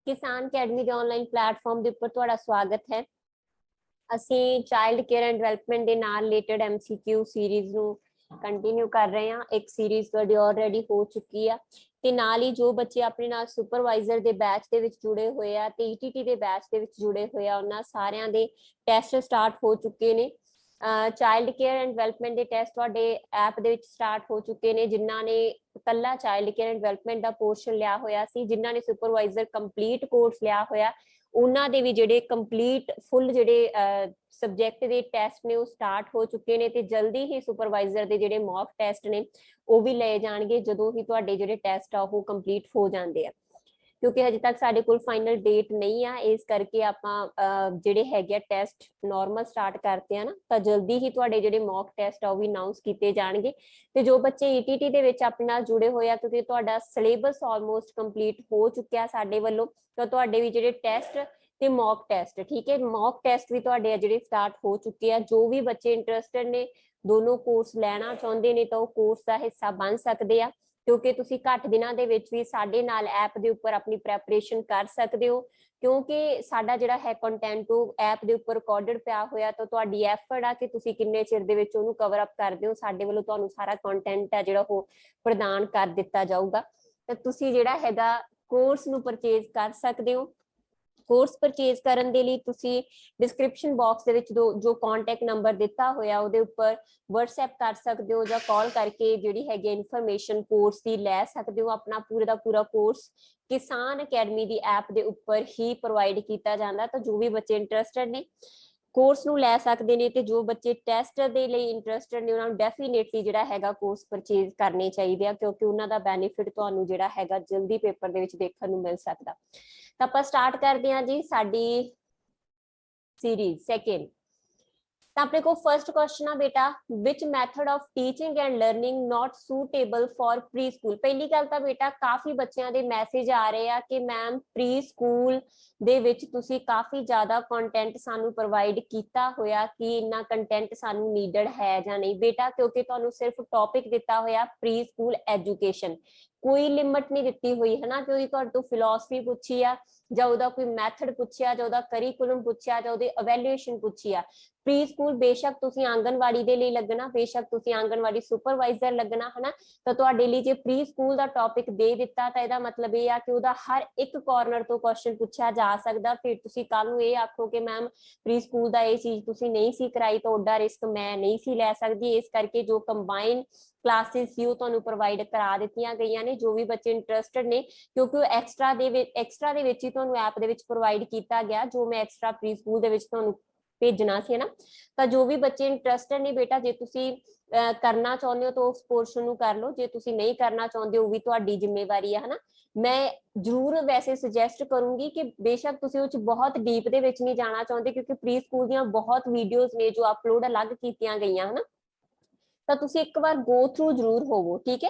किसान अकेडमी ਦੇ online platform ਦੇ ਉੱਪਰ ਤੁਹਾਡਾ ਸਵਾਗਤ ਹੈ। ਅਸੀਂ ਚਾਈਲਡ ਕੇਅਰ ਐਂਡ ਡਿਵੈਲਪਮੈਂਟ ਦੇ ਨਾਲ ਰਿਲੇਟਡ ਐਮਸੀਕਿਊ ਸੀਰੀਜ਼ ਨੂੰ ਕੰਟੀਨਿਊ ਕਰ ਰਹੇ ਹਾਂ। ਇੱਕ ਸੀਰੀਜ਼ ਤੁਹਾਡੀ ਆਲਰੇਡੀ ਹੋ ਚੁੱਕੀ ਆ ਤੇ ਨਾਲ ਹੀ ਜੋ ਬੱਚੇ ਆਪਣੇ ਨਾਲ ਸੁਪਰਵਾਈਜ਼ਰ ਦੇ ਬੈਚ ਦੇ ਵਿੱਚ ਜੁੜੇ ਹੋਏ ਆ ਤੇ ਈਟੀਟੀ ਦੇ ਬੈਚ ਦੇ ਵਿੱਚ ਜੁੜੇ ਹੋਏ ਆ, ਉਹਨਾਂ ਸਾਰਿਆਂ ਦੇ ਟੈਸਟ ਸਟਾਰਟ ਹੋ ਚੁੱਕੇ ਨੇ। ਚਾਈਲਡ ਕੇਅਰ ਐਂਡ ਡਿਵੈਲਪਮੈਂਟ ਦੇ ਟੈਸਟ ਤੁਹਾਡੇ ਐਪ ਦੇ ਵਿੱਚ ਸਟਾਰਟ ਹੋ ਚੁੱਕੇ ਨੇ। ਜਿਨ੍ਹਾਂ ਨੇ ਕੱਲਾ child care and development the portion ਲਿਆ ਹੋਇਆ ਸੀ, ਜਿਨ੍ਹਾਂ ਨੇ ਸੁਪਰਵਾਈਜ਼ਰ ਕੰਪਲੀਟ ਕੋਰਸ ਲਿਆ ਹੋਇਆ, ਉਹਨਾਂ ਦੇ ਵੀ ਜਿਹੜੇ ਕੰਪਲੀਟ ਫੁੱਲ ਜਿਹੜੇ ਸਬਜੈਕਟ ਦੇ ਟੈਸਟ ਨੇ ਉਹ ਸਟਾਰਟ ਹੋ ਚੁੱਕੇ ਨੇ ਤੇ ਜਲਦੀ ਹੀ ਸੁਪਰਵਾਈਜ਼ਰ ਦੇ ਜਿਹੜੇ ਮੌਕ ਟੈਸਟ ਨੇ ਉਹ ਵੀ ਲਏ ਜਾਣਗੇ ਜਦੋਂ ਹੀ ਤੁਹਾਡੇ ਜਿਹੜੇ ਟੈਸਟ ਆ ਉਹ ਕੰਪਲੀਟ ਹੋ ਜਾਂਦੇ ਆ। ਕਿਉਂਕਿ ਹਜੇ ਤੱਕ ਸਾਡੇ ਕੋਲ ਫਾਈਨਲ ਡੇਟ ਨਹੀਂ ਆ, ਇਸ ਕਰਕੇ ਆਪਾਂ ਜਿਹੜੇ ਹੈਗੇ ਟੈਸਟ ਨਾਰਮਲ ਸਟਾਰਟ ਕਰਦੇ ਆ ਨਾ, ਤਾਂ ਜਲਦੀ ਹੀ ਤੁਹਾਡੇ ਜਿਹੜੇ ਮੌਕ ਟੈਸਟ ਆ ਉਹ ਵੀ ਅਨਾਉਂਸ ਕੀਤੇ ਜਾਣਗੇ। ਤੇ ਜੋ ਬੱਚੇ ਈਟੀਟੀ ਦੇ ਵਿੱਚ ਆਪਣੇ ਨਾਲ ਜੁੜੇ ਹੋਏ ਆ, ਕਿਉਂਕਿ ਤੁਹਾਡਾ ਸਿਲੇਬਸ ਆਲਮੋਸਟ ਕੰਪਲੀਟ ਹੋ ਚੁੱਕਿਆ ਸਾਡੇ ਵੱਲੋਂ, ਤਾਂ ਤੁਹਾਡੇ ਵੀ ਜਿਹੜੇ ਟੈਸਟ ਤੇ ਮੌਕ ਟੈਸਟ, ਠੀਕ ਹੈ, ਮੌਕ ਟੈਸਟ ਵੀ ਤੁਹਾਡੇ ਆ ਜਿਹੜੇ ਸਟਾਰਟ ਹੋ ਚੁੱਕੇ ਆ। ਜੋ ਵੀ ਬੱਚੇ ਇੰਟਰਸਟਡ ਨੇ, ਦੋਨੋਂ ਕੋਰਸ ਲੈਣਾ ਚਾਹੁੰਦੇ ਨੇ, ਤਾਂ ਉਹ ਕੋਰਸ ਦਾ ਹਿੱਸਾ ਬਣ ਸਕਦੇ ਆ, ਕਿਉਂਕਿ ਤੁਸੀਂ ਘੱਟ ਦਿਨਾਂ ਦੇ ਵਿੱਚ ਵੀ ਸਾਡੇ ਨਾਲ ਐਪ ਦੇ ਉੱਪਰ ਆਪਣੀ ਪ੍ਰੈਪਰੇਸ਼ਨ ਕਰ ਸਕਦੇ ਹੋ। ਕਿਉਂਕਿ ਸਾਡਾ ਜਿਹੜਾ ਹੈ ਕੰਟੈਂਟ ਉਹ ਐਪ ਦੇ ਉੱਪਰ ਰਿਕਾਰਡਡ ਪਿਆ ਹੋਇਆ, ਤਾਂ ਤੁਹਾਡੀ ਐਫਰਟ ਆ ਕਿ ਤੁਸੀਂ ਕਿੰਨੇ ਚਿਰ ਦੇ ਵਿੱਚ ਉਹਨੂੰ ਕਵਰ ਅਪ ਕਰਦੇ ਹੋ। ਸਾਡੇ ਵੱਲੋਂ ਤੁਹਾਨੂੰ ਸਾਰਾ ਕੰਟੈਂਟ ਹੈ ਜਿਹੜਾ ਉਹ ਪ੍ਰਦਾਨ ਕਰ ਦਿੱਤਾ ਜਾਊਗਾ, ਤਾਂ ਤੁਸੀਂ ਜਿਹੜਾ ਹੈਗਾ ਕੋਰਸ ਨੂੰ ਪਰਚੇਜ਼ ਕਰ ਸਕਦੇ ਹੋ। ਕੋਰਸ ਪਰਚੇਜ਼ ਕਰਨ ਦੇ ਲਈ ਤੁਸੀਂ ਡਿਸਕ੍ਰਿਪਸ਼ਨ ਬਾਕਸ ਦੇ ਵਿੱਚ ਜੋ ਕੰਟੈਕਟ ਨੰਬਰ ਦਿੱਤਾ ਹੋਇਆ ਉਹਦੇ ਉੱਪਰ WhatsApp ਕਰ ਸਕਦੇ ਹੋ ਜਾਂ ਕਾਲ ਕਰਕੇ ਜਿਹੜੀ ਹੈਗੀ ਇਨਫੋਰਮੇਸ਼ਨ ਕੋਰਸ ਦੀ ਲੈ ਸਕਦੇ ਹੋ। ਆਪਣਾ ਪੂਰੇ ਦਾ ਪੂਰਾ ਕੋਰਸ ਕਿਸਾਨ ਅਕੈਡਮੀ ਦੀ ਐਪ ਦੇ ਉੱਪਰ ਹੀ ਪ੍ਰੋਵਾਈਡ ਕੀਤਾ ਜਾਂਦਾ, ਤਾਂ ਜੋ ਵੀ ਬੱਚੇ ਇੰਟਰਸਟਡ ਨੇ ਕੋਰਸ ਨੂੰ ਲੈ ਸਕਦੇ ਨੇ, ਤੇ ਜੋ ਬੱਚੇ ਟੈਸਟ ਦੇ ਲਈ ਇੰਟਰਸਟਡ ਨੇ ਉਹਨਾਂ ਨੂੰ ਡੈਫੀਨੇਟਲੀ ਜਿਹੜਾ ਹੈਗਾ ਕੋਰਸ ਪਰਚੇਜ਼ ਕਰਨੇ ਚਾਹੀਦੇ ਆ, ਕਿਉਂਕਿ ਉਹਨਾਂ ਦਾ ਬੈਨੀਫਿਟ ਤੁਹਾਨੂੰ ਜਿਹੜਾ ਹੈਗਾ ਜਲਦੀ ਪੇਪਰ ਦੇ ਵਿੱਚ ਦੇਖਣ ਨੂੰ ਮਿਲ ਸਕਦਾ। ਤਾਂ ਆਪਾਂ ਸਟਾਰਟ ਕਰਦੇ ਹਾਂ ਜੀ ਸਾਡੀ ਸੀਰੀਜ਼ ਸੈਕਿੰਡ। ਤਾਂ ਆਪਣੇ ਕੋਲ ਫਰਸਟ ਕੁਐਸਚਨ ਆ ਬੇਟਾ, which method of teaching and learning not suitable for preschool. ਪਹਿਲੀ ਗੱਲ ਤਾਂ ਬੇਟਾ ਕਾਫੀ ਬੱਚਿਆਂ ਦੇ ਮੈਸੇਜ ਆ ਰਹੇ ਆ ਕਿ ਮੈਮ ਪ੍ਰੀ ਸਕੂਲ ਦੇ ਵਿੱਚ ਤੁਸੀਂ ਕਾਫੀ ਜ਼ਿਆਦਾ ਕੰਟੈਂਟ ਸਾਨੂੰ ਪ੍ਰੋਵਾਈਡ ਕੀਤਾ ਹੋਇਆ, ਕਿ ਇੰਨਾ ਕੰਟੈਂਟ ਸਾਨੂੰ ਨੀਡਡ ਹੈ ਜਾਂ ਨਹੀਂ। ਬੇਟਾ ਕਿਉਂਕਿ ਤੁਹਾਨੂੰ ਸਿਰਫ ਟੌਪਿਕ ਦਿੱਤਾ ਹੋਇਆ ਪ੍ਰੀ ਸਕੂਲ ਐਜੂਕੇਸ਼ਨ, ਕੋਈ ਲਿਮਟ ਨਹੀਂ ਦਿੱਤੀ ਹੋਈ ਹੈ ਨਾ, ਕਿਉਂਕਿ ਤੁਹਾਡੇ ਤੋਂ ਫਿਲਾਸਫੀ ਪੁੱਛੀ ਆ ਜਾਂ ਉਹਦਾ ਕੋਈ ਮੈਥਡ ਪੁੱਛਿਆ ਜਾਂ ਉਹਦਾ ਕਰਿਕੂਲਮ ਪੁੱਛਿਆ ਜਾਂ ਉਹਦੀ ਇਵੈਲੂਏਸ਼ਨ ਪੁੱਛੀ ਆ। ਪ੍ਰੀ ਸਕੂਲ ਬੇਸ਼ੱਕ ਤੁਸੀਂ ਆਂਗਨਵਾੜੀ ਦੇ ਲਈ ਲੱਗਣਾ, ਬੇਸ਼ੱਕ ਤੁਸੀਂ ਆਂਗਨਵਾੜੀ ਸੁਪਰਵਾਈਜ਼ਰ ਲੱਗਣਾ, ਹਨਾ, ਤਾਂ ਤੁਹਾਡੇ ਲਈ ਜੇ ਪ੍ਰੀ ਸਕੂਲ ਦਾ ਟੌਪਿਕ ਦੇ ਦਿੱਤਾ ਤਾਂ ਇਹਦਾ ਮਤਲਬ ਇਹ ਆ ਕਿ ਉਹਦਾ ਹਰ ਇੱਕ ਕਾਰਨਰ ਤੋਂ ਕੁਐਸਚਨ ਪੁੱਛਿਆ ਜਾ ਸਕਦਾ। ਫਿਰ ਤੁਸੀਂ ਕੱਲ ਨੂੰ ਇਹ ਆਖੋ ਕਿ ਮੈਮ ਪ੍ਰੀ ਸਕੂਲ ਦਾ ਇਹ ਚੀਜ਼ ਤੁਸੀਂ ਨਹੀਂ ਸੀ ਕਰਾਈ, ਤਾਂ ਉਹਦਾ ਰਿਸਕ ਮੈਂ ਨਹੀਂ ਸੀ ਲੈ ਸਕਦੀ। ਇਸ ਕਰਕੇ ਜੋ ਕੰਬਾਈਨ ਕਲਾਸਿਸ ਸੀ ਉਹ ਤੁਹਾਨੂੰ ਪ੍ਰੋਵਾਈਡ ਕਰਾ ਦਿੱਤੀਆਂ ਗਈਆਂ ਨੇ। ਜੋ ਵੀ ਬੱਚੇ ਇੰਟਰਸਟਡ ਨੇ, ਕਿਉਂਕਿ ਉਹ ਐਕਸਟਰਾ ਦੇ ਵਿੱਚ ਹੀ ਤੁਹਾਨੂੰ ਐਪ ਦੇ ਵਿੱਚ ਪ੍ਰੋਵਾਈਡ ਕੀਤਾ ਗਿਆ, ਜੋ ਮੈਂ ਐਕਸਟਰਾ ਪ੍ਰੀ ਸਕੂਲ ਦੇ ਵਿੱਚ ਤੁਹਾਨੂੰ ਭੇਜਣਾ ਸੀ ਨਾ। ਤਾਂ ਜੋ ਵੀ ਬੱਚੇ ਇੰਟਰਸਟਡ ਨੇ ਬੇਟਾ, ਜੇ ਤੁਸੀਂ ਕਰਨਾ ਚਾਹੁੰਦੇ ਹੋ ਤਾਂ ਉਸ ਪੋਰਸ਼ਨ ਨੂੰ ਕਰ ਲਓ, ਜੇ ਤੁਸੀਂ ਨਹੀਂ ਕਰਨਾ ਚਾਹੁੰਦੇ ਉਹ ਵੀ ਤੁਹਾਡੀ ਜ਼ਿੰਮੇਵਾਰੀ ਹੈ, ਹਨਾ। ਮੈਂ ਜ਼ਰੂਰ ਵੈਸੇ ਸੁਜੈਸਟ ਕਰੂੰਗੀ ਕਿ ਬੇਸ਼ੱਕ ਤੁਸੀਂ ਉਹ ਚ ਬਹੁਤ ਡੀਪ ਦੇ ਵਿੱਚ ਨਹੀਂ ਜਾਣਾ ਚਾਹੁੰਦੇ, ਕਿਉਂਕਿ ਪ੍ਰੀ ਸਕੂਲ ਦੀਆਂ ਬਹੁਤ ਵੀਡੀਓਜ਼ ਨੇ ਜੋ ਅਪਲੋਡ ਅਲੱਗ ਕੀਤੀਆਂ ਗਈਆਂ, ਹਨਾ, ਤਾਂ ਤੁਸੀਂ ਇੱਕ ਵਾਰ ਗੋ ਥਰੂ ਜ਼ਰੂਰ ਹੋਵੋ, ਠੀਕ ਹੈ।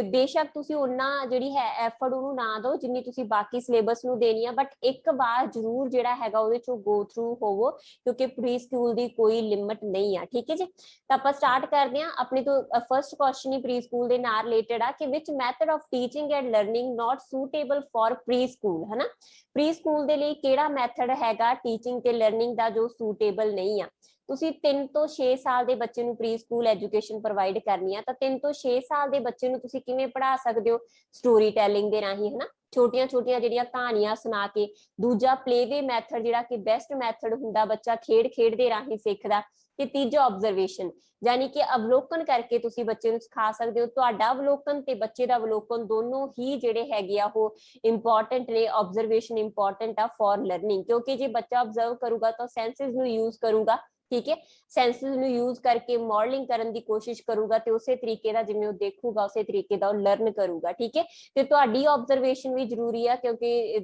ਬੇਸ਼ੱਕ ਤੁਸੀਂ ਉਹਨਾਂ ਜਿਹੜੀ ਹੈ ਐਫਰਟ ਉਹਨੂੰ ਨਾ ਦਿਓ ਜਿੰਨੀ ਤੁਸੀਂ ਬਾਕੀ ਸਿਲੇਬਸ ਨੂੰ ਦੇਣੀ ਆ, ਬਟ ਇੱਕ ਵਾਰ ਜ਼ਰੂਰ ਜਿਹੜਾ ਹੈਗਾ ਉਹਦੇ ਚੋਂ ਗੋ ਥਰੂ ਹੋਵੋ, ਕਿਉਂਕਿ ਪ੍ਰੀ ਸਕੂਲ ਦੀ ਕੋਈ ਲਿਮਟ ਨਹੀਂ ਆ, ਠੀਕ ਹੈ ਜੀ। ਤਾਂ ਆਪਾਂ ਸਟਾਰਟ ਕਰਦੇ ਹਾਂ। ਆਪਣੀ ਤੋਂ ਫਰਸਟ ਕੁਐਸਚਨ ਹੀ ਪ੍ਰੀ ਸਕੂਲ ਦੇ ਨਾਲ ਰਿਲੇਟਡ ਆ ਕਿ which method of teaching and learning not suitable for preschool, ਹਨਾ। ਪ੍ਰੀ ਸਕੂਲ ਦੇ ਲਈ ਕਿਹੜਾ ਮੈਥਡ ਹੈਗਾ ਟੀਚਿੰਗ ਤੇ ਲਰਨਿੰਗ ਦਾ ਜੋ ਸੂਟੇਬਲ ਨਹੀਂ ਆ। ਤੁਸੀਂ 3 ਤੋਂ 6 ਸਾਲ ਦੇ ਬੱਚੇ ਨੂੰ ਪ੍ਰੀ ਸਕੂਲ ਐਜੂਕੇਸ਼ਨ ਪ੍ਰੋਵਾਈਡ ਕਰਨੀ ਆ, ਤਾਂ 3 ਤੋਂ 6 ਸਾਲ ਦੇ ਬੱਚੇ ਨੂੰ ਤੁਸੀਂ ਕਿਵੇਂ ਪੜ੍ਹਾ ਸਕਦੇ ਹੋ? ਸਟੋਰੀ ਟੈਲਿੰਗ ਦੇ ਰਾਹੀਂ, ਹਨਾ, ਛੋਟੀਆਂ ਛੋਟੀਆਂ ਜਿਹੜੀਆਂ ਕਹਾਣੀਆਂ ਸੁਣਾ ਕੇ। ਦੂਜਾ ਪਲੇਵੇ ਮੈਥਡ ਜਿਹੜਾ ਕਿ ਬੈਸਟ ਮੈਥਡ ਹੁੰਦਾ, ਬੱਚਾ ਖੇਡ ਖੇਡ ਦੇ ਰਾਹੀਂ ਸਿੱਖਦਾ। ਤੇ ਤੀਜਾ ਆਬਜ਼ਰਵੇਸ਼ਨ, ਯਾਨੀ ਕਿ ਅਵਲੋਕਨ ਕਰਕੇ ਤੁਸੀਂ ਬੱਚੇ ਨੂੰ ਸਿਖਾ ਸਕਦੇ ਹੋ। ਤੁਹਾਡਾ ਅਵਲੋਕਨ ਤੇ ਬੱਚੇ ਦਾ ਅਵਲੋਕਨ ਦੋਨੋਂ ਹੀ ਜਿਹੜੇ ਹੈਗੇ ਆ ਉਹ ਇੰਪੋਰਟੈਂਟ ਨੇ। ਆਬਜ਼ਰਵੇਸ਼ਨ ਇੰਪੋਰਟੈਂਟ ਆ ਫॉर ਲਰਨਿੰਗ, ਕਿਉਂਕਿ ਜੇ ਬੱਚਾ ਆਬਜ਼ਰਵ ਕਰੂਗਾ ਤਾਂ ਸੈਂਸਿਸ ਨੂੰ ਯੂਜ਼ ਕਰੂਗਾ, ਠੀਕ ਹੈ। ਸੈਂਸਿਸ ਨੂੰ ਯੂਜ਼ ਕਰਕੇ ਮਾਡਲਿੰਗ ਕਰਨ ਦੀ ਕੋਸ਼ਿਸ਼ ਕਰੂਗਾ ਤੇ ਉਸੇ ਤਰੀਕੇ ਦਾ ਜਿਵੇਂ ਉਹ ਦੇਖੂਗਾ ਉਸੇ ਤਰੀਕੇ ਦਾ ਉਹ ਲਰਨ ਕਰੂਗਾ, ਠੀਕ ਹੈ। ਤੇ ਤੁਹਾਡੀ ਆਬਜ਼ਰਵੇਸ਼ਨ ਵੀ ਜ਼ਰੂਰੀ ਆ, ਕਿਉਂਕਿ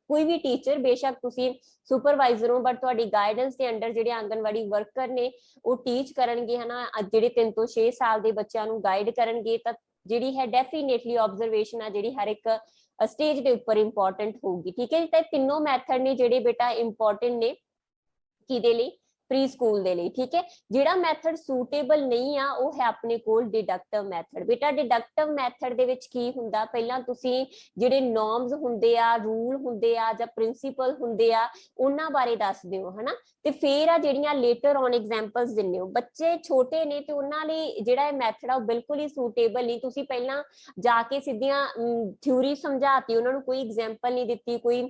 ਕੋਈ ਵੀ ਟੀਚਰ, ਬੇਸ਼ੱਕ ਤੁਸੀਂ ਸੁਪਰਵਾਈਜ਼ਰ ਹੋ, ਬਟ ਤੁਹਾਡੀ ਗਾਈਡੈਂਸ ਦੇ ਅੰਡਰ ਜਿਹੜੇ ਆਂਗਨਵਾੜੀ ਵਰਕਰ ਨੇ ਉਹ ਟੀਚ ਕਰਨਗੇ, ਹਨਾ, ਜਿਹੜੇ 3 ਤੋਂ 6 ਸਾਲ ਦੇ ਬੱਚਿਆਂ ਨੂੰ ਗਾਈਡ ਕਰਨਗੇ, ਤਾਂ ਜਿਹੜੀ ਹੈ ਡੈਫੀਨੇਟਲੀ ਆਬਜ਼ਰਵੇਸ਼ਨ ਆ ਜਿਹੜੀ ਹਰ ਇੱਕ ਸਟੇਜ ਦੇ ਉੱਪਰ ਇੰਪੋਰਟੈਂਟ ਹੋਊਗੀ, ਠੀਕ ਹੈ। ਤਾਂ ਤਿੰਨੋਂ ਮੈਥਡ ਨੇ ਜਿਹੜੇ ਬੇਟਾ ਇੰਪੋਰਟੈਂਟ ਨੇ ਕਿਹਦੇ ਲਈ? ਪ੍ਰੀ ਸਕੂਲ ਦੇ ਲਈ। ਠੀਕ ਹੈ, ਜਿਹੜਾ ਮੈਥਡ ਸੂਟੇਬਲ ਨਹੀਂ ਆ ਉਹ ਹੈ ਆਪਣੇ ਕੋਲ ਡਿਡਕਟਿਵ ਮੈਥਡ। ਬੇਟਾ ਡਿਡਕਟਿਵ ਮੈਥਡ ਦੇ ਵਿੱਚ ਕੀ ਹੁੰਦਾ, ਪਹਿਲਾਂ ਤੁਸੀਂ ਜਿਹੜੇ ਨੋਰਮਸ ਹੁੰਦੇ ਆ, ਰੂਲ ਹੁੰਦੇ ਆ ਜਾਂ ਪ੍ਰਿੰਸੀਪਲ ਹੁੰਦੇ ਆ, ਉਹਨਾਂ ਬਾਰੇ ਦੱਸ ਦਿਓ ਹਨਾ, ਤੇ ਫਿਰ ਆ ਜਿਹੜੀਆਂ ਲੇਟਰ ਔਨ ਐਗਜ਼ਾਮਪਲਸ ਦਿੰਦੇ ਹੋ। ਬੱਚੇ ਛੋਟੇ ਨੇ ਤੇ ਉਹਨਾਂ ਲਈ ਜਿਹੜਾ ਇਹ ਮੈਥਡ ਆ ਉਹ ਬਿਲਕੁਲ ਹੀ ਸੂਟੇਬਲ ਨਹੀਂ। ਤੁਸੀਂ ਪਹਿਲਾਂ ਜਾ ਕੇ ਸਿੱਧੀਆਂ ਥਿਊਰੀ ਸਮਝਾਤੀ, ਉਹਨਾਂ ਨੂੰ ਕੋਈ ਐਗਜ਼ਾਮਪਲ ਨਹੀਂ ਦਿੱਤੀ, ਕੋਈ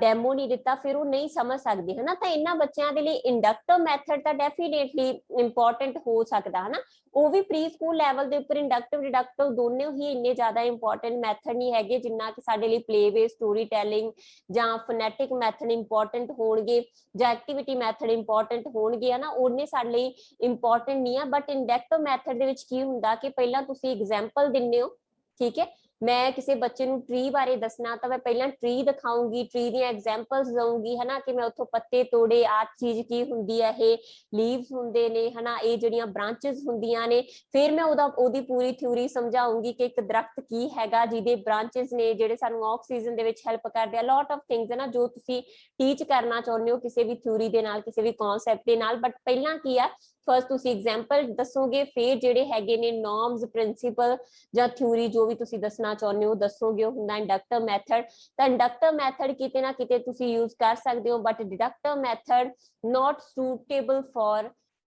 ਡੈਮੋ ਨਹੀਂ ਦਿੱਤਾ, ਫਿਰ ਉਹ ਨਹੀਂ ਸਮਝ ਸਕਦੇ ਹਨਾ। ਤਾਂ ਇਹਨਾਂ ਬੱਚਿਆਂ ਦੇ ਲਈ ਇੰਡਕਟਿਵ ਮੈਥਡ ਤਾਂ ਡੈਫੀਨੇਟਲੀ ਇੰਪੋਰਟੈਂਟ ਹੋ ਸਕਦਾ ਹਨਾ, ਉਹ ਵੀ ਪ੍ਰੀ ਸਕੂਲ ਲੈਵਲ ਦੇ ਉੱਪਰ ਇੰਡਕਟਿਵ ਡਿਡਕਟਿਵ ਦੋਨੋਂ ਹੀ ਇੰਨੇ ਜ਼ਿਆਦਾ ਇੰਪੋਰਟੈਂਟ ਮੈਥਡ ਨਹੀਂ ਹੈਗੇ ਜਿੰਨਾ ਕਿ ਸਾਡੇ ਲਈ ਪਲੇ ਬੇਸ ਸਟੋਰੀ ਟੈਲਿੰਗ ਜਾਂ ਫੋਨੈਟਿਕ ਮੈਥਡ ਇੰਪੋਰਟੈਂਟ ਹੋਣਗੇ ਜਾਂ ਐਕਟੀਵਿਟੀ ਮੈਥਡ ਇੰਪੋਰਟੈਂਟ ਹੋਣਗੇ ਹਨਾ, ਉਹਨੇ ਸਾਡੇ ਲਈ ਇੰਪੋਰਟੈਂਟ ਨਹੀਂ ਆ। ਬਟ ਇੰਡਕਟਿਵ ਮੈਥਡ ਦੇ ਵਿੱਚ ਕੀ ਹੁੰਦਾ ਕਿ ਪਹਿਲਾਂ ਤੁਸੀਂ ਐਗਜ਼ਾਮਪਲ ਦਿੰਦੇ ਹੋ, ਠੀਕ ਹੈ, ਮੈਂ ਕਿਸੇ ਬੱਚੇ ਨੂੰ ਟਰੀ ਬਾਰੇ ਦੱਸਣਾ ਤਾਂ ਮੈਂ ਪਹਿਲਾਂ ਟਰੀ ਦਿਖਾਉਂਗੀ, ਟਰੀ ਦੀਆਂ ਐਗਜ਼ਾਮਪਲਸ ਦਊਂਗੀ ਹਨਾ, ਕਿ ਮੈਂ ਉੱਥੋਂ ਪੱਤੇ ਤੋੜੇ, ਆਹ ਚੀਜ਼ ਕੀ ਹੁੰਦੀ ਹੈ, ਇਹ ਲੀਵਸ ਹੁੰਦੇ ਨੇ ਹਨਾ, ਇਹ ਜਿਹੜੀਆਂ ਬ੍ਰਾਂਚਸ ਹੁੰਦੀਆਂ ਨੇ। ਫਿਰ ਮੈਂ ਉਹਦੀ ਪੂਰੀ ਥਿਊਰੀ ਸਮਝਾਉਂਗੀ ਕਿ ਇੱਕ ਦਰਖਤ ਕੀ ਹੈਗਾ ਜਿਹਦੇ ਬ੍ਰਾਂਚਸ ਨੇ ਜਿਹੜੇ ਸਾਨੂੰ ਆਕਸੀਜਨ ਦੇ ਵਿੱਚ ਹੈਲਪ ਕਰਦੇ ਆ, ਲੋਟ ਆਫ ਥਿੰਗਸ ਹੈ ਨਾ ਜੋ ਤੁਸੀਂ ਟੀਚ ਕਰਨਾ ਚਾਹੁੰਦੇ ਹੋ ਕਿਸੇ ਵੀ ਥਿਊਰੀ ਦੇ ਨਾਲ, ਕਿਸੇ ਵੀ ਕਨਸੈਪਟ ਦੇ ਨਾਲ। ਬਟ ਪਹਿਲਾਂ ਕੀ ਆ, ਫਸਟ ਤੁਸੀਂ ਐਗਜ਼ਾਮਪਲ ਦੱਸੋਗੇ, ਫਿਰ ਜਿਹੜੇ ਹੈਗੇ ਨੇ ਨੋਰਮਸ, ਪ੍ਰਿੰਸੀਪਲ ਜਾਂ ਥਿਊਰੀ ਜੋ ਵੀ ਤੁਸੀਂ ਦੱਸਣਾ ਚਾਹੁੰਦੇ ਹੋ ਦੱਸੋਗੇ, ਉਹ ਹੁੰਦਾ ਇੰਡਕਟਿਵ ਮੈਥਡ। ਤਾਂ ਇੰਡਕਟਿਵ ਮੈਥਡ ਕਿਤੇ ਨਾ ਕਿਤੇ ਤੁਸੀਂ ਯੂਜ਼ ਕਰ ਸਕਦੇ ਹੋ, but ਡਿਡਕਟਿਵ method not suitable for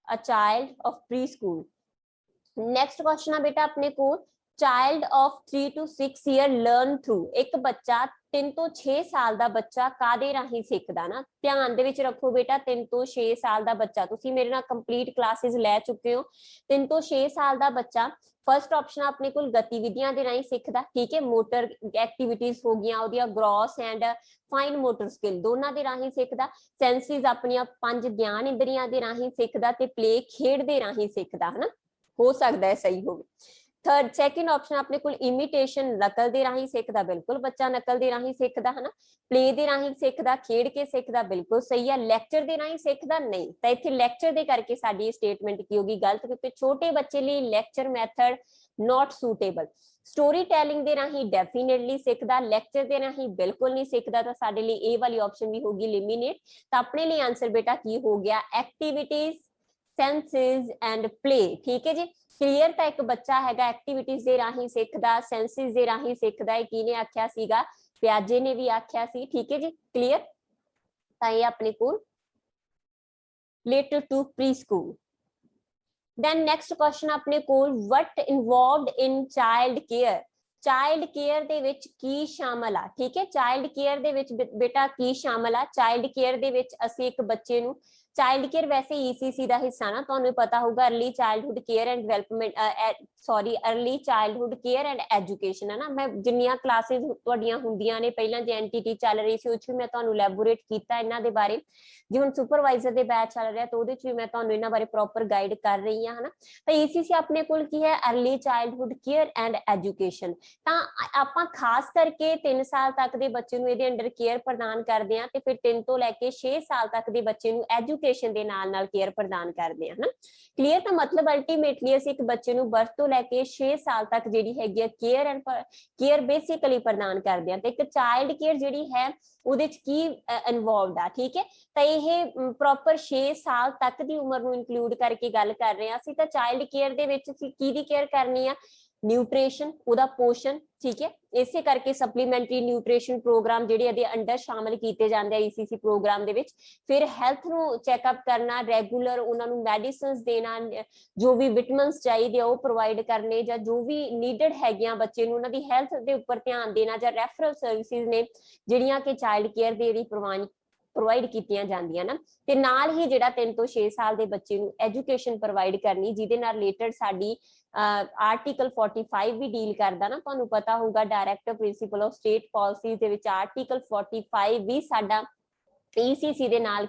a child of preschool। Next question है बेटा अपने को, child of 3 to 6 year learn through. एक बच्चा 3 ਤੋਂ 6 ਸਾਲ ਦਾ ਬੱਚਾ ਕਾਦੇ ਰਾਹੀਂ ਸਿੱਖਦਾ ਨਾ, ਧਿਆਨ ਦੇ ਵਿੱਚ ਰੱਖੋ ਬੇਟਾ 3 ਤੋਂ 6 ਸਾਲ ਦਾ ਬੱਚਾ, ਤੁਸੀਂ ਮੇਰੇ ਨਾਲ ਕੰਪਲੀਟ ਕਲਾਸਿਸ ਲੈ ਚੁੱਕੇ ਹੋ। 3 ਤੋਂ 6 ਸਾਲ ਦਾ ਬੱਚਾ ਫਸਟ ਆਪਸ਼ਨ ਆਪਣੇ ਕੋਲ ਗਤੀਵਿਧੀਆਂ ਦੇ ਰਾਹੀਂ ਸਿੱਖਦਾ, ਠੀਕ ਹੈ, ਮੋਟਰ ਐਕਟੀਵਿਟੀਜ਼ ਹੋ ਗਈਆਂ ਉਹਦੀਆਂ, ਗ੍ਰॉस ਐਂਡ ਫਾਈਨ ਮੋਟਰ ਸਕਿੱਲ ਦੋਨਾਂ ਦੇ ਰਾਹੀਂ ਸਿੱਖਦਾ। ਸੈਂਸਿਸ ਆਪਣੀਆਂ 5 ਗਿਆਨ ਇੰਦਰੀਆਂ ਦੇ ਰਾਹੀਂ ਸਿੱਖਦਾ, ਤੇ ਪਲੇ ਖੇਡ ਦੇ ਰਾਹੀਂ ਸਿੱਖਦਾ ਹਨਾ, ਹੋ ਸਕਦਾ ਹੈ ਸਹੀ ਹੋਵੇ। ਥਰਡ ਸੈਕਿੰਡ ਆਪਸ਼ਨ ਆਪਣੇ ਕੋਲ ਇਮੀਟੇਸ਼ਨ, ਨਕਲ ਦੇ ਰਾਹੀਂ ਸਿੱਖਦਾ, ਬਿਲਕੁਲ ਬੱਚਾ ਨਕਲ ਦੇ ਰਾਹੀਂ ਸਿੱਖਦਾ ਹਨਾ। ਪਲੇ ਦੇ ਰਾਹੀਂ ਸਿੱਖਦਾ, ਖੇਡ ਕੇ ਸਿੱਖਦਾ, ਬਿਲਕੁਲ ਸਹੀ ਹੈ। ਲੈਕਚਰ ਦੇ ਰਾਹੀਂ ਸਿੱਖਦਾ, ਨਹੀਂ। ਤਾਂ ਇੱਥੇ ਲੈਕਚਰ ਦੇ ਕਰਕੇ ਸਾਡੀ ਸਟੇਟਮੈਂਟ ਕੀ ਹੋਗੀ, ਗਲਤ, ਕਿਉਂਕਿ ਛੋਟੇ ਬੱਚੇ ਲਈ lecture method not suitable. Storytelling ਦੇ ਰਾਹੀਂ ਡੈਫੀਨੇਟਲੀ ਸਿੱਖਦਾ, ਲੈਕਚਰ ਦੇ ਰਾਹੀਂ ਬਿਲਕੁਲ ਨਹੀਂ ਸਿੱਖਦਾ, ਤਾਂ ਸਾਡੇ ਲਈ ਇਹ ਵਾਲੀ ਆਪਸ਼ਨ ਵੀ ਹੋਗੀ ਐਲੀਮੀਨੇਟ। ਤਾਂ ਆਪਣੇ ਲਈ ਆਂਸਰ ਬੇਟਾ ਕੀ ਹੋ ਗਿਆ, ਐਕਟੀਵਿਟੀਜ਼, ਸੈਂਸਿਸ ਐਂਡ ਪਲੇ। ਠੀਕ ਹੈ ਜੀ, ਕਲੀਅਰ। ਤਾਂ ਇੱਕ ਬੱਚਾ ਹੈਗਾ ਐਕਟੀਵਿਟੀਜ਼ ਦੇ ਰਾਹੀਂ ਸਿੱਖਦਾ, ਸੈਂਸਿਸ ਦੇ ਰਾਹੀਂ ਸਿੱਖਦਾ, ਇਹ ਕਿਹਨੇ ਆਖਿਆ ਸੀਗਾ, ਪਿਆਜੇ ਨੇ ਵੀ ਆਖਿਆ ਸੀ। ਠੀਕ ਹੈ ਜੀ, ਕਲੀਅਰ। ਤਾਂ ਇਹ ਆਪਣੇ ਕੋਲ related to preschool। then next question ਆਪਣੇ ਕੋਲ, what involved in child care। Child care ਦੇ ਵਿੱਚ ਕੀ ਸ਼ਾਮਲ ਆ, ਠੀਕ ਹੈ, ਚਾਈਲਡ ਕੇਅਰ ਦੇ ਵਿੱਚ ਬੇਟਾ ਕੀ ਸ਼ਾਮਲ ਆ। ਚਾਈਲਡ ਕੇਅਰ ਦੇ ਵਿੱਚ ਅਸੀਂ ਇੱਕ ਬੱਚੇ ਨੂੰ, ਚਾਈਲਡ ਕੇਅਰ ਵੈਸੇ ECC ਦਾ ਹਿੱਸਾ ਨਾ, ਤੁਹਾਨੂੰ ਪਤਾ ਹੋਊਗਾ, early childhood care and development, sorry early childhood care and education ਹੈ ਨਾ। ਮੈਂ ਜਿੰਨੀਆਂ ਕਲਾਸਿਸ ਤੁਹਾਡੀਆਂ ਹੁੰਦੀਆਂ ਨੇ, ਪਹਿਲਾਂ ਜੇ NTT ਚੱਲ ਰਹੀ ਸੀ ਉਹ 'ਚ ਵੀ ਮੈਂ ਤੁਹਾਨੂੰ ਲੈਬੋਰੇਟ ਕੀਤਾ ਇਹਨਾਂ ਦੇ ਬਾਰੇ, ਜੇ ਹੁਣ ਸੁਪਰਵਾਈਜ਼ਰ ਦੇ ਬੈਚ ਚੱਲ ਰਿਹਾ ਤਾਂ ਉਹਦੇ 'ਚ ਵੀ ਮੈਂ ਤੁਹਾਨੂੰ ਇਹਨਾਂ ਬਾਰੇ ਪ੍ਰੋਪਰ ਗਾਈਡ ਕਰ ਰਹੀ ਹਾਂ ਹਨਾ। ਤਾਂ ECC ਆਪਣੇ ਕੋਲ ਕੀ ਹੈ, early childhood care and education. ਤਾਂ ਆਪਾਂ ਖਾਸ ਕਰਕੇ 3 ਸਾਲ ਤੱਕ ਦੇ ਬੱਚੇ ਨੂੰ ਇਹਦੇ ਅੰਡਰ ਕੇਅਰ ਪ੍ਰਦਾਨ ਕਰਦੇ ਹਾਂ, ਤੇ ਫਿਰ 3 ਤੋਂ ਲੈ ਕੇ 6 ਸਾਲ ਤੱਕ ਦੇ ਬੱਚੇ ਨੂੰ ਐਜੂਕੇਸ਼ਨ ਦੇ ਨਾਲ ਨਾਲ ਕੇਅਰ ਪ੍ਰਦਾਨ ਕਰਦੇ ਹਾਂ ਹਨਾ। ਕਲੀਅਰ। ਤਾਂ ਮਤਲਬ ਅਲਟੀਮੇਟਲੀ ਅਸੀਂ ਇੱਕ ਬੱਚੇ ਨੂੰ ਬਰਥ ਤੋਂ ਲੈ ਕੇ 6 ਸਾਲ ਤੱਕ ਜਿਹੜੀ ਹੈਗੀ ਆ ਕੇਅਰ ਬੇਸਿਕਲੀ ਪ੍ਰਦਾਨ ਕਰਦੇ ਹਾਂ। ਤੇ ਇੱਕ ਚਾਈਲਡ ਕੇਅਰ ਜਿਹੜੀ ਹੈ ਉਹਦੇ ਚ ਕੀ ਇਨਵੋਲਵਡ ਆ, ਠੀਕ ਹੈ। ਤਾਂ ਇਹ ਪ੍ਰੋਪਰ 6 ਸਾਲ ਤੱਕ ਦੀ ਉਮਰ ਨੂੰ ਇਨਕਲੂਡ ਕਰਕੇ ਗੱਲ ਕਰ ਰਹੇ ਹਾਂ ਅਸੀਂ। ਤਾਂ ਚਾਈਲਡ ਕੇਅਰ ਦੇ ਵਿੱਚ ਅਸੀਂ ਕਿਹਦੀ ਕੇਅਰ ਕਰਨੀ ਆ, ਨਿਊਟ੍ਰੀਸ਼ਨ, ਉਹਦਾ ਪੋਸ਼ਣ, ਠੀਕ ਹੈ। ਇਸੇ ਕਰਕੇ ਸਪਲੀਮੈਂਟਰੀ ਨਿਊਟ੍ਰੀਸ਼ਨ ਪ੍ਰੋਗਰਾਮ ਜਿਹੜੇ ਇਹਦੇ ਅੰਡਰ ਸ਼ਾਮਲ ਕੀਤੇ ਜਾਂਦੇ ਆ ECC ਪ੍ਰੋਗਰਾਮ ਦੇ ਵਿੱਚ। ਫਿਰ ਹੈਲਥ ਨੂੰ ਚੈੱਕਅਪ ਕਰਨਾ, ਰੈਗੂਲਰ ਉਹਨਾਂ ਨੂੰ ਮੈਡੀਸਿਨਸ ਦੇਣਾ, ਜੋ ਵੀ ਵਿਟਾਮਿਨਸ ਚਾਹੀਦੇ ਆ ਉਹ ਪ੍ਰੋਵਾਈਡ ਕਰਨੇ, ਜਾਂ ਜੋ ਵੀ ਨੀਡਡ ਹੈਗੀਆਂ ਬੱਚੇ ਨੂੰ ਉਹਨਾਂ ਦੀ ਹੈਲਥ ਦੇ ਉੱਪਰ ਧਿਆਨ ਦੇਣਾ, ਜਾਂ ਰੈਫਰਲ ਸਰਵਿਸਿਜ਼ ਨੇ ਜਿਹੜੀਆਂ ਕਿ ਚਾਈਲਡ ਕੇਅਰ ਦੇ ਜਿਹੜੀ ਪ੍ਰੋਵਾਈਡ ਕੀਤੀਆਂ ਜਾਂਦੀਆਂ ਨਾ। ਤੇ ਨਾਲ ਹੀ ਜਿਹੜਾ 3 ਤੋਂ 6 ਸਾਲ ਦੇ ਬੱਚੇ ਨੂੰ ਐਜੂਕੇਸ਼ਨ ਪ੍ਰੋਵਾਈਡ ਕਰਨੀ, ਜਿਹਦੇ ਨਾਲ ਰਿਲੇਟਡ ਸਾਡੀ ਆਰਟੀਕਲ 45 ਵੀ ਡੀਲ ਕਰਦਾ ਨਾ, ਤੁਹਾਨੂੰ ਪਤਾ ਹੋਊਗਾ directive principal of state policies ਦੇ ਵਿੱਚ ਆਰਟੀਕਲ 45 ਵੀ ਸਾਡਾ ECC ਦੇ ਨਾਲ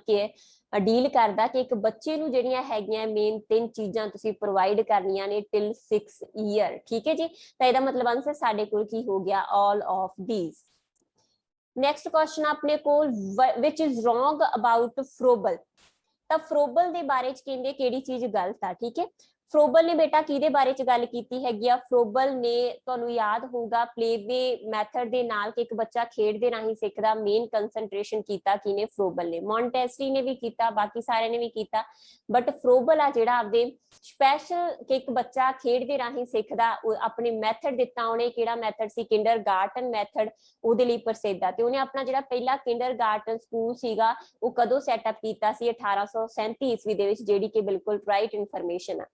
ਡੀਲ ਕਰਦਾ ਕਿ ਇੱਕ ਬੱਚੇ ਨੂੰ ਜਿਹੜੀਆਂ ਹੈਗੀਆਂ ਮੇਨ 3 ਚੀਜ਼ਾਂ ਤੁਸੀਂ ਪ੍ਰੋਵਾਈਡ ਕਰਨੀਆਂ ਨੇ ਟਿਲ 6 ਈਅਰ, ਠੀਕ ਹੈ ਜੀ। ਤਾਂ ਇਹਦਾ ਮਤਲਬ ਆਂਸਰ ਸਾਡੇ ਕੋਲ ਕੀ ਹੋ ਗਿਆ, all of these. Next question ਆਪਣੇ ਕੋਲ, ਵਿਚ ਇਜ਼ ਰੋਂਗ ਅਬਾਊਟ ਫਰੋਬਲ। ਤਾਂ ਫਰੋਬਲ ਦੇ ਬਾਰੇ ਚ ਕਹਿੰਦੇ ਕਿਹੜੀ ਚੀਜ਼ ਗਲਤ ਆ, ਠੀਕ ਹੈ। ਫਰੋਬਲ ਨੇ ਬੇਟਾ ਕਿਹਦੇ ਬਾਰੇ ਚ ਗੱਲ ਕੀਤੀ ਹੈਗੀ ਆ? ਫਰੋਬਲ ਨੇ, ਤੁਹਾਨੂੰ ਯਾਦ ਹੋਊਗਾ, ਪਲੇ ਦੇ ਮੈਥਡ ਦੇ ਨਾਲ ਕਿ ਇੱਕ ਬੱਚਾ ਖੇਡ ਦੇ ਰਾਹੀਂ ਸਿੱਖਦਾ, ਮੇਨ ਕੰਸੰਟਰੇਸ਼ਨ ਕੀਤਾ ਕਿਨੇ? ਫਰੋਬਲ ਨੇ। ਮੌਂਟੈਸਰੀ ਨੇ ਵੀ ਕੀਤਾ, ਬਾਕੀ ਸਾਰਿਆਂ ਨੇ ਵੀ ਕੀਤਾ, ਬਟ ਫਰੋਬਲ ਆ ਜਿਹੜਾ ਆਪਦੇ ਸਪੈਸ਼ਲ ਕਿ ਇੱਕ ਬੱਚਾ ਖੇਡ ਦੇ ਰਾਹੀਂ ਸਿੱਖਦਾ, ਆਪਣੇ ਮੈਥਡ ਦਿੱਤਾ ਉਹਨੇ, ਕਿਹੜਾ ਮੈਥਡ ਸੀ? ਕਿੰਡਰਗਾਰਟਨ ਮੈਥਡ ਉਹਦੇ ਲਈ ਪ੍ਰਸਿੱਧ ਆ। ਤੇ ਉਹਨੇ ਆਪਣਾ ਜਿਹੜਾ ਪਹਿਲਾ ਕਿੰਡਰਗਾਰਟਨ ਸਕੂਲ ਸੀਗਾ ਉਹ ਕਦੋਂ ਸੈਟਅਪ ਕੀਤਾ ਸੀ? 1837 ਈਸਵੀ ਦੇ ਵਿੱਚ, ਜਿਹੜੀ ਕਿ ਬਿਲਕੁਲ ਰਾਈਟ ਇਨਫੋਰਮੇਸ਼ਨ ਆ।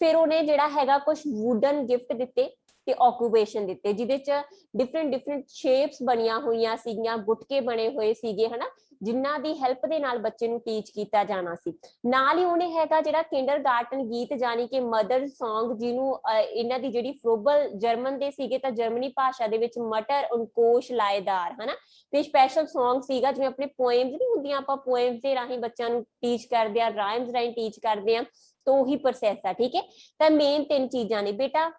ਫਿਰ ਉਹਨੇ ਜਿਹੜਾ ਹੈਗਾ ਕੁਝ ਵੂਡਨ ਗਿਫਟ ਦਿੱਤੇ ਤੇ ਆਕੂਪੇਸ਼ਨ ਦਿੱਤੇ, ਜਿਹਦੇ ਚ ਡਿਫਰੈਂਟ ਸ਼ੇਪਸ ਬਣੀਆਂ ਹੋਈਆਂ ਸੀਗੀਆਂ, ਗੁਟਕੇ ਬਣੇ ਹੋਏ ਸੀਗੇ ਹਨਾ, ਜਿਨ੍ਹਾਂ ਦੀ ਹੈਲਪ ਦੇ ਨਾਲ ਬੱਚੇ ਨੂੰ ਟੀਚ ਕੀਤਾ ਜਾਣਾ ਸੀ। ਨਾਲ ਹੀ ਉਹਨੇ ਹੈਗਾ ਜਿਹੜਾ ਕਿੰਡਰਗਾਰਟਨ ਗੀਤ, ਜਾਨੀ ਕਿ ਮਦਰ ਸੌਂਗ, ਜਿਹਨੂੰ ਇਹਨਾਂ ਦੀ ਜਿਹੜੀ ਫਰੋਬਲ ਜਰਮਨ ਦੇ ਸੀਗੇ ਤਾਂ ਜਰਮਨੀ ਭਾਸ਼ਾ ਦੇ ਵਿੱਚ ਮਟਰ ਉਨਕੋਸ਼ ਲਾਏਦਾਰ ਹਨਾ, ਤੇ ਸਪੈਸ਼ਲ ਸੌਂਗ ਸੀਗਾ, ਜਿਵੇਂ ਆਪਣੇ ਪੋਇਮਸ ਨਹੀਂ ਹੁੰਦੀਆਂ, ਆਪਾਂ ਪੋਇਮਸ ਦੇ ਰਾਹੀਂ ਬੱਚਿਆਂ ਨੂੰ ਟੀਚ ਕਰਦੇ ਆ, ਰਾਈਮਸ ਰਾਹੀਂ ਟੀਚ ਕਰਦੇ ਆ, तो ही प्रोसैस है। ठीक है, तो मेन 3 चीज़ां ने बेटा।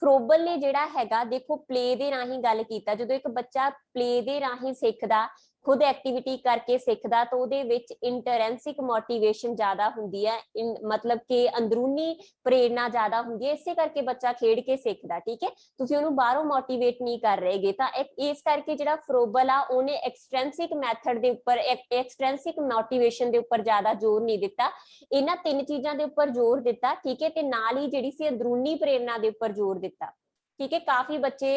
ਫਰੋਬਲ ਨੇ ਜਿਹੜਾ ਹੈਗਾ ਦੇਖੋ ਪਲੇ ਦੇ ਰਾਹੀਂ ਗੱਲ ਕੀਤਾ, ਜਦੋਂ ਇੱਕ ਬੱਚਾ ਪਲੇ ਦੇ ਰਾਹੀਂ ਸਿੱਖਦਾ, खुद एक्टिविटी करके सिखदा, तो ਉਹਦੇ ਵਿੱਚ इंटरेंसिक मोटिवेशन ज्यादा ਹੁੰਦੀ है, मतलब कि अंदरूनी प्रेरणा ज्यादा ਹੁੰਦੀ है, इसे करके बच्चा खेड के सिखदा। ठीक है, ਤੁਸੀਂ ਉਹਨੂੰ ਬਾਹਰੋਂ मोटिवेट नहीं कर रहेगे, ਤਾਂ ਇਸ ਕਰਕੇ ਜਿਹੜਾ ਫਰੋਬਲ ਆ ਉਹਨੇ एक्सट्रेंसिक मैथड ਦੇ ਉੱਪਰ, एक्सट्रेंसिक मोटिवेशन ਦੇ ਉੱਪਰ ਜ਼ਿਆਦਾ ਜ਼ੋਰ ਨਹੀਂ ਦਿੱਤਾ, ਇਹਨਾਂ 3 ਚੀਜ਼ਾਂ ਦੇ ਉੱਪਰ ਜ਼ੋਰ ਦਿੱਤਾ। ਠੀਕ ਹੈ, ਤੇ ਨਾਲ ਹੀ ਜਿਹੜੀ ਸੀ ਅੰਦਰੂਨੀ ਪ੍ਰੇਰਨਾ ਦੇ ਉੱਪਰ ਜ਼ੋਰ ਦਿੱਤਾ। ठीक है, काफी बच्चे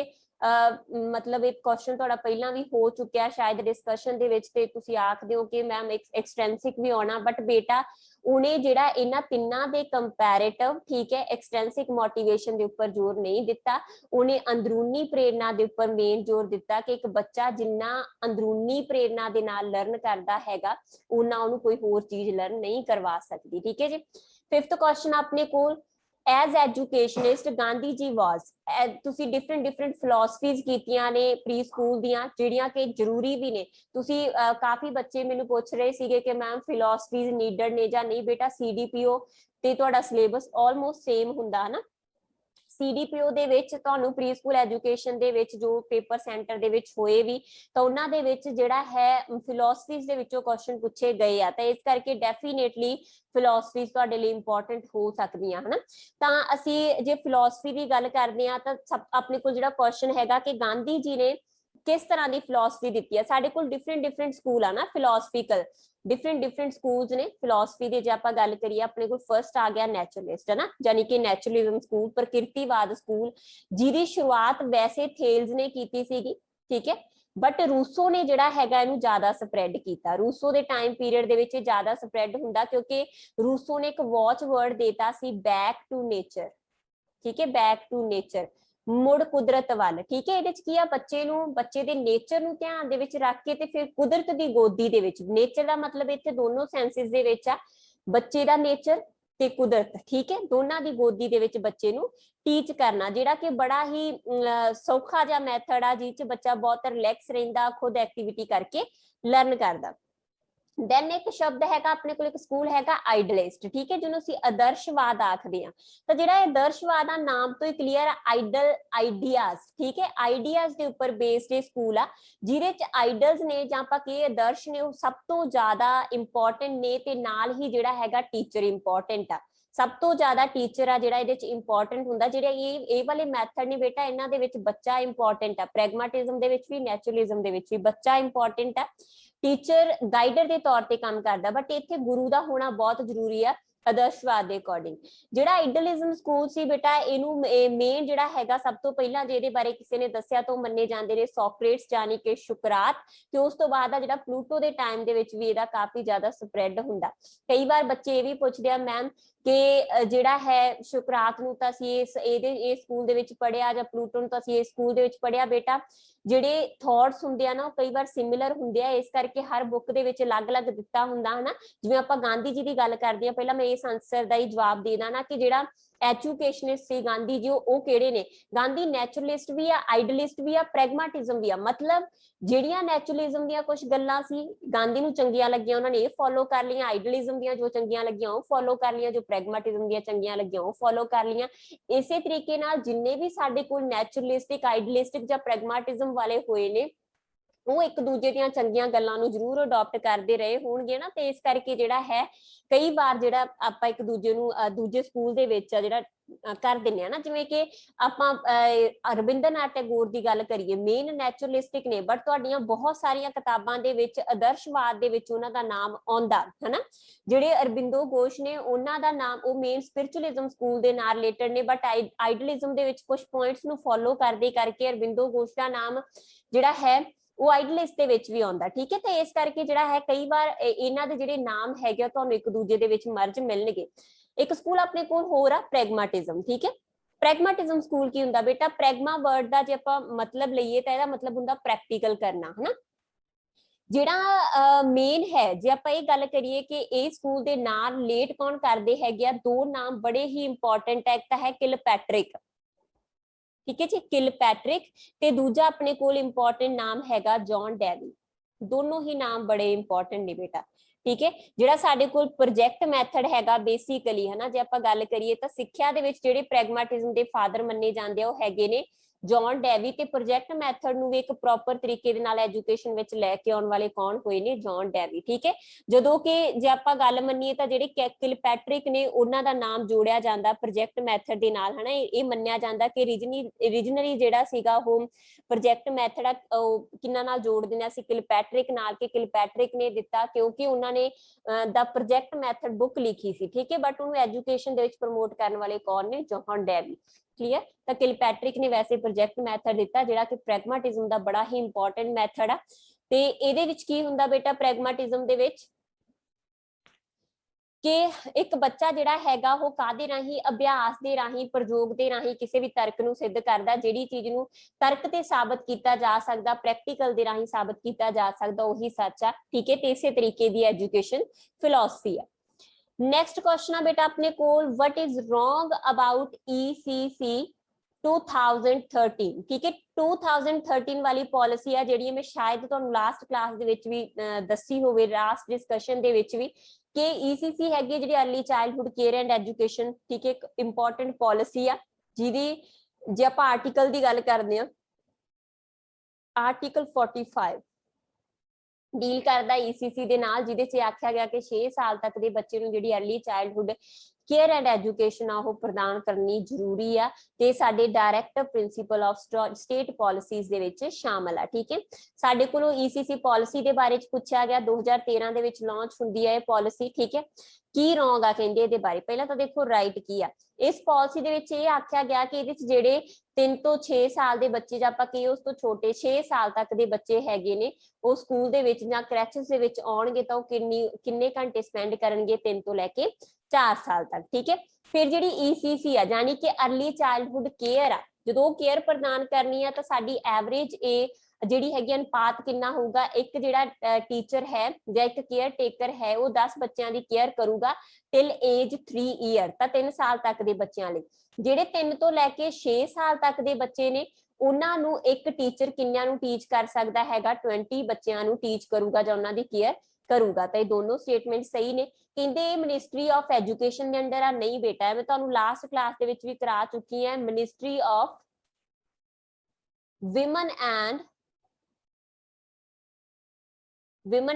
मतलब एक क्वेश्चन थोड़ा पहला भी हो चुका शायद डिस्कशन दे विच, ते तुसी आखदे हो कि मैम एक्सटेंसिक भी आना, बट बेटा उन्हें जिहड़ा इन्हां तिन्नां दे कंपैरेटिव, ठीक है, एक्सटेंसिक मोटिवेशन दे उपर जोर नहीं दिता, उन्हें अंदरूनी प्रेरणा दे उपर मेन जोर दिता कि एक बच्चा जिन्ना अंदरूनी प्रेरणा दे नाल लर्न करदा हैगा उन्ना उन्हें कोई होर चीज लर्न नहीं करवा सकती। ठीक है जी, 5th क्वेश्चन अपने कोल, as educationist Gandhi ji was, तुसी डिफरेंट फिलोसफीज कीतियां ने प्री स्कूल दियां, जिहड़ियां कि जरूरी भी ने। तुसी काफी बच्चे मैनू पूछ रहे सीगे कि मैम फिलोसफीज नीडड ने जां नहीं, बेटा CDPO ते तुहाडा सिलेबस ऑलमोस्ट सेम हुंदा है ना। CDPO ਦੇ ਵਿੱਚ ਤੁਹਾਨੂੰ ਪ੍ਰੀ ਸਕੂਲ ਐਜੂਕੇਸ਼ਨ ਦੇ ਵਿੱਚ ਜੋ ਪੇਪਰ ਸੈਂਟਰ ਦੇ ਵਿੱਚ ਹੋਏ ਵੀ, ਤਾਂ ਉਹਨਾਂ ਦੇ ਵਿੱਚ ਜਿਹੜਾ ਹੈ ਫਿਲਾਸਫੀਜ਼ ਦੇ ਵਿੱਚੋਂ ਕੁਐਸਚਨ ਪੁੱਛੇ ਗਏ ਆ, ਤਾਂ ਇਸ ਕਰਕੇ ਡੈਫੀਨੇਟਲੀ ਫਿਲਾਸਫੀਜ਼ ਤੁਹਾਡੇ ਲਈ ਇੰਪੋਰਟੈਂਟ ਹੋ ਸਕਦੀਆਂ ਹਨਾ। ਤਾਂ ਅਸੀਂ ਜੇ ਫਿਲਾਸਫੀ ਦੀ ਗੱਲ ਕਰਦੇ ਆ ਤਾਂ ਆਪਣੇ ਕੋਲ ਜਿਹੜਾ ਕੁਐਸਚਨ ਹੈਗਾ ਕਿ ਗਾਂਧੀ ਜੀ ਨੇ किस तरह की फिलोसफी दी है। साडे कोल डिफरेंट स्कूल है ना फिलोसफिकल, डिफरेंट स्कूल्स ने फिलोसफी दी। जे आपां गल करिए अपने कोल फर्स्ट आ गया नैचुरलिस्ट है ना, यानी कि नैचुरलिज्म स्कूल, प्रकृतिवाद स्कूल, जिहदी शुरुआत वैसे थेल्स ने कीती सीगी। ठीक है, बट रूसो ने जिहड़ा हैगा इहनूं ज्यादा स्प्रैड किया। रूसो के टाइम पीरियड दे विच ज्यादा स्प्रैड हुंदा क्योंकि रूसो ने एक वॉच वर्ड देता सी, बैक टू नेचर। ठीक है, बैक टू नेचर, मुड़ कुदरत वाल। ठीक है, ਇਹਦੇ ਚ ਕੀ ਆ, ਬੱਚੇ ਨੂੰ ਬੱਚੇ ਦੇ ਨੇਚਰ ਨੂੰ ਧਿਆਨ ਦੇ ਵਿੱਚ ਰੱਖ ਕੇ ਤੇ ਫਿਰ ਕੁਦਰਤ ਦੀ ਗੋਦੀ ਦੇ ਵਿੱਚ, ਨੇਚਰ ਦਾ ਮਤਲਬ ਇੱਥੇ ਦੋਨੋਂ ਸੈਂਸਿਸ ਦੇ ਵਿੱਚ ਆ, ਬੱਚੇ ਦਾ ਨੇਚਰ ਤੇ ਕੁਦਰਤ। ਠੀਕ ਹੈ, ਦੋਨਾਂ ਦੀ ਗੋਦੀ ਦੇ ਵਿੱਚ ਬੱਚੇ ਨੂੰ ਟੀਚ ਕਰਨਾ, ਜਿਹੜਾ ਕਿ ਬੜਾ ਹੀ ਸੌਖਾ ਜਿਹਾ ਮੈਥਡ ਆ, ਜਿਸ ਚ ਬੱਚਾ ਬਹੁਤ ਰਿਲੈਕਸ ਰਹਿੰਦਾ, ਖੁਦ ਐਕਟੀਵਿਟੀ ਕਰਕੇ ਲਰਨ ਕਰਦਾ। देन एक शब्द है अपने को, एक स्कूल है आइडलिस्ट। ठीक है, जिन्होंने ਅਸੀਂ आदर्शवाद आखदे आ, ਤਾਂ ਜਿਹੜਾ आदर्शवाद ਆ ਨਾਮ ਤੋਂ ਹੀ ਕਲੀਅਰ ਆ, ਆਈਡਲ ਆਈਡੀਆਜ਼। ਠੀਕ ਹੈ, ਆਈਡੀਆਜ਼ ਦੇ ਉੱਪਰ ਬੇਸਡ ਇਹ ਸਕੂਲ ਆ, ਜਿਹਦੇ ਚ ਆਈਡਲਸ ਨੇ ਜਾਂ ਆਪਾਂ ਕਹੀਏ ਆਦਰਸ਼ ਨੇ, ਉਹ ਸਭ ਤੋਂ ਜ਼ਿਆਦਾ ਇੰਪੋਰਟੈਂਟ ਨੇ, ਤੇ ਨਾਲ ਹੀ ਜਿਹੜਾ ਹੈਗਾ ਟੀਚਰ ਇੰਪੋਰਟੈਂਟ ਆ। ਸਭ ਤੋਂ ਜ਼ਿਆਦਾ ਟੀਚਰ ਆ ਜਿਹੜਾ ਇਹਦੇ ਚ ਇੰਪੋਰਟੈਂਟ ਹੁੰਦਾ। ਜਿਹੜੇ ਇਹ ਵਾਲੇ ਮੈਥਡ ਨੇ ਬੇਟਾ, ਇਹਨਾਂ ਦੇ ਵਿੱਚ ਬੱਚਾ ਇੰਪੋਰਟੈਂਟ ਆ, ਪ੍ਰੈਗਮੈਟਿਜ਼ਮ ਦੇ ਵਿੱਚ ਵੀ, ਨੈਚੁਰਲਿਜ਼ਮ ਦੇ ਵਿੱਚ ਵੀ ਬੱਚਾ ਇੰਪੋਰਟੈਂਟ ਆ। टीचर गाइडर के तौर पर काम करता, बट इत्थे गुरु का होना बहुत जरूरी है आदर्शवाद के अकॉर्डिंग। जिहड़ा आइडलिज्म स्कूल सी बेटा, इनू मेन जिहड़ा हैगा सब तो पहला जे इहदे बारे किसी ने दस्सिया तो मन्ने जांदे ने सोक्रेट्स, यानी कि शुकरात, ते उस तो बाद जिहड़ा प्लूटो के टाइम दे विच भी इहदा काफी ज्यादा स्प्रैड हुंदा। कई बार बच्चे ये भी पुछदे आ मैम कि जिहड़ा है शुकरात नूं तां असीं इस स्कूल दे विच पढ़िया, जां प्लूटो नूं तां असीं इस स्कूल दे विच पढ़िया। बेटा ਜਿਹੜੇ ਥੌਟਸ ਹੁੰਦੇ ਆ ਨਾ, ਉਹ ਕਈ ਵਾਰ ਸਿਮਿਲਰ ਹੁੰਦੇ ਆ, ਇਸ ਕਰਕੇ ਹਰ ਬੁੱਕ ਦੇ ਵਿੱਚ ਅਲੱਗ-ਅਲੱਗ ਦਿੱਤਾ ਹੁੰਦਾ ਹੈ ਨਾ। ਜਿਵੇਂ ਆਪਾਂ ਗਾਂਧੀ ਜੀ ਦੀ ਗੱਲ ਕਰਦੇ ਆ, ਪਹਿਲਾਂ ਮੈਂ ਇਸ ਆਨਸਰ ਦਾ ਹੀ ਜਵਾਬ ਦੇ ਦਾਂ ਨਾ ਕਿ ਜਿਹੜਾ ਐਜੂਕੇਸ਼ਨਿਸਟ ਸੀ ਗਾਂਧੀ ਜੀ, ਉਹ ਕਿਹੜੇ ਨੇ? ਗਾਂਧੀ ਨੈਚੁਰਲਿਸਟ ਵੀ ਆ, ਆਈਡਲਿਸਟ ਵੀ ਆ, ਪ੍ਰੈਗਮੈਟਿਜ਼ਮ ਵੀ ਆ। ਮਤਲਬ ਜਿਹੜੀਆਂ ਨੈਚੁਰਲਿਜ਼ਮ ਦੀਆਂ ਕੁਝ ਗੱਲਾਂ ਸੀ ਗਾਂਧੀ ਨੂੰ ਚੰਗੀਆਂ ਲੱਗੀਆਂ, ਉਹਨਾਂ ਨੇ ਇਹ ਫੋਲੋ ਕਰ ਲਈਆਂ, ਆਈਡਲਿਜ਼ਮ ਦੀਆਂ ਜੋ ਚੰਗੀਆਂ ਲੱਗੀਆਂ ਉਹ ਫੋਲੋ ਕਰ ਲਈਆਂ, ਜੋ ਪ੍ਰੈਗਮੈਟਿਜ਼ਮ ਦੀਆਂ ਚੰਗੀਆਂ ਲੱਗੀਆਂ ਉਹ ਫੋਲੋ ਕਰ ਲਈਆਂ। ਇਸੇ ਤਰੀਕੇ ਨਾਲ ਜਿੰਨੇ ਵੀ ਸਾਡੇ ਕੋਲ ਨੈਚੁਰਲਿਸਟਿਕ, ਆਈਡਲਿਸਟਿਕ ਜਾਂ ਪ੍ਰੈਗਮੈਟਿਜ਼ਮ ਵਾਲੇ ਹੋਏ ਨੇ, ਉਹ ਇੱਕ ਦੂਜੇ ਦੀਆਂ ਚੰਗੀਆਂ ਗੱਲਾਂ ਨੂੰ ਜ਼ਰੂਰ ਅਡਾਪਟ ਕਰਦੇ ਰਹੇ ਹੋਣਗੇ ਨਾ, ਤੇ ਇਸ ਕਰਕੇ ਜਿਹੜਾ ਹੈ ਕਈ ਵਾਰ ਜਿਹੜਾ ਆਪਾਂ ਇੱਕ ਦੂਜੇ ਨੂੰ ਦੂਜੇ ਸਕੂਲ ਦੇ ਵਿੱਚ ਆ ਜਿਹੜਾ ਕਰ ਦਿੰਦੇ ਆ ਨਾ, ਜਿਵੇਂ ਕਿ ਆਪਾਂ ਰਵਿੰਦਰਨਾਥ ਟੈਗੋਰ ਦੀ ਗੱਲ ਕਰੀਏ, ਮੇਨ ਨੈਚੁਰਲਿਸਟਿਕ ਨੇ, ਬਟ ਤੁਹਾਡੀਆਂ ਬਹੁਤ ਸਾਰੀਆਂ ਕਿਤਾਬਾਂ ਦੇ ਵਿੱਚ ਆਦਰਸ਼ਵਾਦ ਦੇ ਵਿੱਚ ਉਹਨਾਂ ਦਾ ਨਾਮ ਆਉਂਦਾ ਹਨਾ। ਜਿਹੜੇ ਅਰਬਿੰਦੋ ਘੋਸ਼ ਨੇ ਉਹਨਾਂ ਦਾ ਨਾਮ ਉਹ ਮੇਨ ਸਪਿਰਿਚੁਅਲਿਜ਼ਮ ਸਕੂਲ ਦੇ ਨਾਲ ਰਿਲੇਟਡ ਨੇ, ਬਟ ਆਈਡਲਿਜ਼ਮ ਦੇ ਵਿੱਚ ਕੁਝ ਪੁਆਇੰਟਸ ਨੂੰ ਫੋਲੋ ਕਰਦੇ ਕਰਕੇ ਅਰਬਿੰਦੋ ਘੋਸ਼ ਦਾ ਨਾਮ ਜਿਹੜਾ ਹੈ ਉਹ ਆਈਡਲਿਸਟ ਦੇ ਵਿੱਚ ਵੀ ਆਉਂਦਾ। ਠੀਕ ਹੈ, ਤੇ ਇਸ ਕਰਕੇ ਜਿਹੜਾ ਹੈ ਕਈ ਵਾਰ ਇਹਨਾਂ ਦੇ ਜਿਹੜੇ ਨਾਮ ਹੈਗੇ ਤੁਹਾਨੂੰ ਇੱਕ ਦੂਜੇ ਦੇ ਵਿੱਚ ਮਰਜ ਮਿਲਣਗੇ। ਇੱਕ ਸਕੂਲ ਆਪਣੇ ਕੋਲ ਹੋਰ ਆ ਪ੍ਰੈਗਮਾਟਿਜ਼ਮ। ਠੀਕ ਹੈ, ਪ੍ਰੈਗਮਾਟਿਜ਼ਮ ਸਕੂਲ ਕੀ ਹੁੰਦਾ ਬੇਟਾ? ਪ੍ਰੈਗਮਾ ਵਰਡ ਦਾ ਜੇ ਆਪਾਂ ਮਤਲਬ ਲਈਏ ਤਾਂ ਇਹਦਾ ਮਤਲਬ ਹੁੰਦਾ ਪ੍ਰੈਕਟੀਕਲ ਕਰਨਾ ਹਨਾ। ਜਿਹੜਾ ਮੇਨ ਹੈ ਜੇ ਆਪਾਂ ਇਹ ਗੱਲ ਕਰੀਏ ਕਿ ਇਹ ਸਕੂਲ ਦੇ ਨਾਲ ਰਿਲੇਟ ਕੌਣ ਕਰਦੇ ਹੈਗੇ ਆ, ਦੋ ਨਾਮ ਬੜੇ ਹੀ ਇੰਪੋਰਟੈਂਟ ਹੈ। ਇੱਕ ਤਾਂ ਹੈ ਕਿਲਪੈਟਰਿਕ, ਠੀਕ ਹੈ ਜੀ, ਕਿਲਪੈਟਰਿਕ, ਤੇ ਦੂਜਾ ਆਪਣੇ ਕੋਲ ਇੰਪੋਰਟੈਂਟ ਨਾਮ ਹੈਗਾ ਜੌਨ ਡੈਵੀ। ਦੋਨੋਂ ਹੀ ਨਾਮ ਬੜੇ ਇੰਪੋਰਟੈਂਟ ਨੇ ਬੇਟਾ। ਠੀਕ ਹੈ, ਜਿਹੜਾ ਸਾਡੇ ਕੋਲ ਪ੍ਰੋਜੈਕਟ ਮੈਥਡ ਹੈਗਾ ਬੇਸਿਕਲੀ ਹਨਾ, ਜੇ ਆਪਾਂ ਗੱਲ ਕਰੀਏ ਤਾਂ ਸਿੱਖਿਆ ਦੇ ਵਿੱਚ ਜਿਹੜੇ ਪ੍ਰੈਗਮਾਟਿਜ਼ਮ ਦੇ ਫਾਦਰ ਮੰਨੇ ਜਾਂਦੇ ਆ ਉਹ ਹੈਗੇ ਨੇ ਜੌਨ ਡੈਵੀ, ਤੇ ਪ੍ਰੋਜੈਕਟ ਮੈਥਡ ਨੂੰ ਵੀ ਇੱਕ ਪ੍ਰੋਪਰ ਤਰੀਕੇ ਦੇ ਨਾਲ ਐਜੂਕੇਸ਼ਨ ਵਿੱਚ ਲੈ ਕੇ ਆਉਣ ਵਾਲੇ ਕੌਣ ਹੋਏ ਨੇ? ਜੌਨ ਡੈਵੀ। ਠੀਕ ਹੈ, ਜਦੋਂ ਕਿ ਜੇ ਆਪਾਂ ਗੱਲ ਮੰਨੀਏ ਤਾਂ ਜਿਹੜੇ ਕਿਲਪੈਟਰਿਕ ਨੇ ਉਹਨਾਂ ਦਾ ਨਾਮ ਜੋੜਿਆ ਜਾਂਦਾ ਪ੍ਰੋਜੈਕਟ ਮੈਥਡ ਦੇ ਨਾਲ ਹਨਾ। ਇਹ ਮੰਨਿਆ ਜਾਂਦਾ ਕਿ ਰੀਜਨਲੀ ਜਿਹੜਾ ਸੀਗਾ ਉਹ ਪ੍ਰੋਜੈਕਟ ਮੈਥਡ ਆ ਉਹ ਕਿੰਨਾ ਨਾਲ ਜੋੜ ਦਿੰਦਾ ਸੀ? ਕਿਲਪੈਟਰਿਕ ਨਾਲ, ਕਿ ਕਿਲਪੈਟਰਿਕ ਨੇ ਦਿੱਤਾ ਕਿਉਂਕਿ ਉਹਨਾਂ ਨੇ ਦਾ ਪ੍ਰੋਜੈਕਟ ਮੈਥਡ ਬੁੱਕ ਲਿਖੀ ਸੀ। ਠੀਕ ਹੈ, ਬਟ ਉਹਨੂੰ ਐਜੂਕੇਸ਼ਨ ਦੇ ਵਿੱਚ ਪ੍ਰਮੋਟ ਕਰਨ ਵਾਲੇ ਕੌਣ ਨੇ? ਜੌਨ ਡੈਵੀ। ਕਲੀਅਰ? ਤਾਂ ਕਿਲਪੈਟਰਿਕ ਨੇ ਵੈਸੇ ਪ੍ਰੋਜੈਕਟ ਮੈਥਡ ਦਿੱਤਾ ਜਿਹੜਾ ਕਿ ਪ੍ਰੈਗਮਾਟਿਜ਼ਮ ਦਾ ਬੜਾ ਹੀ ਇੰਪੋਰਟੈਂਟ ਮੈਥਡ ਆ। ਤੇ ਇਹਦੇ ਵਿੱਚ ਕੀ ਹੁੰਦਾ ਬੇਟਾ ਪ੍ਰੈਗਮਾਟਿਜ਼ਮ ਦੇ ਵਿੱਚ ਕਿ ਇੱਕ ਬੱਚਾ ਜਿਹੜਾ ਹੈਗਾ ਉਹ ਕਾਦੇ ਰਾਹੀਂ, ਅਭਿਆਸ ਦੇ ਰਾਹੀਂ, ਪ੍ਰਯੋਗ ਦੇ ਰਾਹੀਂ ਕਿਸੇ ਵੀ ਤਰਕ ਨੂੰ ਸਿੱਧ ਕਰਦਾ। ਜਿਹੜੀ ਚੀਜ਼ ਨੂੰ ਤਰਕ ਤੇ ਸਾਬਤ ਕੀਤਾ ਜਾ ਸਕਦਾ, ਪ੍ਰੈਕਟੀਕਲ ਦੇ ਰਾਹੀਂ ਸਾਬਤ ਕੀਤਾ ਜਾ ਸਕਦਾ, ਉਹੀ ਸੱਚ ਆ। ਠੀਕ ਹੈ, ਤੇ ਇਸੇ ਤਰੀਕੇ ਦੀ ਐਜੂਕੇਸ਼ਨ ਫਿਲਾਸਫੀ ਆ। ਨੈਕਸਟ ਕੁਐਸਚਨ ਆ ਬੇਟਾ ਆਪਣੇ ਕੋਲ, what is wrong about ECC 2013? ਠੀਕ ਹੈ, 2013 ਵਾਲੀ ਪਾਲਿਸੀ ਆ ਜਿਹੜੀ ਮੈਂ ਸ਼ਾਇਦ ਤੁਹਾਨੂੰ ਲਾਸਟ ਕਲਾਸ ਦੇ ਵਿੱਚ ਵੀ ਦੱਸੀ ਹੋਵੇ, ਲਾਸਟ ਡਿਸਕਸ਼ਨ ਦੇ ਵਿੱਚ ਵੀ, ਕਿ ECC ਹੈਗੀ ਜਿਹੜੀ early childhood care and education. ਠੀਕ ਹੈ, ਇੱਕ ਇੰਪੋਰਟੈਂਟ ਪਾਲਿਸੀ ਆ ਜਿਹਦੀ ਜੇ ਆਪਾਂ ਆਰਟੀਕਲ ਦੀ ਗੱਲ ਕਰਦੇ ਆ, ਆਰਟੀਕਲ 45 ਡੀਲ ਕਰਦਾ ECC ਦੇ ਨਾਲ, ਜਿਹਦੇ 'ਚ ਆਖਿਆ ਗਿਆ ਕਿ 6 ਸਾਲ ਤੱਕ ਦੇ ਬੱਚੇ ਨੂੰ ਜਿਹੜੀ early childhood care and education ਆ ਉਹ ਪ੍ਰਦਾਨ ਕਰਨੀ ਜ਼ਰੂਰੀ ਆ, ਤੇ ਸਾਡੇ directive principal of state policies ਦੇ ਵਿੱਚ ਸ਼ਾਮਲ ਆ। ਠੀਕ ਹੈ, ਸਾਡੇ ਕੋਲੋਂ ECC ਪਾਲਿਸੀ ਦੇ ਬਾਰੇ ਚ ਪੁੱਛਿਆ ਗਿਆ, 2013 ਦੇ ਵਿੱਚ ਲਾਂਚ ਹੁੰਦੀ ਹੈ ਇਹ ਪਾਲਿਸੀ। ਠੀਕ ਹੈ, ਕੀ ਰੋਂਗ ਆ ਕਹਿੰਦੇ ਇਹਦੇ ਬਾਰੇ? ਪਹਿਲਾਂ ਤਾਂ ਦੇਖੋ ਰਾਈਟ ਕੀ ਆ। ਇਸ ਪਾਲਿਸੀ ਦੇ ਵਿੱਚ ਇਹ ਆਖਿਆ ਗਿਆ ਕਿ ਇਹਦੇ ਚ ਜਿਹੜੇ 3 ਤੋਂ 6 ਸਾਲ ਦੇ ਬੱਚੇ, ਜਾਂ ਆਪਾਂ ਕਹੀਏ ਉਸ ਤੋਂ ਛੋਟੇ 6 ਸਾਲ ਤੱਕ ਦੇ ਬੱਚੇ ਹੈਗੇ ਨੇ, ਉਹ ਸਕੂਲ ਦੇ ਵਿੱਚ ਜਾਂ ਕ੍ਰੈਚਸ ਦੇ ਵਿੱਚ ਆਉਣਗੇ ਤਾਂ ਉਹ ਕਿੰਨੇ ਘੰਟੇ ਸਪੈਂਡ ਕਰਨਗੇ? 3 ਤੋਂ ਲੈ ਕੇ 4 ਸਾਲ ਤੱਕ। ਠੀਕ ਹੈ, ਫਿਰ ਜਿਹੜੀ ECC ਆ ਯਾਨੀ ਕਿ अर्ਲੀ ਚਾਈਲਡਹੁੱਡ ਕੇਅਰ ਆ, ਜਦੋਂ ਉਹ ਕੇਅਰ ਪ੍ਰਦਾਨ ਕਰਨੀ ਆ ਤਾਂ ਸਾਡੀ ਐਵਰੇਜ ਜਿਹੜੀ ਹੈਗੀ ਅਨੁਪਾਤ ਕਿੰਨਾ ਹੋਊਗਾ? ਇੱਕ ਜਿਹੜਾ ਟੀਚਰ ਹੈ ਜਾਂ ਇੱਕ ਕੇਅਰ ਟੇਕਰ ਹੈ ਉਹ 10 ਬੱਚਿਆਂ ਦੀ ਕੇਅਰ ਕਰੂਗਾ ਟਿਲ ਏਜ 3 ਈਅਰ, ਤਾਂ 3 ਸਾਲ ਤੱਕ ਦੇ ਬੱਚਿਆਂ ਲਈ। ਜਿਹੜੇ 3 ਤੋਂ ਲੈ ਕੇ 6 ਸਾਲ ਤੱਕ ਦੇ ਬੱਚੇ ਨੇ ਉਹਨਾਂ ਨੂੰ ਇੱਕ ਟੀਚਰ ਕਿੰਨਿਆਂ ਨੂੰ ਟੀਚ ਕਰ ਸਕਦਾ ਹੈਗਾ? 20 ਬੱਚਿਆਂ ਨੂੰ ਟੀਚ ਕਰੂਗਾ ਜਾਂ ਉਹਨਾਂ ਦੀ ਕੇਅਰ ਕਰੂਗਾ। ਤਾਂ ਇਹ ਦੋਨੋਂ ਸਟੇਟਮੈਂਟ ਸਹੀ ਨੇ। ਕਹਿੰਦੇ ਇਹ ਮਿਨਿਸਟਰੀ ਆਫ ਐਜੂਕੇਸ਼ਨ ਦੇ ਅੰਡਰ ਆ, ਨਹੀਂ ਬੇਟਾ, ਮੈਂ ਤੁਹਾਨੂੰ ਲਾਸਟ ਕਲਾਸ ਦੇ ਵਿੱਚ ਵੀ ਕਰਾ ਚੁੱਕੀ ਹਾਂ, ministry of women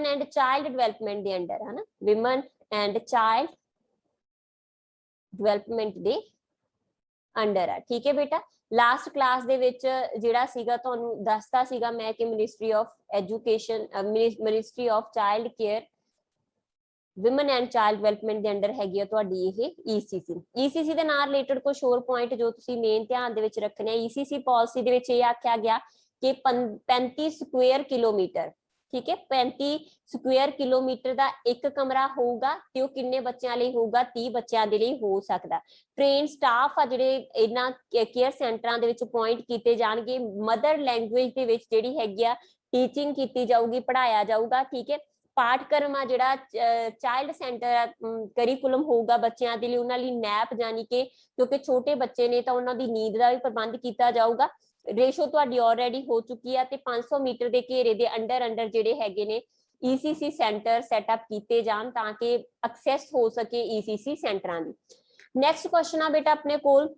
and child development ਦੇ ਅੰਡਰ ਹੈ ਨਾ, ਵਿਮਨ ਐਂਡ ਚਾਈਲਡ ਡਿਵੈਲਪਮੈਂਟ ਦੇ ਅੰਡਰ ਆ। ਠੀਕ ਹੈ ਬੇਟਾ, ਲਾਸਟ ਕਲਾਸ ਦੇ ਵਿੱਚ ਜਿਹੜਾ ਸੀਗਾ ਤੁਹਾਨੂੰ ਦੱਸਦਾ ਸੀਗਾ ਮੈਂ ਕਿ ministry of education, ministry of child care, women and child development ਦੇ ਅੰਡਰ ਹੈਗੀ ਆ ਤੁਹਾਡੀ ਇਹ ECC ਦੇ ਨਾਲ ਰਿਲੇਟਡ ਕੁਝ ਹੋਰ ਪੁਆਇੰਟ ਜੋ ਤੁਸੀਂ ਮੇਨ ਧਿਆਨ ਦੇ ਵਿੱਚ ਰੱਖਣੇ ਆ। ECC ਪਾਲਿਸੀ ਦੇ ਵਿੱਚ ਇਹ ਆਖਿਆ ਗਿਆ ਕਿ 35 ਸਕੁਅਰ ਕਿਲੋਮੀਟਰ, ਠੀਕ ਹੈ, 35 ਸਕੁਅਰ ਕਿਲੋਮੀਟਰ ਦਾ ਇੱਕ ਕਮਰਾ ਹੋਊਗਾ, ਤੇ ਉਹ ਕਿੰਨੇ ਬੱਚਿਆਂ ਲਈ ਹੋਊਗਾ? 30 ਬੱਚਿਆਂ ਦੇ ਲਈ ਹੋ ਸਕਦਾ। ਟ੍ਰੇਨ ਸਟਾਫ ਆ ਜਿਹੜੇ ਇਹਨਾਂ ਕੇਅਰ ਸੈਂਟਰਾਂ ਦੇ ਵਿੱਚ ਅਪੁਆਇੰਟ ਕੀਤੇ ਜਾਣਗੇ, ਮਦਰ ਲੈਂਗੁਏਜ ਦੇ ਵਿੱਚ ਜਿਹੜੀ ਹੈਗੀ ਆ ਟੀਚਿੰਗ ਕੀਤੀ ਜਾਊਗੀ, ਪੜ੍ਹਾਇਆ ਜਾਊਗਾ। ਠੀਕ ਹੈ, ਪਾਠਕ੍ਰਮ ਆ ਜਿਹੜਾ ਚਾਈਲਡ ਸੈਂਟਰ ਕਰਿਕੂਲਮ ਹੋਊਗਾ ਬੱਚਿਆਂ ਦੇ ਲਈ, ਉਹਨਾਂ ਲਈ ਨੈਪ ਯਾਨੀ ਕਿ ਕਿਉਂਕਿ ਛੋਟੇ ਬੱਚੇ ਨੇ ਤਾਂ ਉਹਨਾਂ ਦੀ ਨੀਂਦ ਦਾ ਵੀ ਪ੍ਰਬੰਧ ਕੀਤਾ ਜਾਊਗਾ। ਰੇਸ਼ੋ ਤੁਹਾਡੀ ਆਲਰੇਡੀ ਹੋ ਚੁੱਕੀ ਆ, ਤੇ 500 ਮੀਟਰ ਦੇ ਘੇਰੇ ਦੇ ਅੰਡਰ ਜਿਹੜੇ ਹੈਗੇ ਨੇ ECC ਸੈਂਟਰ ਸੈਟਅਪ ਕੀਤੇ ਜਾਣ ਤਾਂ ਕਿ ਐਕਸੈਸ ਹੋ ਸਕੇ ECC ਸੈਂਟਰਾਂ ਦੀ। ਨੈਕਸਟ ਕੁਐਸਚਨ ਆ ਬੇਟਾ ਆਪਣੇ ਕੋਲ,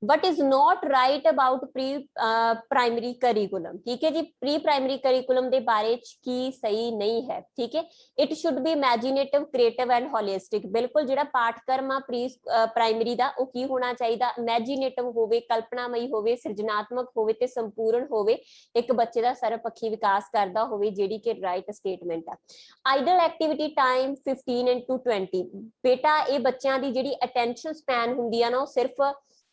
what is not right about pre primary curriculum. ठीक है जी, प्री प्राइमरी करिकुलम के बारे की सही नहीं है। ठीक है, it should be imaginative, creative and holistic. बिल्कुल जिहड़ा पाठक्रम आ प्री प्राइमरी दा वो की होना चाहिए, इमेजिनेटिव होवे, कल्पनामई होवे, सृजनात्मक होवे ते संपूर्ण होवे, एक बच्चे का सर्वपक्षी विकास करता होवे, जिहड़ी कि राइट स्टेटमेंट आ। Idle activity time 15 to 20। बेटा ये बच्चों की जिहड़ी अटेंशन स्पैन हुंदी आ ना, वो सिर्फ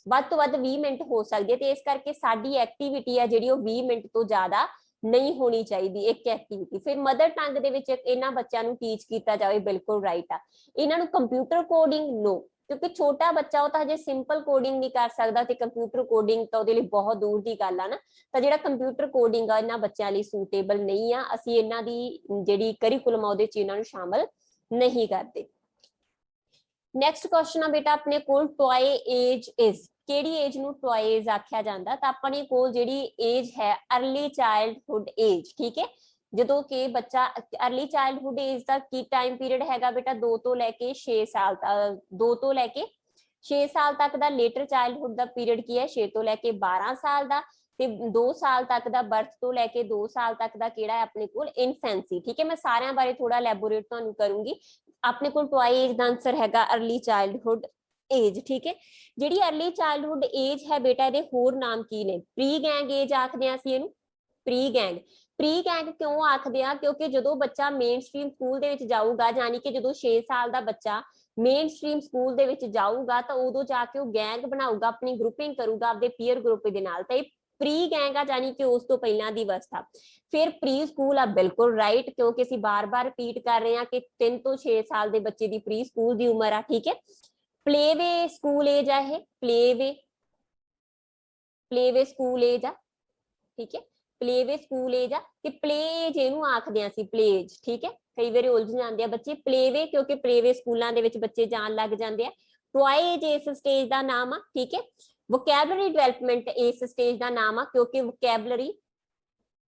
ਵੱਧ ਤੋਂ ਵੱਧ 20 ਮਿੰਟ ਹੋ ਸਕਦੀ ਹੈ, ਤੇ ਇਸ ਕਰਕੇ ਸਾਡੀ ਐਕਟੀਵਿਟੀ ਆ ਜਿਹੜੀ ਉਹ 20 ਮਿੰਟ ਤੋਂ ਜ਼ਿਆਦਾ ਨਹੀਂ ਹੋਣੀ ਚਾਹੀਦੀ ਇੱਕ ਐਕਟੀਵਿਟੀ। ਫਿਰ ਮਦਰ ਟੰਗ ਦੇ ਵਿੱਚ ਇਹਨਾਂ ਬੱਚਿਆਂ ਨੂੰ ਟੀਚ ਕੀਤਾ ਜਾਵੇ, ਬਿਲਕੁਲ ਰਾਈਟ ਆ। ਇਹਨਾਂ ਨੂੰ ਕੰਪਿਊਟਰ ਕੋਡਿੰਗ नो, क्योंकि छोटा बच्चा वो तो हजे सिंपल कोडिंग नहीं कर सकता, तो कंप्यूटर कोडिंग तो ਉਹਦੇ ਲਈ बहुत दूर की गल आ ना, तो ਜਿਹੜਾ कंप्यूटर कोडिंग आ ਇਹਨਾਂ ਬੱਚਿਆਂ ਲਈ सूटेबल नहीं आ। ਅਸੀਂ ਇਹਨਾਂ ਦੀ ਜਿਹੜੀ ਕਰਿਕੂਲਮ ਆ ਉਹਦੇ ਚ ਇਹਨਾਂ ਨੂੰ ਸ਼ਾਮਲ नहीं करते। नैक्सट क्वेश्चन आ बेटा अपने कोल टॉय एज इज, केड़ी एज नू टॉय एज आख्या जांदा, तां अपने कोल जेड़ी एज है अर्ली चाइल्डहुड एज। ठीक है, ਜਦੋਂ कि बच्चा अर्ली चाइल्डहुड एज का की टाइम पीरियड हैगा बेटा 2 ਤੋਂ ਲੈ ਕੇ 6 ਸਾਲ तक, 2 ਤੋਂ ਲੈ ਕੇ 6 साल तक ਦਾ लेटर चाइल्डहुड ਦਾ पीरियड की है 6 ਤੋਂ ਲੈ ਕੇ 12 साल ਦਾ, ਤੇ 2 ਸਾਲ तक ਦਾ ਬਰਥ ਤੋਂ ਲੈ ਕੇ 2 ਸਾਲ तक ਦਾ ਕਿਹੜਾ ਹੈ ਆਪਣੇ ਕੋਲ ਇਨਫੈਂਸੀ। ਠੀਕ ਹੈ, ਮੈਂ ਸਾਰਿਆਂ ਬਾਰੇ ਥੋੜਾ ਐਲੈਬੋਰੇਟ ਤੁਹਾਨੂੰ ਕਰੂੰਗੀ। ਆਪਣੇ ਕੋਲ ਟॉय एज ਦਾ ਆਨਸਰ ਹੈਗਾ अर्ली चाइल्डहुड एज। ठीक है, ਜਿਹੜੀ अर्ली चाइल्डहुड एज है बेटा ਇਹਦੇ ਹੋਰ ਨਾਮ ਕੀ ਨੇ? ਪ੍ਰੀ ਗੈਂਗ एज ਆਖਦੇ ਆ ਅਸੀਂ ਇਹਨੂੰ, ਪ੍ਰੀ ਗੈਂਗ। ਪ੍ਰੀ ਗੈਂਗ ਕਿਉਂ ਆਖਦੇ ਆ? ਕਿਉਂਕਿ ਜਦੋਂ ਬੱਚਾ ਮੇਨ ਸਟ੍ਰੀਮ ਸਕੂਲ ਦੇ ਵਿੱਚ ਜਾਊਗਾ, ਯਾਨੀ ਕਿ ਜਦੋਂ 6 ਸਾਲ ਦਾ ਬੱਚਾ ਮੇਨ ਸਟ੍ਰੀਮ ਸਕੂਲ ਦੇ ਵਿੱਚ ਜਾਊਗਾ ਤਾਂ ਉਦੋਂ ਜਾ ਕੇ ਉਹ ਗੈਂਗ ਬਣਾਊਗਾ, ਆਪਣੀ ਗਰੁੱਪਿੰਗ ਕਰੂਗਾ ਆਪਦੇ ਪੀਅਰ ਗਰੁੱਪ ਦੇ ਨਾਲ, ਤਾਂ ਇਹ ਪ੍ਰੀ ਗੈਂਗ ਆ, ਯਾਨੀ ਕਿ ਉਸ ਤੋਂ ਪਹਿਲਾਂ ਦੀ ਅਵਸਥਾ। ਫਿਰ ਪ੍ਰੀ ਸਕੂਲ ਆ, ਬਿਲਕੁਲ ਰਾਈਟ, ਕਿਉਂਕਿ ਅਸੀਂ ਬਾਰ-ਬਾਰ ਰਿਪੀਟ ਕਰ ਰਹੇ ਹਾਂ ਕਿ 3 ਤੋਂ 6 ਸਾਲ ਦੇ ਬੱਚੇ ਦੀ ਪ੍ਰੀ ਸਕੂਲ ਦੀ ਉਮਰ ਆ। ਠੀਕ ਹੈ, प्लेवे स्कूल एज आ, प्लेवे प्लेवे स्कूल एज आ। ठीक है, प्लेवे स्कूल एज आ, प्ले एज इहनूं आखदे आ प्ले एज। ठीक है, कई बार उलझ जाते हैं बच्चे प्लेवे, क्योंकि प्लेवे स्कूलों के बच्चे जान लग जाते हैं। टॉय एज इस स्टेज का नाम आ। ठीक है, वोकैबलरी डिवेलपमेंट इस स्टेज का नाम आ, क्योंकि वोकैबलरी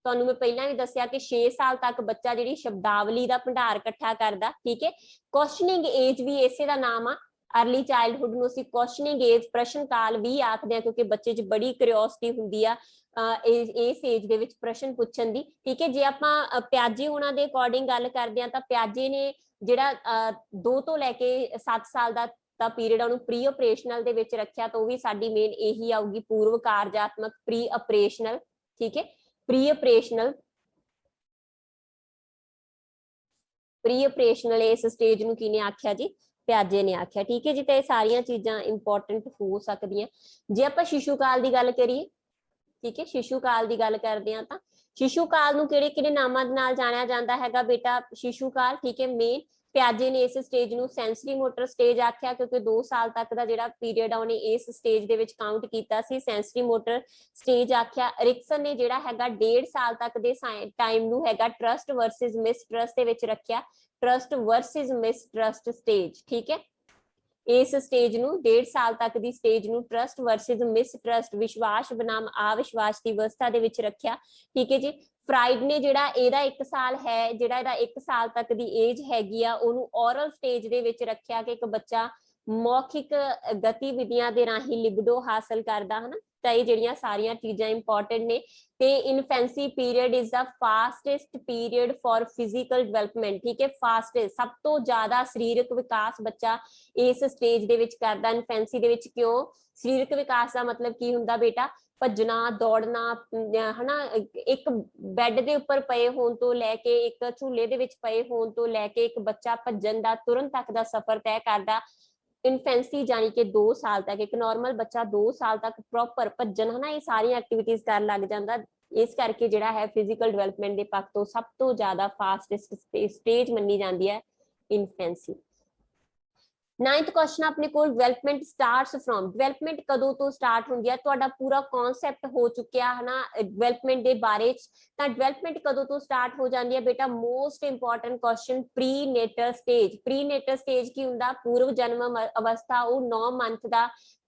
ਤੁਹਾਨੂੰ मैं पहला भी दसिया कि 6 साल तक बच्चा जी शब्दावली का भंडार इकट्ठा करता। ठीक है, क्वेश्चनिंग एज भी इसे का नाम आ। अर्ली चाइल्डहुड ਨੂੰ ਅਸੀਂ क्वेश्चनिंग एज प्रश्न काल भी आखਦੇ ਆ, क्योंकि बच्चे 'ਚ बड़ी क्यूरियोसिटी ਹੁੰਦੀ ਆ इस एज ਦੇ ਵਿੱਚ प्रश्न ਪੁੱਛਣ ਦੀ। ठीक है, ਜੇ ਆਪਾਂ ਪਿਆਜੇ ਉਹਨਾਂ ਦੇ ਅਕੋਰਡਿੰਗ ਗੱਲ ਕਰਦੇ ਆ ਤਾਂ ਪਿਆਜੇ ਨੇ ਜਿਹੜਾ 2 ਤੋਂ ਲੈ ਕੇ 7 ਸਾਲ ਦਾ ਪੀਰੀਅਡ ਉਹਨੂੰ ਪ੍ਰੀ ਆਪਰੇਸ਼ਨਲ ਦੇ ਵਿੱਚ ਰੱਖਿਆ, ਤਾਂ ਉਹ ਵੀ ਸਾਡੀ ਮੇਨ ਇਹੀ ਆਊਗੀ ਪੂਰਵ ਕਾਰਜਾਤਮਕ ਪ੍ਰੀ ਆਪਰੇਸ਼ਨਲ। ठीक है, प्री ऑपरेशनल, प्री ऑपरेशनल इस स्टेज नूं किने आख्या जी? प्याजे ने आख्या। ठीक है जी, तो ये सारियां चीजां इंपॉर्टेंट हो सकदियां। जे आपां शिशु काल दी गल करिए, ठीक है, शिशु काल दी गल करदे हां तां शिशु काल नूं किहड़े-किहड़े नामां दे नाल जाणिया जांदा हैगा बेटा? शिशु काल। ठीक है, मेन प्याजे ने इस स्टेज नूं सेंसरी मोटर स्टेज आख्या, क्योंकि 2 साल तक का जिहड़ा पीरियड आ उहने इस स्टेज दे विच काउंट कीता सी, सेंसरी मोटर स्टेज आख्या। एरिक्सन ने जिहड़ा हैगा 1.5 साल तक दे टाइम नूं हैगा ट्रस्ट वर्सेस मिसट्रस्ट दे विच रखिया, ट्रस्ट वर्सेस मिसट्रस्ट स्टेज। ठीक है, इस स्टेज नूं 1.5 साल तक दी स्टेज नूं ट्रस्ट वर्सेस मिसट्रस्ट, विश्वास बनाम अविश्वास की अवस्था दे विच रखिया। ठीक है जी, फ्राइड ने जिहड़ा एदा 1 साल है, जिहड़ा एदा 1 साल तक दी एज हैगी आ, ओनू ओरल स्टेज दे विच रखिया कि एक बच्चा मौखिक गतिविधियां दे राही लिबिडो हासिल करदा है ना। तो ये जिहड़ियां सारियां चीज़ां इंपॉर्टेंट ने। ते infancy period is the fastest period for physical development. ठीक है, फास्टेस्ट सब तो ज्यादा शरीरक विकास बच्चा इस स्टेज दे विच करदा इनफेंसी दे विच। क्यों? शरीरक विकास का मतलब की हुंदा बेटा? भजना दौड़ना है ना, एक बैड के उपर पे होने तो लैके एक झूले दे विच पे होने तो लैके एक बच्चा भजन का तुरंत तक का सफर तय करता। इनफेंसी यानी कि 2 साल तक एक नॉर्मल बच्चा 2 साल तक प्रॉपर भजन है ना, ये सारी एक्टिविटीज कर लग जाता। इस करके जिहड़ा है फिजिकल डिवेलपमेंट के पक्ष तो सब तो ज्यादा फास्टेस्ट स्टेज मनी जाती है इनफेंसी। 9th क्वेश्चन अपने को डिवेलपमेंट स्टार्ट्स फ्रॉम, डिवेलपमेंट कदों तो स्टार्ट होंदी है? तुहाडा पूरा कॉन्सेप्ट हो चुकिया है ना डिवेलपमेंट के बारे। तो डिवेलपमेंट कदों तो स्टार्ट हो जाती है बेटा? Most important question, prenatal stage. Prenatal stage की हुंदा? पूर्व जन्म अवस्था, वो 9 मंथ का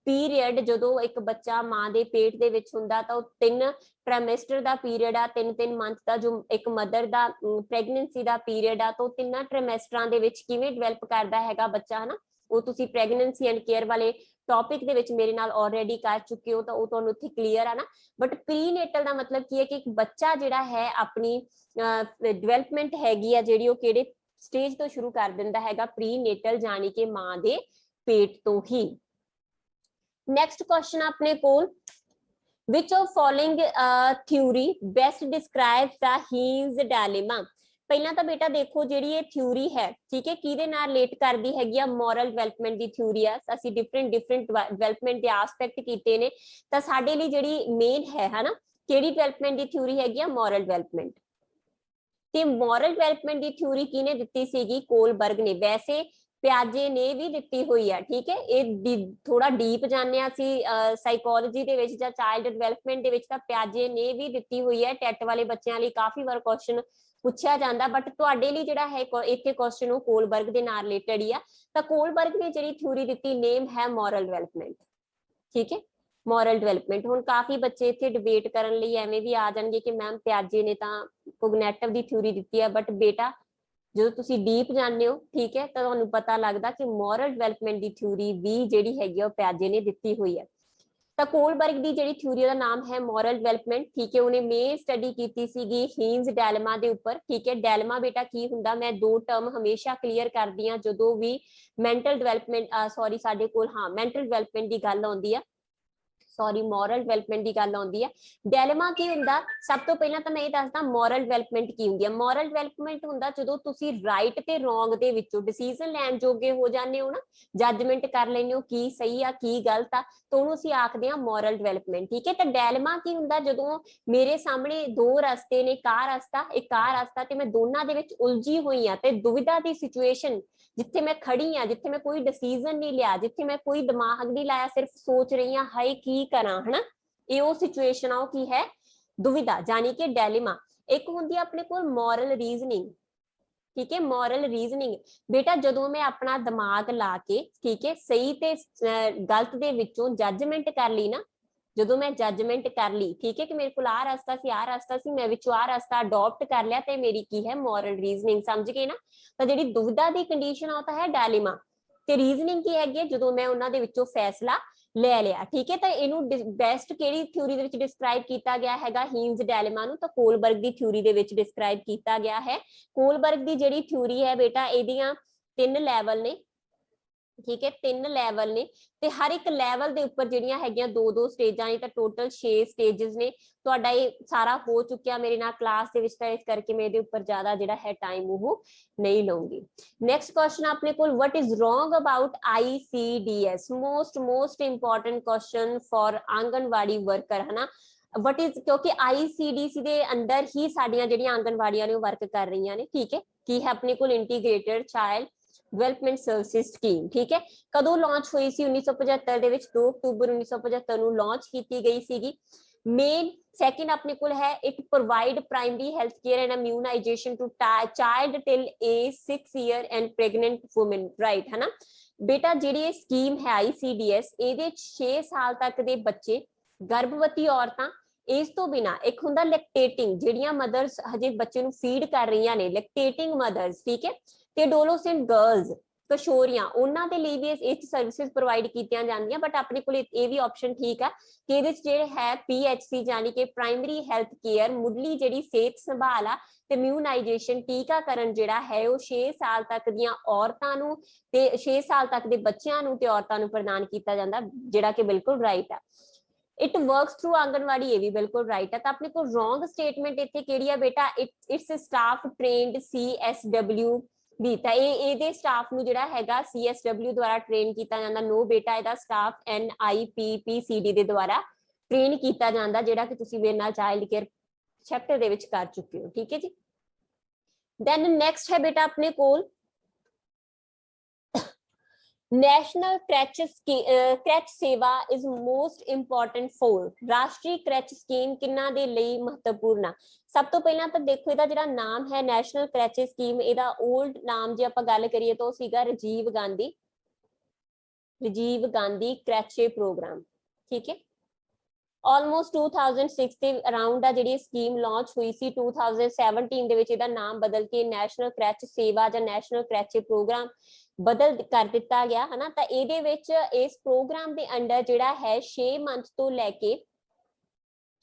पीरियड जो एक बच्चा मां के पेट दे विच हुंदा, तो 3 ट्राइमेस्टर का पीरियड आ, 3-3 मंथ का जो एक मदर का प्रेगनेंसी का पीरियड आ, तो 3 ट्राइमेस्टरां दे विच किवें डिवेलप करदा हैगा बच्चा है ना, वो तुसी प्रेगनेंसी एंड केयर वाले ਟੌਪਿਕ ਦੇ ਵਿੱਚ ਮੇਰੇ ਨਾਲ ਆਲਰੇਡੀ ਕਰ ਚੁੱਕੇ ਹੋ ਤਾਂ ਉਹ ਤੁਹਾਨੂੰ ਇੱਥੇ ਕਲੀਅਰ ਆ ਨਾ। ਬਟ ਪ੍ਰੀਨੇਟਲ ਦਾ ਮਤਲਬ ਕੀ ਹੈ ਕਿ ਇੱਕ ਬੱਚਾ ਜਿਹੜਾ ਹੈ ਆਪਣੀ ਡਿਵੈਲਪਮੈਂਟ ਹੈਗੀ ਆ ਜਿਹੜੀ ਉਹ ਕਿਹੜੇ ਸਟੇਜ ਤੋਂ ਸ਼ੁਰੂ ਕਰ ਦਿੰਦਾ ਹੈਗਾ, ਪ੍ਰੀਨੇਟਲ ਜਾਨੀ ਕਿ ਮਾਂ ਦੇ ਪੇਟ ਤੋਂ ਹੀ। ਨੈਕਸਟ ਕੁਐਸਚਨ ਆਪਣੇ ਕੋਲ, which of following theory best describes the Heinz dilemma। ਪਹਿਲਾਂ ਤਾਂ ਬੇਟਾ ਦੇਖੋ ਜਿਹੜੀ ਇਹ ਥਿਊਰੀ ਹੈ, ਠੀਕ ਹੈ, ਕਿਹਦੇ ਨਾਲ ਰਿਲੇਟ ਕਰਦੀ ਹੈਗੀ ਆ, ਮੋਰਲ ਡਿਵੈਲਪਮੈਂਟ ਦੀ ਥਿਊਰੀ ਆ। ਅਸੀਂ ਡਿਫਰੈਂਟ ਡਿਵੈਲਪਮੈਂਟ ਦੇ ਐਸਪੈਕਟ ਕੀਤੇ ਨੇ, ਤਾਂ ਸਾਡੇ ਲਈ ਜਿਹੜੀ ਮੇਨ ਹੈ ਹਨਾ, ਕਿਹੜੀ ਡਿਵੈਲਪਮੈਂਟ ਦੀ ਥਿਊਰੀ ਹੈਗੀ ਆ, ਮੋਰਲ ਡਿਵੈਲਪਮੈਂਟ। ਤੇ ਮੋਰਲ ਡਿਵੈਲਪਮੈਂਟ ਦੀ ਥਿਊਰੀ ਕਿਹਨੇ ਦਿੱਤੀ ਸੀਗੀ, ਕੋਲਬਰਗ ਨੇ। ਵੈਸੇ ਪਿਆਜੇ ਨੇ ਵੀ ਦਿੱਤੀ ਹੋਈ ਆ, ਠੀਕ ਹੈ, ਇਹ ਥੋੜਾ ਡੀਪ ਜਾਣਦੇ ਆ ਅਸੀਂ ਸਾਈਕੋਲੋਜੀ ਦੇ ਵਿੱਚ ਜਾਂ ਚਾਈਲਡ ਡਿਵੈਲਪਮੈਂਟ ਦੇ ਵਿੱਚ, ਤਾਂ ਪਿਆਜੇ ਨੇ ਵੀ ਦਿੱਤੀ ਹੋਈ ਹੈ। ਟੈਟ ਵਾਲੇ ਬੱਚਿਆਂ ਲਈ ਕਾਫੀ ਵਾਰ ਕੁਐਸਚਨ ਪੁੱਛਿਆ ਜਾਂਦਾ, ਬਟ ਤੁਹਾਡੇ ਲਈ ਜਿਹੜਾ ਹੈ ਇੱਥੇ ਕੁਐਸਚਨ ਉਹ ਕੋਲਬਰਗ ਦੇ ਨਾਲ ਰਿਲੇਟਡ ਹੀ ਆ। ਤਾਂ ਕੋਲਬਰਗ ਨੇ ਜਿਹੜੀ ਥਿਊਰੀ ਦਿੱਤੀ ਨੇਮ ਹੈ ਮੋਰਲ ਡਿਵੈਲਪਮੈਂਟ, ਠੀਕ ਹੈ, ਮੋਰਲ ਡਿਵੈਲਪਮੈਂਟ। ਹੁਣ ਕਾਫੀ ਬੱਚੇ ਇੱਥੇ ਡਿਬੇਟ ਕਰਨ ਲਈ ਐਵੇਂ ਵੀ ਆ ਜਾਣਗੇ ਕਿ ਮੈਮ ਪਿਆਜੇ ਨੇ ਤਾਂ ਕੋਗਨੈਟਿਵ ਦੀ ਥਿਊਰੀ ਦਿੱਤੀ ਆ, ਬਟ ਬੇਟਾ ਜਦੋਂ ਤੁਸੀਂ ਡੀਪ ਜਾਣਦੇ ਹੋ, ਠੀਕ ਹੈ, ਤਾਂ ਤੁਹਾਨੂੰ ਪਤਾ ਲੱਗਦਾ ਕਿ ਮੋਰਲ ਡਿਵੈਲਪਮੈਂਟ ਦੀ ਥਿਊਰੀ ਵੀ ਜਿਹੜੀ ਹੈਗੀ ਉਹ ਪਿਆਜੇ ਨੇ ਦਿੱਤੀ ਹੋਈ ਹੈ। ਤਾਂ ਕੋਲਬਰਗ ਦੀ ਜਿਹੜੀ ਥਿਊਰੀ ਦਾ ਨਾਮ ਹੈ ਮੋਰਲ ਡਿਵੈਲਪਮੈਂਟ, ਠੀਕ ਹੈ, ਉਹਨੇ ਮੇਨ ਸਟੱਡੀ ਕੀਤੀ ਸੀਗੀ ਹੀਨਜ਼ ਡੈਲਮਾ ਦੇ ਉੱਪਰ, ਠੀਕ ਹੈ। ਡੈਲਮਾ ਬੇਟਾ ਕੀ ਹੁੰਦਾ, ਮੈਂ ਦੋ ਟਰਮ ਹਮੇਸ਼ਾ ਕਲੀਅਰ ਕਰਦੀ ਹਾਂ ਜਦੋਂ ਵੀ ਮੈਂਟਲ ਡਿਵੈਲਪਮੈਂਟ ਸਾਡੇ ਕੋਲ ਮੈਂਟਲ ਡਿਵੈਲਪਮੈਂਟ ਦੀ ਗੱਲ ਆਉਂਦੀ ਆ, ਮੋਰਲ ਡਿਵੈਲਪਮੈਂਟ ਦੀ ਗੱਲ ਆਉਂਦੀ ਹੈ। ਡੈਲਮਾ ਕੀ ਹੁੰਦਾ, ਸਭ ਤੋਂ ਪਹਿਲਾਂ ਤਾਂ ਮੈਂ ਇਹ ਦੱਸਦਾ ਮੋਰਲ ਡਿਵੈਲਪਮੈਂਟ ਕੀ ਹੁੰਦੀ ਹੈ। ਮੋਰਲ ਡਿਵੈਲਪਮੈਂਟ ਹੁੰਦਾ ਜਦੋਂ ਤੁਸੀਂ ਰਾਈਟ ਤੇ ਰੋਂਗ ਦੇ ਵਿੱਚੋਂ ਡਿਸੀਜਨ ਲੈਣ ਜੋਗੇ ਹੋ ਜਾਂਦੇ ਹੋ ਨਾ, ਜੱਜਮੈਂਟ ਕਰ ਲੈਂਦੇ ਹੋ ਕੀ ਸਹੀ ਆ ਕੀ ਗਲਤ ਆ, ਤਾਂ ਉਹਨੂੰ ਅਸੀਂ ਆਖਦੇ ਹਾਂ ਮੋਰਲ ਡਿਵੈਲਪਮੈਂਟ, ਠੀਕ ਹੈ। ਤਾਂ ਡੈਲਮਾ ਕੀ ਹੁੰਦਾ, ਜਦੋਂ ਮੇਰੇ ਸਾਹਮਣੇ ਦੋ ਰਸਤੇ ਨੇ, ਕਾਰ ਰਸਤਾ ਤੇ ਮੈਂ ਦੋਨਾਂ ਦੇ ਵਿੱਚ ਉਲਝੀ ਹੋਈ ਆ, ਤੇ ਦੁਵਿਧਾ ਦੀ ਸਿਚੁਏਸ਼ਨ ਜਿੱਥੇ ਮੈਂ ਖੜੀ ਆ, ਜਿੱਥੇ ਮੈਂ ਕੋਈ ਡਿਸੀਜਨ ਨਹੀਂ ਲਿਆ, ਜਿੱਥੇ ਮੈਂ ਕੋਈ ਦਿਮਾਗ ਨਹੀਂ ਲਾਇਆ, ਸਿਰਫ ਸੋਚ ਰਹੀ ਹਾਂ ਹਾਏ ਕੀ ਕਰਾਂ, ਹਨਾ, ਇਹ ਉਹ ਸਿਚੁਏਸ਼ਨ ਆ, ਉਹ ਕੀ ਹੈ, ਦੁਵਿਧਾ, ਜਾਨੀ ਕਿ ਡੈਲੇਮਾ। ਇੱਕ ਹੁੰਦੀ ਹੈ ਆਪਣੇ ਕੋਲ ਮੋਰਲ ਰੀਜ਼ਨਿੰਗ, ਠੀਕ ਹੈ, ਮੋਰਲ ਰੀਜ਼ਨਿੰਗ ਬੇਟਾ ਜਦੋਂ ਮੈਂ ਆਪਣਾ ਦਿਮਾਗ ਲਾ ਕੇ, ਠੀਕ ਹੈ, ਸਹੀ ਤੇ ਗਲਤ ਦੇ ਵਿੱਚੋਂ ਜੱਜਮੈਂਟ ਕਰ ਲਈ ਨਾ, ਜਦੋਂ ਮੈਂ ਜੱਜਮੈਂਟ ਕਰ ਲਈ, ਠੀਕ ਹੈ, ਕਿ ਮੇਰੇ ਕੋਲ ਆਹ ਰਸਤਾ ਸੀ, ਮੈਂ ਵਿੱਚੋਂ ਆਹ ਰਸਤਾ ਅਡਾਪਟ ਕਰ ਲਿਆ, ਤੇ ਮੇਰੀ ਕੀ ਹੈ, ਮੋਰਲ ਰੀਜ਼ਨਿੰਗ, ਸਮਝ ਗਏ ਨਾ। ਤਾਂ ਜਿਹੜੀ ਦੁਵਿਧਾ ਦੀ ਕੰਡੀਸ਼ਨ ਆ ਉਹ ਤਾਂ ਹੈ ਡੈਲੇਮਾ, ਤੇ ਰੀਜ਼ਨਿੰਗ ਕੀ ਹੈਗੀ ਹੈ, ਜਦੋਂ ਮੈਂ ਉਹਨਾਂ ਦੇ ਵਿੱਚੋਂ ਫੈਸਲਾ ਲੈ ਲਿਆ, ਠੀਕ ਹੈ। ਤਾਂ ਇਹਨੂੰ ਬੈਸਟ ਕਿਹੜੀ ਥਿਊਰੀ ਦੇ ਵਿੱਚ ਡਿਸਕ੍ਰਾਈਬ ਕੀਤਾ ਗਿਆ ਹੈਗਾ, ਹੀਨਜ਼ ਡੈਲੇਮਾ ਨੂੰ, ਤਾਂ ਕੋਲਬਰਗ ਦੀ ਥਿਊਰੀ ਦੇ ਵਿੱਚ ਡਿਸਕ੍ਰਾਈਬ ਕੀਤਾ ਗਿਆ ਹੈ। ਕੋਲਬਰਗ ਦੀ ਜਿਹੜੀ ਥਿਊਰੀ ਹੈ ਬੇਟਾ, ਇਹਦੀਆਂ 3 ਲੈਵਲ ਨੇ, ਠੀਕ ਹੈ, 3 ਲੈਵਲ ਨੇ, ਤੇ ਹਰ ਇੱਕ ਲੈਵਲ ਦੇ ਉੱਪਰ ਜਿਹੜੀਆਂ ਹੈਗੀਆਂ 2-2 ਸਟੇਜਾਂ ਨੇ, ਤਾਂ ਟੋਟਲ 6 ਸਟੇजेस ਨੇ। ਤੁਹਾਡਾ ਇਹ ਸਾਰਾ ਹੋ ਚੁੱਕਿਆ ਮੇਰੇ ਨਾਲ ਕਲਾਸ ਦੇ ਵਿੱਚ, ਤਾਂ ਇਸ ਕਰਕੇ ਮੈਂ ਇਹਦੇ ਉੱਪਰ ਜ਼ਿਆਦਾ ਜਿਹੜਾ ਹੈ ਟਾਈਮ ਉਹ ਨਹੀਂ ਲਵਾਂਗੀ। ਨੈਕਸਟ ਕੁਐਸਚਨ ਆਪਣੇ ਕੋਲ, what is wrong about ICDS, most important question for anganwadi worker, है ना। वट इज, क्योंकि ICDC ਦੇ ਅੰਦਰ ਹੀ ਸਾਡੀਆਂ ਜਿਹੜੀਆਂ ਆਂਗਨਵਾੜੀਆਂ ਨੇ ਉਹ ਵਰਕ ਕਰ ਰਹੀਆਂ ਨੇ, ਠੀਕ ਹੈ। ਕੀ ਹੈ ਆਪਣੇ ਕੋਲ, integrated child development services scheme, ਠੀਕ ਹੈ। ਕਦੋਂ ਲਾਂਚ ਹੋਈ ਸੀ, 1975 ਦੇ ਵਿੱਚ, 2 ਅਕਤੂਬਰ 1975 ਨੂੰ ਲਾਂਚ ਕੀਤੀ ਗਈ ਸੀਗੀ। ਮੇਨ ਸੈਕਿੰਡ ਆਪਣੇ ਕੋਲ ਹੈ, it provide primary health care and immunisation to child till age 6 year and pregnant woman, right, ਹੈ ਨਾ ਬੇਟਾ। ਜਿਹੜੀ ਇਹ ਸਕੀਮ ਹੈ ICDS, ਇਹਦੇ 6 ਸਾਲ ਤੱਕ ਦੇ ਬੱਚੇ, ਗਰਭਵਤੀ ਔਰਤਾਂ, ਇਸ ਤੋਂ ਬਿਨਾ ਇੱਕ ਹੁੰਦਾ ਲੈਕਟੇਟਿੰਗ, ਜਿਹੜੀਆਂ ਮਦਰਸ ਹਜੇ ਬੱਚੇ ਨੂੰ ਫੀਡ ਕਰ ਰਹੀਆਂ ਨੇ, ਲੈਕਟੇਟਿੰਗ ਮਦਰਸ, ਠੀਕ ਹੈ, ਤੇ ਐਡੋਲਸੈਂਟ ਗਰਲਸ, ਕਿਸ਼ੋਰੀਆਂ, ਉਹਨਾਂ ਦੇ ਲਈ ਵੀ ਇਹ ਸਰਵਿਸਿਜ਼ ਪ੍ਰੋਵਾਈਡ ਕੀਤੀਆਂ ਜਾਂਦੀਆਂ। ਬਟ ਆਪਣੇ ਕੋਲ ਇਹ ਵੀ ਆਪਸ਼ਨ ਠੀਕ ਆ ਕਿ ਇਹਦੇ ਚ ਜਿਹੜੇ ਹੈ PHC, ਜਾਨੀ ਕਿ ਪ੍ਰਾਇਮਰੀ ਹੈਲਥ ਕੇਅਰ, ਮੁੱਢਲੀ ਜਿਹੜੀ ਸਿਹਤ ਸੰਭਾਲ ਆ, ਤੇ ਇਮਿਊਨਾਈਜੇਸ਼ਨ, ਟੀਕਾਕਰਨ ਜਿਹੜਾ ਹੈ ਉਹ 6 ਸਾਲ ਤੱਕ ਦੀਆਂ ਔਰਤਾਂ ਨੂੰ ਤੇ 6 ਸਾਲ ਤੱਕ ਦੇ ਬੱਚਿਆਂ ਨੂੰ ਤੇ ਔਰਤਾਂ ਨੂੰ ਪ੍ਰਦਾਨ ਕੀਤਾ ਜਾਂਦਾ, ਜਿਹੜਾ ਕਿ ਬਿਲਕੁਲ ਰਾਈਟ ਆ। ਇਟ ਵਰਕਸ ਥਰੂ ਆਂਗਨਵਾੜੀ, ਇਹ ਵੀ ਬਿਲਕੁਲ ਰਾਈਟ ਹੈ। ਤਾਂ ਆਪਣੇ ਕੋਲ ਰੋਂਗ ਸਟੇਟਮੈਂਟ ਇੱਥੇ ਕਿਹੜੀ ਆ ਬੇਟਾ, ਇਟਸ ਸਟਾਫ ਟ੍ਰੇਨਡ CSW ਵੀ, ਤਾਂ ਇਹਦੇ ਸਟਾਫ ਨੂੰ ਜਿਹੜਾ ਹੈਗਾ CSW ਦੁਆਰਾ ਟ੍ਰੇਨ ਕੀਤਾ ਜਾਂਦਾ। ਨੋ ਬੇਟਾ, ਇਹਦਾ ਸਟਾਫ NIPPCD ਦੇ ਦੁਆਰਾ ਟ੍ਰੇਨ ਕੀਤਾ ਜਾਂਦਾ, ਜਿਹੜਾ ਕਿ ਤੁਸੀਂ ਮੇਰੇ ਨਾਲ ਚਾਈਲਡ ਕੇਅਰ ਚੈਪਟਰ ਦੇ ਵਿੱਚ ਕਰ ਚੁੱਕੇ ਹੋ, ਠੀਕ ਹੈ ਜੀ। ਦੈਨ ਨੈਕਸਟ ਹੈ ਬੇਟਾ ਆਪਣੇ ਕੋਲ ਨੈਸ਼ਨਲ ਕ੍ਰੈਚ ਸੇਵਾ ਇਜ਼ ਮੋਸਟ ਇੰਪੋਰਟੈਂਟ ਫॉर, ਰਾਸ਼ਟਰੀ ਕ੍ਰੈਚ ਸਕੀਮ ਕਿੰਨਾ ਦੇ ਲਈ ਮਹੱਤਵਪੂਰਨ ਆ। ਸਭ ਤੋਂ ਪਹਿਲਾਂ ਤਾਂ ਦੇਖੋ ਇਹਦਾ ਜਿਹੜਾ ਨਾਮ ਹੈ ਨੈਸ਼ਨਲ ਕ੍ਰੈਚ ਸਕੀਮ, ਇਹਦਾ 올ਡ ਨਾਮ ਜੇ ਆਪਾਂ ਗੱਲ ਕਰੀਏ ਤਾਂ ਉਹ ਸੀਗਾ ਰਾਜੀਵ ਗਾਂਧੀ ਕ੍ਰੈਚੇ ਪ੍ਰੋਗਰਾਮ, ਠੀਕ ਹੈ। ਆਲਮੋਸਟ 2006 ਦੇ ਅਰਾਊਂਡ ਆ ਜਿਹੜੀ ਸਕੀਮ ਲਾਂਚ ਹੋਈ ਸੀ। 2017 ਦੇ ਵਿੱਚ ਇਹਦਾ ਨਾਮ ਬਦਲ ਕੇ ਨੈਸ਼ਨਲ ਕ੍ਰੈਚ ਸੇਵਾ ਜਾਂ ਨੈਸ਼ਨਲ ਕ੍ਰੈਚ ਪ੍ਰੋਗਰਾਮ ਬਦਲ ਕਰ ਦਿੱਤਾ ਗਿਆ ਹਨਾ। ਤਾਂ ਇਹਦੇ ਵਿੱਚ ਇਸ ਪ੍ਰੋਗਰਾਮ ਦੇ ਅੰਡਰ ਜਿਹੜਾ ਹੈ 6 ਮੰਥ ਤੋਂ ਲੈ ਕੇ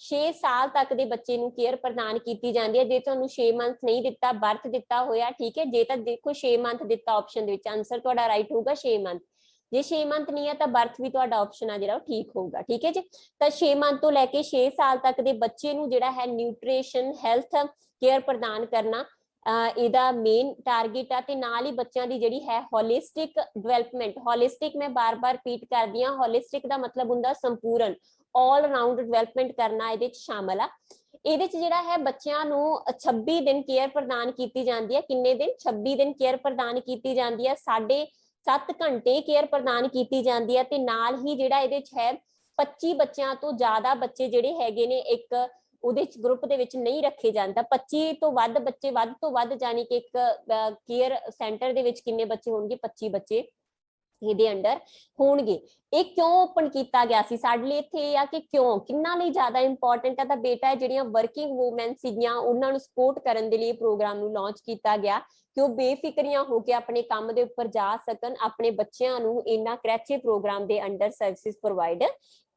6 ਸਾਲ ਤੱਕ ਦੇ ਬੱਚੇ ਨੂੰ ਕੇਅਰ ਪ੍ਰਦਾਨ ਕੀਤੀ ਜਾਂਦੀ ਹੈ। ਜੇ ਤੁਹਾਨੂੰ 6 ਮੰਥ ਨਹੀਂ ਦਿੱਤਾ, ਬਰਥ ਦਿੱਤਾ ਹੋਇਆ, ਠੀਕ ਹੈ, ਜੇ ਤਾਂ ਦੇਖੋ 6 ਮੰਥ ਦਿੱਤਾ ਆਪਸ਼ਨ ਦੇ ਵਿੱਚ, ਆਨਸਰ ਤੁਹਾਡਾ ਰਾਈਟ ਹੋਊਗਾ 6 ਮੰਥ। ਜੇ 6 ਮੰਥ ਨਹੀਂ ਹੈ ਤਾਂ ਬਰਥ ਵੀ ਤੁਹਾਡਾ ਆਪਸ਼ਨ ਆ ਜਿਹੜਾ ਉਹ ਠੀਕ ਹੋਊਗਾ, ਠੀਕ ਹੈ ਜੀ। ਤਾਂ 6 ਮੰਥ ਤੋਂ ਲੈ ਕੇ 6 ਸਾਲ ਤੱਕ ਦੇ ਬੱਚੇ ਨੂੰ ਜਿਹੜਾ ਹੈ ਨਿਊਟ੍ਰੀਸ਼ਨ ਹੈਲਥ ਕੇਅਰ ਪ੍ਰਦਾਨ ਕਰਨਾ ਇਹਦਾ ਮੇਨ ਟਾਰਗੇਟ ਆ। ਤੇ ਨਾਲ ਹੀ ਬੱਚਿਆਂ ਦੀ ਜਿਹੜੀ ਹੈ ਹੋਲਿਸਟਿਕ ਡਿਵੈਲਪਮੈਂਟ, ਹੋਲਿਸਟਿਕ ਮੈਂ ਬਾਰ-ਬਾਰ ਰਿਪੀਟ ਕਰਦੀ ਹਾਂ, ਹੋਲਿਸਟਿਕ ਦਾ ਮਤਲਬ ਹੁੰਦਾ ਸੰਪੂਰਨ, ਆਲ ਰਾਊਂਡ ਡਿਵੈਲਪਮੈਂਟ ਕਰਨਾ ਇਹਦੇ ਚ ਸ਼ਾਮਲ ਆ। ਇਹਦੇ ਚ ਜਿਹੜਾ ਹੈ ਬੱਚਿਆਂ ਨੂੰ 26 ਦਿਨ ਕੇਅਰ ਪ੍ਰਦਾਨ ਕੀਤੀ ਜਾਂਦੀ ਹੈ। ਕਿੰਨੇ ਦਿਨ? 26 ਦਿਨ ਕੇਅਰ ਪ੍ਰਦਾਨ ਕੀਤੀ ਜਾਂਦੀ ਹੈ। 7.5 ਘੰਟੇ ਕੇਅਰ ਪ੍ਰਦਾਨ ਕੀਤੀ ਜਾਂਦੀ ਹੈ। ਤੇ ਨਾਲ ਹੀ ਜਿਹੜਾ ਇਹਦੇ ਚ ਹੈ 25 ਬੱਚਿਆਂ ਤੋਂ ਜ਼ਿਆਦਾ ਬੱਚੇ ਜਿਹੜੇ ਹੈਗੇ ਨੇ ਇੱਕ ਉਹਦੇ ਚ ਗਰੁੱਪ ਦੇ ਵਿੱਚ ਨਹੀਂ ਰੱਖੇ ਜਾਂਦੇ। 25 ਤੋਂ ਵੱਧ ਬੱਚੇ, ਵੱਧ ਤੋਂ ਵੱਧ ਜਾਨੀ ਕਿ ਇੱਕ ਕੇਅਰ ਸੈਂਟਰ ਦੇ ਵਿੱਚ ਕਿੰਨੇ ਬੱਚੇ ਹੋਣਗੇ? 25 ਬੱਚੇ ਇਹਦੇ ਅੰਡਰ ਹੋਣਗੇ। ਇਹ ਕਿਉਂ ਓਪਨ ਕੀਤਾ ਗਿਆ ਸੀ ਸਾਡੇ ਲਈ? ਇੱਥੇ ਇਹ ਆ ਕਿ ਕਿਉਂ, ਕਿੰਨਾ ਲਈ ਜ਼ਿਆਦਾ ਇੰਪੋਰਟੈਂਟ ਹੈ। ਤਾਂ ਬੇਟਾ ਜਿਹੜੀਆਂ ਵਰਕਿੰਗ ਵੂਮੈਨ ਸੀਗੀਆਂ ਉਹਨਾਂ ਨੂੰ ਸਪੋਰਟ ਕਰਨ ਦੇ ਲਈ ਪ੍ਰੋਗਰਾਮ ਨੂੰ ਲਾਂਚ ਕੀਤਾ ਗਿਆ ਕਿ ਉਹ ਬੇਫਿਕਰੀਆਂ ਹੋ ਕੇ ਆਪਣੇ ਕੰਮ ਦੇ ਉੱਪਰ ਜਾ ਸਕਣ, ਆਪਣੇ ਬੱਚਿਆਂ ਨੂੰ ਇਹਨਾਂ ਕ੍ਰੈਚੇ ਪ੍ਰੋਗਰਾਮ ਦੇ ਅੰਡਰ ਸਰਵਿਸਿਜ਼ ਪ੍ਰੋਵਾਈਡ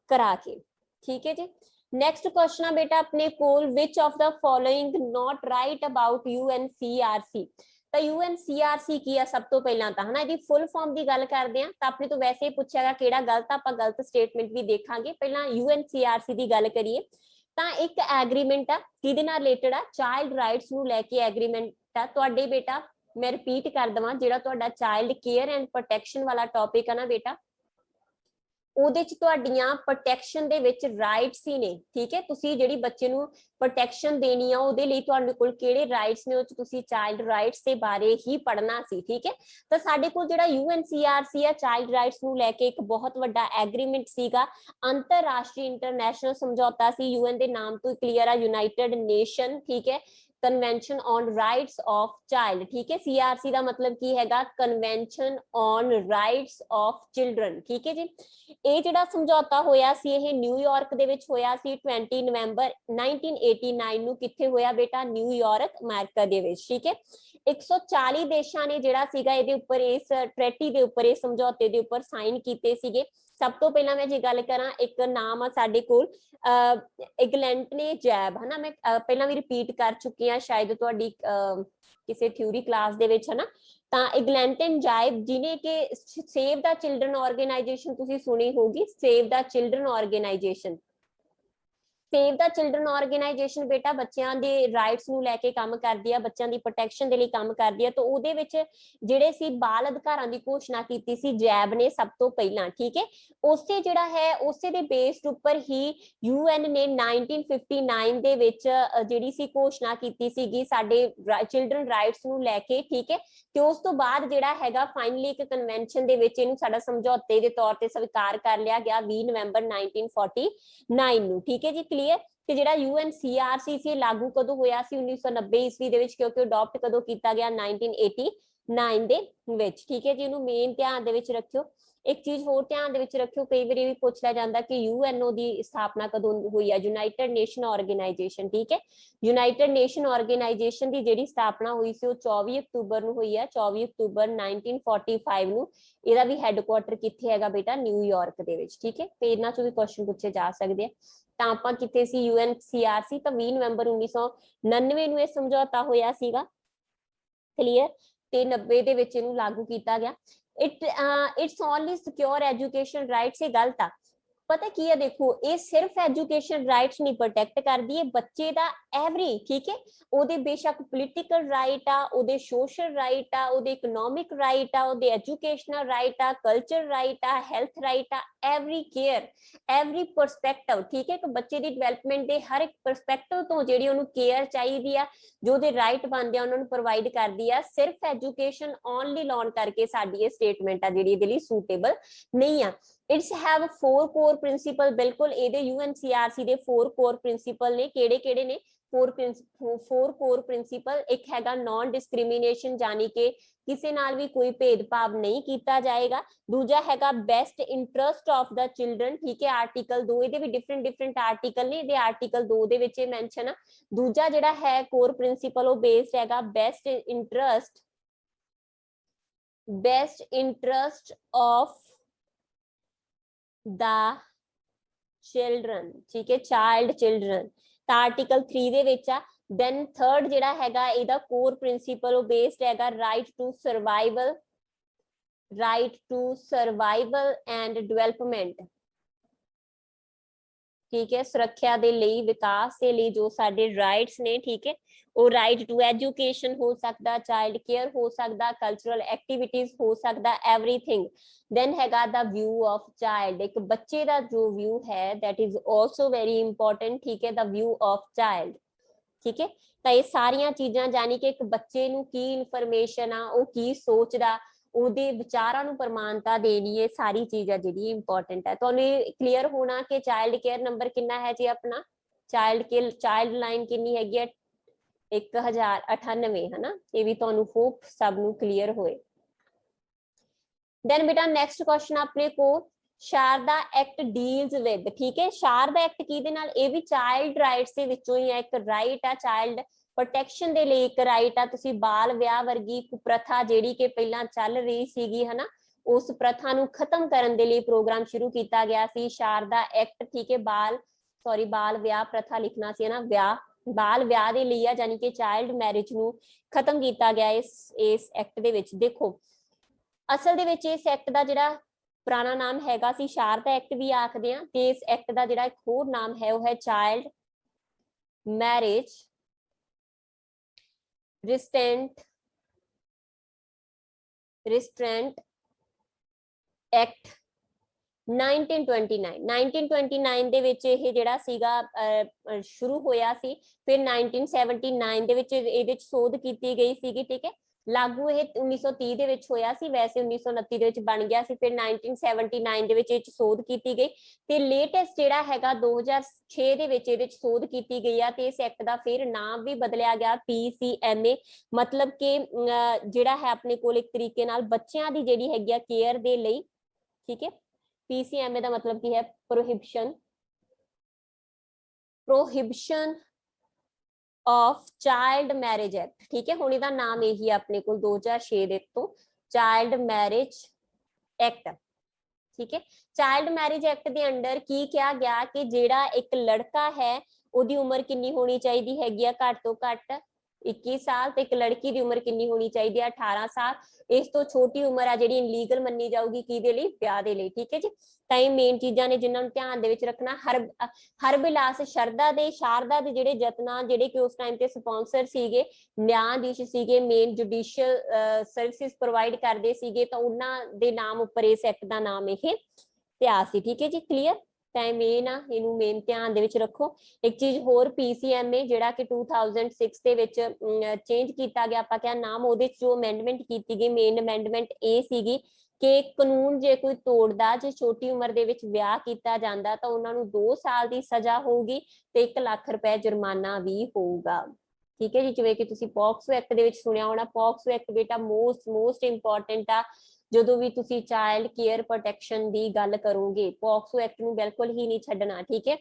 ਕਰਾ ਕੇ, ਠੀਕ ਹੈ ਜੀ। ਨੈਕਸਟ ਕੁਐਸਚਨ ਆ ਬੇਟਾ ਆਪਣੇ ਕੋਲ, which of the following note right about UNCRC। ਤਾਂ UNCRC ਕੀ ਆ? ਸਭ ਤੋਂ ਪਹਿਲਾਂ ਤਾਂ ਹਨਾ ਇਹਦੀ ਫੁੱਲ ਫਾਰਮ ਦੀ ਗੱਲ ਕਰਦੇ ਆ ਤਾਂ ਆਪਣੇ ਤੋਂ ਵੈਸੇ ਹੀ ਪੁੱਛਿਆਗਾ ਕਿਹੜਾ ਗਲਤ, ਆਪਾਂ ਗਲਤ ਸਟੇਟਮੈਂਟ ਵੀ ਦੇਖਾਂਗੇ। ਪਹਿਲਾਂ UNCRC ਦੀ ਗੱਲ ਕਰੀਏ ਤਾਂ ਇੱਕ ਐਗਰੀਮੈਂਟ ਆ, ਕਿਹਦੇ ਨਾਲ ਰਿਲੇਟਡ ਆ? ਚਾਈਲਡ ਰਾਈਟਸ ਨੂੰ ਲੈ ਕੇ ਐਗਰੀਮੈਂਟ ਆ। ਤੁਹਾਡੇ ਬੇਟਾ ਮੈਂ ਰਿਪੀਟ ਕਰ ਦਵਾਂ, ਜਿਹੜਾ ਤੁਹਾਡਾ ਚਾਈਲਡ ਕੇਅਰ ਐਂਡ ਪ੍ਰੋਟੈਕਸ਼ਨ ਵਾਲਾ ਟੌਪਿਕ ਆ ਨਾ ਬੇਟਾ, ਉਹਦੇ ਚ ਤੁਹਾਡੀਆਂ ਪ੍ਰੋਟੈਕਸ਼ਨ ਦੇ ਵਿੱਚ ਰਾਈਟਸ ਹੀ ਨੇ, ਠੀਕ ਹੈ। ਤੁਸੀਂ ਜਿਹੜੀ ਬੱਚੇ ਨੂੰ ਪ੍ਰੋਟੈਕਸ਼ਨ ਦੇਣੀ ਆ ਉਹਦੇ ਲਈ ਤੁਹਾਡੇ ਕੋਲ ਕਿਹੜੇ ਰਾਈਟਸ ਨੇ, ਉਹ ਚ ਤੁਸੀਂ ਚਾਈਲਡ ਰਾਈਟਸ ਦੇ ਬਾਰੇ ਹੀ ਪੜ੍ਹਨਾ ਸੀ, ਠੀਕ ਹੈ। ਤਾਂ ਸਾਡੇ ਕੋਲ ਜਿਹੜਾ UNCRC ਆ ਚਾਈਲਡ ਰਾਈਟਸ ਨੂੰ ਲੈ ਕੇ ਇੱਕ ਬਹੁਤ ਵੱਡਾ ਐਗਰੀਮੈਂਟ ਸੀਗਾ, ਅੰਤਰਰਾਸ਼ਟਰੀ ਇੰਟਰਨੈਸ਼ਨਲ ਸਮਝੌਤਾ ਸੀ। UN ਦੇ ਨਾਮ ਤੋਂ ਕਲੀਅਰ ਆ, ਯੂਨਾਈਟਿਡ ਨੇਸ਼ਨ, ਠੀਕ ਹੈ, convention on rights of child, ਠੀਕ ਹੈ। CRC ਦਾ ਮਤਲਬ ਕੀ ਹੈਗਾ? Convention on rights of children, ਠੀਕ ਹੈ ਜੀ। ਇਹ ਜਿਹੜਾ ਸਮਝੌਤਾ ਹੋਇਆ ਸੀ ਇਹ ਨਿਊਯਾਰਕ ਦੇ ਵਿੱਚ ਹੋਇਆ ਸੀ 20 ਨਵੰਬਰ 1989 ਨੂੰ। ਕਿੱਥੇ ਹੋਇਆ ਬੇਟਾ? ਨਿਊਯਾਰਕ, ਅਮਰੀਕਾ ਦੇ ਵਿੱਚ, ਠੀਕ ਹੈ। 140 ਦੇਸ਼ਾਂ ਨੇ ਜਿਹੜਾ ਸੀਗਾ ਇਹਦੇ ਉੱਪਰ, ਇਸ ਟ੍ਰੈਟੀ ਦੇ ਉੱਪਰ, ਇਸ ਸਮਝੌਤੇ ਦੇ ਉੱਪਰ ਸਾਈਨ ਕੀਤੇ ਸੀਗੇ। ਸਭ ਤੋਂ ਪਹਿਲਾਂ ਮੈਂ ਜੇ ਗੱਲ ਕਰਾਂ, ਇੱਕ ਨਾਮ ਆ ਸਾਡੇ ਕੋਲ ਇਗਲੈਂਟਨੇ ਜੈਬ, ਹਨਾ। ਮੈਂ ਪਹਿਲਾਂ ਵੀ ਰਿਪੀਟ ਕਰ ਚੁੱਕੀ ਹਾਂ ਸ਼ਾਇਦ ਤੁਹਾਡੀ ਕਿਸੇ ਥਿਊਰੀ ਕਲਾਸ ਦੇ ਵਿੱਚ, ਹਨਾ। ਤਾਂ ਇਗਲੈਂਟਨ ਜਾਇਬ, ਜਿਨੇ ਕਿ ਸੇਵ ਦਾ ਚਿਲਡਰਨ ਆਰਗੇਨਾਈਜੇਸ਼ਨ ਤੁਸੀਂ ਸੁਣੀ ਹੋਗੀ, ਸੇਵ ਦਾ ਚਿਲਡਰਨ ਆਰਗੇਨਾਈਜੇਸ਼ਨ। ਸੇਵ ਦਾ ਚਿਲਡਰਨ ਆਰਗੇਨਾਈਜੇਸ਼ਨ ਬੇਟਾ ਬੱਚਿਆਂ ਦੇ ਰਾਈਟਸ ਨੂੰ ਲੈ ਕੇ ਕੰਮ ਕਰਦੀ ਆ, ਬੱਚਿਆਂ ਦੀ ਪ੍ਰੋਟੈਕਸ਼ਨ ਦੇ ਲਈ ਕੰਮ ਕਰਦੀ ਆ। ਤਾਂ ਉਹਦੇ ਵਿੱਚ ਜਿਹੜੇ ਸੀ ਬਾਲ ਅਧਿਕਾਰਾਂ ਦੀ ਘੋਸ਼ਣਾ ਕੀਤੀ ਸੀ ਜੈਬ ਨੇ ਸਭ ਤੋਂ ਪਹਿਲਾਂ, ਠੀਕ ਹੈ। ਉਸੇ ਜਿਹੜਾ ਹੈ ਉਸੇ ਦੇ ਬੇਸਡ ਉੱਪਰ ਹੀ UN ਨੇ 1959 ਦੇ ਵਿੱਚ ਜਿਹੜੀ ਸੀ ਘੋਸ਼ਣਾ ਕੀਤੀ ਸੀਗੀ ਸਾਡੇ ਚਿਲਡਰਨ ਰਾਈਟਸ ਨੂੰ ਲੈ ਕੇ, ਠੀਕ ਹੈ। ਤੇ ਉਸ ਤੋਂ ਬਾਅਦ ਜਿਹੜਾ ਹੈਗਾ ਫਾਈਨਲੀ ਇੱਕ ਕਨਵੈਨਸ਼ਨ ਦੇ ਵਿੱਚ ਇਹਨੂੰ ਸਾਡਾ ਸਮਝੌਤੇ ਦੇ ਤੌਰ ਤੇ ਸਵੀਕਾਰ ਕਰ ਲਿਆ ਗਿਆ 20 ਨਵੰਬਰ 1949 ਨੂੰ, ਠੀਕ ਹੈ ਜੀ। ਕਲੀਅਰ। ਤੇ ਜਿਹੜਾ UNCRC ਸੀ ਲਾਗੂ ਕਦੋਂ ਹੋਇਆ ਸੀ? 1990 ਈਸਵੀ ਦੇ ਵਿੱਚ, ਕਿਉਂਕਿ ਅਡਾਪਟ ਕਦੋਂ ਕੀਤਾ ਗਿਆ? 1989 ਦੇ ਵਿੱਚ, ਠੀਕ ਹੈ ਜੀ। ਇਹਨੂੰ ਮੇਨ ਧਿਆਨ ਦੇ ਵਿੱਚ ਰੱਖਿਓ। ਇੱਕ ਚੀਜ਼ ਹੋਰ ਧਿਆਨ ਦੇ ਵਿੱਚ ਰੱਖਿਓ, ਕਈ ਵਾਰੀ ਵੀ ਪੁੱਛ ਲਿਆ ਜਾਂਦਾ ਕਿ UNO ਦੀ ਸਥਾਪਨਾ ਕਦੋਂ ਹੋਈ ਹੈ? ਯੂਨਾਈਟਿਡ ਨੇਸ਼ਨ ਆਰਗੇਨਾਈਜੇਸ਼ਨ, ਠੀਕ ਹੈ। ਯੂਨਾਈਟਿਡ ਨੇਸ਼ਨ ਆਰਗੇਨਾਈਜੇਸ਼ਨ ਦੀ ਜਿਹੜੀ ਸਥਾਪਨਾ ਹੋਈ ਸੀ ਉਹ 24 ਅਕਤੂਬਰ ਨੂੰ ਹੋਈ ਹੈ, 24 ਅਕਤੂਬਰ 1945 ਨੂੰ। ਇਹਦਾ ਵੀ ਹੈੱਡਕੁਆਟਰ ਕਿੱਥੇ ਹੈਗਾ ਬੇਟਾ? ਨਿਊਯਾਰਕ ਦੇ ਵਿੱਚ, ਠੀਕ ਹੈ। ਤੇ ਇਹਨਾਂ ਚੋਂ ਵੀ ਕੁਐਸਚਨ ਪੁੱਛੇ ਜਾ ਸਕਦੇ ਆ। ਤਾਂ ਆਪਾਂ ਕਿੱਥੇ ਸੀ? UNCRC। ਤਾਂ 20 ਨਵੰਬਰ 1999 ਨੂੰ ਇਹ ਸਮਝੌਤਾ ਹੋਇਆ ਸੀਗਾ, ਕਲੀਅਰ। ਤੇ 90 ਦੇ ਵਿੱਚ ਇਹਨੂੰ ਲਾਗੂ ਕੀਤਾ ਗਿਆ। It's only secure education rights, ਇਹ ਗਲਤ ਆ। ਪਤਾ ਕੀ ਹੈ, ਦੇਖੋ ਇਹ ਸਿਰਫ ਐਜੂਕੇਸ਼ਨ ਰਾਈਟਸ ਨਹੀਂ ਪ੍ਰੋਟੈਕਟ ਕਰਦੀ, ਹੈ ਬੱਚੇ ਦਾ ਐਵਰੀ, ਠੀਕ ਹੈ। ਉਹਦੇ ਬੇਸ਼ੱਕ ਪੋਲੀਟੀਕਲ ਰਾਈਟ ਆ, ਉਹਦੇ ਸੋਸ਼ਲ ਰਾਈਟ ਆ, ਉਹਦੇ ਇਕਨੋਮਿਕ ਰਾਈਟ ਆ, ਉਹਦੇ ਐਜੂਕੇਸ਼ਨਲ ਰਾਈਟ ਆ, ਕਲਚਰ ਰਾਈਟ ਆ, ਹੈਲਥ ਰਾਈਟ ਆ, ਐਵਰੀ ਕੇਅਰ, ਐਵਰੀ ਪਰਸਪੈਕਟਿਵ, ਠੀਕ ਹੈ। ਇੱਕ ਬੱਚੇ ਦੀ ਡਿਵੈਲਪਮੈਂਟ ਦੇ ਹਰ ਇੱਕ ਪਰਸਪੈਕਟਿਵ ਤੋਂ ਜਿਹੜੀ ਉਹਨੂੰ ਕੇਅਰ ਚਾਹੀਦੀ ਆ, ਜੋ ਉਹਦੇ ਰਾਈਟ ਬਣਦੇ ਆ ਉਹਨਾਂ ਨੂੰ ਪ੍ਰੋਵਾਈਡ ਕਰਦੀ ਆ। ਸਿਰਫ ਐਜੂਕੇਸ਼ਨ ਓਨਲੀ ਲਾਉਣ ਕਰਕੇ ਸਾਡੀ ਇਹ ਸਟੇਟਮੈਂਟ ਆ ਜਿਹੜੀ ਇਹਦੇ ਲਈ ਸੂਟੇਬਲ ਨਹੀਂ ਆ। ਇਟਸ ਹੈਵ 4 ਕੋਰ ਪ੍ਰਿੰਸੀਪਲ, ਬਿਲਕੁਲ ਇਹਦੇ UNCRC ਦੇ 4 ਕੋਰ ਪ੍ਰਿੰਸੀਪਲ ਨੇ। ਕਿਹੜੇ ਕਿਹੜੇ ਨੇ? Four core principle. एक हैगा नॉन डिस्क्रिमिनेशन, यानी कि किसी नाल भी कोई भेदभाव नहीं किया जाएगा। दूजा हैगा best interest of the children, ठीक है, आर्टिकल 2 ये भी डिफरेंट डिफरेंट आर्टिकल ने, ये आर्टिकल 2 दे विच मेंशन है। दूजा जिहड़ा है कोर प्रिंसिपल वो बेस्ड हैगा best interest of the children, ठीक है, चाइल्ड चिल्ड्रन, तो आर्टिकल 3 दे विच आ। then third जिहड़ा हैगा इहदा कोर प्रिंसिपल बेस्ड हैगा right to survival and development, ठीक है, सुरक्षा दे लई विकास दे लई जो साडे राइट्स ने, ठीक है, वो राइट टू एजुकेशन हो सकदा, चाइल्ड केयर हो सकदा, कल्चरल एक्टिविटीज हो सकदा, एवरीथिंग। देन हैगा द व्यू ऑफ चाइल्ड, एक बच्चे दा जो व्यू है that is also very important, ठीक है, द व्यू ऑफ चाइल्ड, ठीक है। तो ये सारिया चीज़ां यानी कि एक बच्चे नूं की इनफॉर्मेशन आ वो की सोचदा, ਉਹਦੇ ਵਿਚਾਰਾਂ ਨੂੰ ਪ੍ਰਮਾਣਤਾ ਦੇਣੀ, ਇਹ ਸਾਰੀ ਚੀਜ਼ ਆ ਜਿਹੜੀ ਇੰਪੋਰਟੈਂਟ ਹੈ। ਤੁਹਾਨੂੰ ਕਲੀਅਰ ਹੋਣਾ ਕਿ ਚਾਈਲਡ ਕੇਅਰ ਨੰਬਰ ਕਿੰਨਾ ਹੈ ਜੀ ਆਪਣਾ, ਚਾਈਲਡ ਲਾਈਨ ਕਿੰਨੀ ਹੈਗੀ ਹੈ 1098 ਹੈ ਨਾ, ਇਹ ਵੀ ਤੁਹਾਨੂੰ ਹੋਪ ਸਭ ਨੂੰ ਕਲੀਅਰ ਹੋਏ। ਦੈਨ ਬੇਟਾ ਨੈਕਸਟ ਕੁਐਸਚਨ ਆਪਣੇ ਕੋਲ शारदा एक्ट डील्स विद, ठीक है, शारदा एक्ट किहदे नाल, ये भी चाइल्ड राइट्स दे विचों ही एक राइट आ, चाइल्ड प्रोटेक्शन दे लई एक राइट आ। तुसीं बाल विआह वर्गी कुप्रथा जिहड़ी कि पहलां चल रही सीगी है ना, उस प्रथा नूं खत्म करन दे लई प्रोग्राम शुरू किया गया सी शारदा एक्ट, ठीक है। बाल विआह प्रथा लिखना सी ना, बाल विआह दे लई आ, यानी कि चाइल्ड मैरिज नूं खत्म किया गया इस एक्ट दे विच। देखो असल दे विच इस एक्ट दा जिहड़ा पुराना नाम हैगा सी शारदा एक्ट भी आखदे आ, ते इस एक्ट दा जिहड़ा एक होर नाम है वो है चाइल्ड मैरिज रिस्ट्रेंट एक्ट 1929 दे विच इह जिहड़ा सीगा शुरू होया सी, फिर 1979 दे विच इहदे विच सोध कीती गई सीगी, ठीक है। लागू ਇਹ 1930 ਦੇ ਵਿੱਚ ਹੋਇਆ ਸੀ, ਵੈਸੇ 1929 ਦੇ ਵਿੱਚ ਬਣ ਗਿਆ ਸੀ, ਫਿਰ 1979 ਦੇ ਵਿੱਚ ਇਹ ਸੋਧ ਕੀਤੀ ਗਈ ਤੇ ਲੇਟੈਸਟ ਜਿਹੜਾ ਹੈਗਾ 2006 ਦੇ ਵਿੱਚ ਇਹਦੇ ਵਿੱਚ ਸੋਧ ਕੀਤੀ ਗਈ ਆ ਤੇ ਇਸ ਐਕਟ ਦਾ ਫਿਰ ਨਾਮ ਵੀ ਬਦਲਿਆ ਗਿਆ PCMA, ਮਤਲਬ ਕਿ ਜਿਹੜਾ ਹੈ ਆਪਣੇ ਕੋਲ ਇੱਕ ਤਰੀਕੇ ਨਾਲ ਬੱਚਿਆਂ ਦੀ ਜਿਹੜੀ ਹੈਗੀ ਆ ਕੇਅਰ ਦੇ ਲਈ, ਠੀਕ ਹੈ। PCMA ਦਾ ਮਤਲਬ ਕੀ ਹੈ, prohibition of child marriage act, ठीक है। हुण इहदा नाम यही अपने को 2006 दे तो चाइल्ड मैरिज एक्ट, ठीक है। चाइल्ड मैरिज एक्ट के अंडर की कहा गया कि जेड़ा एक लड़का है उहदी उम्र कितनी होनी चाहिए हैगी आ, घट तो घट 21 साल, तो एक लड़की की उम्र कितनी होनी चाहिए 18 साल। इस तो छोटी उम्र आ जिहड़ी इनलीगल मन्नी जाऊगी किहदे लई, ब्याह दे लई, ठीक है जी। ਤਾਂ ਇਹ ਮੇਨ ਚੀਜ਼ਾਂ ਨੇ ਜਿਨ੍ਹਾਂ ਨੂੰ ਧਿਆਨ ਦੇ ਵਿੱਚ ਰੱਖਣਾ। ਹਰਬਿਲਾਸ शारदा ਦੇ ਜਿਹੜੇ ਯਤਨਾਂ ਜਿਹੜੇ ਕਿ ਉਸ ਟਾਈਮ ਤੇ ਸਪਾਂਸਰ ਸੀਗੇ, ਨਿਆਂਧੀਸ਼ ਸੀਗੇ, ਮੇਨ ਜੁਡੀਸ਼ੀਅਲ ਸਰਵਿਸਿਜ਼ ਪ੍ਰੋਵਾਈਡ ਕਰਦੇ ਸੀਗੇ, ਤਾਂ ਉਹਨਾਂ ਦੇ ਨਾਮ ਉੱਪਰ ਇਸ ਐਕਟ ਦਾ ਨਾਮ ਇਹ ਪਿਆ ਸੀ, ਠੀਕ ਹੈ ਜੀ, ਕਲੀਅਰ। ਤਾਂ ਮੇਨ ਆ, ਇਹਨੂੰ ਮੇਨ ਧਿਆਨ ਦੇ ਵਿੱਚ ਰੱਖੋ। ਇੱਕ ਚੀਜ਼ ਹੋਰ PCMA ਜਿਹੜਾ ਕਿ 2006 ਦੇ ਵਿੱਚ ਚੇਂਜ ਕੀਤਾ ਗਿਆ, ਆਪਾਂ ਕਿਹਾ ਨਾਮ, ਉਹਦੇ ਚ ਜੋ ਅਮੈਂਡਮੈਂਟ ਕੀਤੀ ਗਈ ਮੇਨ ਅਮੈਂਡਮੈਂਟ ਇਹ ਸੀਗੀ कि कानून जे कोई तोड़दा, जे छोटी उम्र दे विच विआह कीता जांदा तां उन्हां नूं 2 साल दी सज़ा होगी ते 1 लाख रुपए जुर्माना भी होगा, ठीक है जी। जिवें कि तुसीं पॉक्सो एक्ट दे विच सुणिया होना, पॉक्सो एक्ट बेटा मोस्ट इंपॉर्टेंट आ जदों भी तुसीं चाइल्ड केयर प्रोटेक्शन दी गल करोगे, पॉक्सो एक्ट नूं बिल्कुल ही नहीं छड्डना, ठीक है।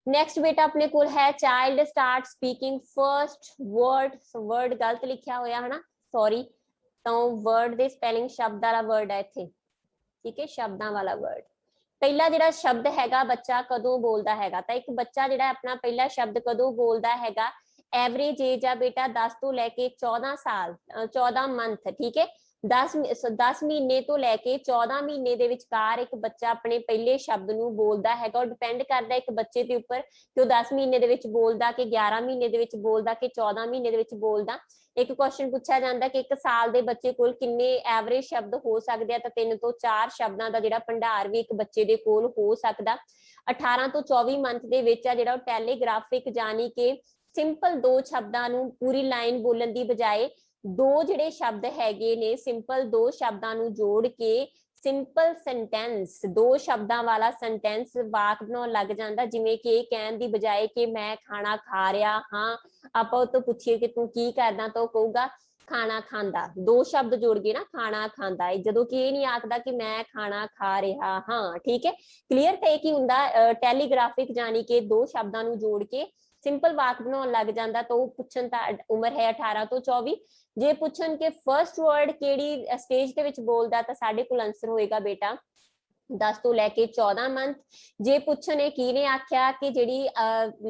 नैक्सट बेटा अपने कोल है child start speaking first word गलत लिखिया होया है ना, सॉरी, तो वर्ड दे स्पेलिंग शब्द वाला वर्ड है इत्थे, ठीक है, शब्दां वाला वर्ड। पहला जिहड़ा शब्द हैगा बच्चा कदों बोलदा हैगा, तां एक बच्चा जिहड़ा अपना पहला शब्द कदों बोलदा हैगा, एवरेज एज आ बेटा 10 तो लैके 14 साल, 14 मंथ, ठीक है। 10 महीने तो लैके 14 महीने दे विचकार एक बच्चा अपने पहले शब्द नूं बोलदा हैगा, और डिपेंड करदा एक बच्चे दे उपर कि 10 महीने दे विच बोलदा कि 11 महीने दे विच बोलदा कि 14 महीने दे विच बोलदा। एक क्वेश्चन पूछा जाता कि 1 साल के बच्चे कोल किन्ने एवरेज शब्द हो सकते हैं, तो 3 तो 4 शब्दों का जिहड़ा भंडार भी एक बच्चे दे कोल हो सकता। 18 तो 24 मंथ दे विच आ जिहड़ा टैलीग्राफिक यानी कि सिंपल 2 शब्दों नूं पूरी लाइन बोलण दी बजाय 2 जिहड़े शब्द हैगे ने सिंपल 2 शब्दों नूं जोड़ के ਸਿੰਪਲ ਸੈਂਟੈਂਸ, ਦੋ ਸ਼ਬਦਾਂ ਵਾਲਾ ਸੈਂਟੈਂਸ ਵਾਕ ਬਣਾਉਣ ਲੱਗ ਜਾਂਦਾ, ਜਿਵੇਂ ਕਿ ਇਹ ਕਹਿਣ ਦੀ ਬਜਾਏ ਕਿ ਮੈਂ ਖਾਣਾ ਖਾ ਰਿਹਾ ਹਾਂ, ਆਪਾਂ ਉਹ ਤੋਂ ਪੁੱਛੀਏ ਕਿ ਤੂੰ ਕੀ ਕਰਦਾ ਤਾਂ ਉਹ ਕਹੂਗਾ ਖਾਣਾ ਖਾਂਦਾ। ਦੋ ਸ਼ਬਦ ਜੋੜ ਕੇ ਨਾ ਖਾਣਾ ਖਾਂਦਾ, ਜਦੋਂ ਕਿ ਇਹ ਨਹੀਂ ਆਖਦਾ ਕਿ ਮੈਂ ਖਾਣਾ ਖਾ ਰਿਹਾ ਹਾਂ। ਠੀਕ ਹੈ, ਕਲੀਅਰ। ਤੇ ਕੀ ਹੁੰਦਾ, ਟੈਲੀਗ੍ਰਾਫਿਕ ਜਾਨੀ ਕਿ ਦੋ ਸ਼ਬਦਾਂ ਨੂੰ ਜੋੜ ਕੇ ਸਿੰਪਲ ਵਾਕ ਬਣਾਉਣ ਲੱਗ ਜਾਂਦਾ। ਤਾਂ ਉਹ ਪੁੱਛਣ ਤਾਂ ਉਮਰ ਹੈ 18 ਤੋਂ 24। ਜੇ ਪੁੱਛਣ ਕਿ ਫਰਸਟ ਵਰਡ ਕਿਹੜੀ ਸਟੇਜ ਦੇ ਵਿੱਚ ਬੋਲਦਾ ਤਾਂ ਸਾਡੇ ਕੋਲ ਆਨਸਰ ਹੋਏਗਾ ਬੇਟਾ 10 ਤੋਂ ਲੈ ਕੇ 14 ਮੰਥ। ਜੇ ਪੁੱਛਣ ਕੀ ਨੇ ਆਖਿਆ ਕਿ ਜਿਹੜੀ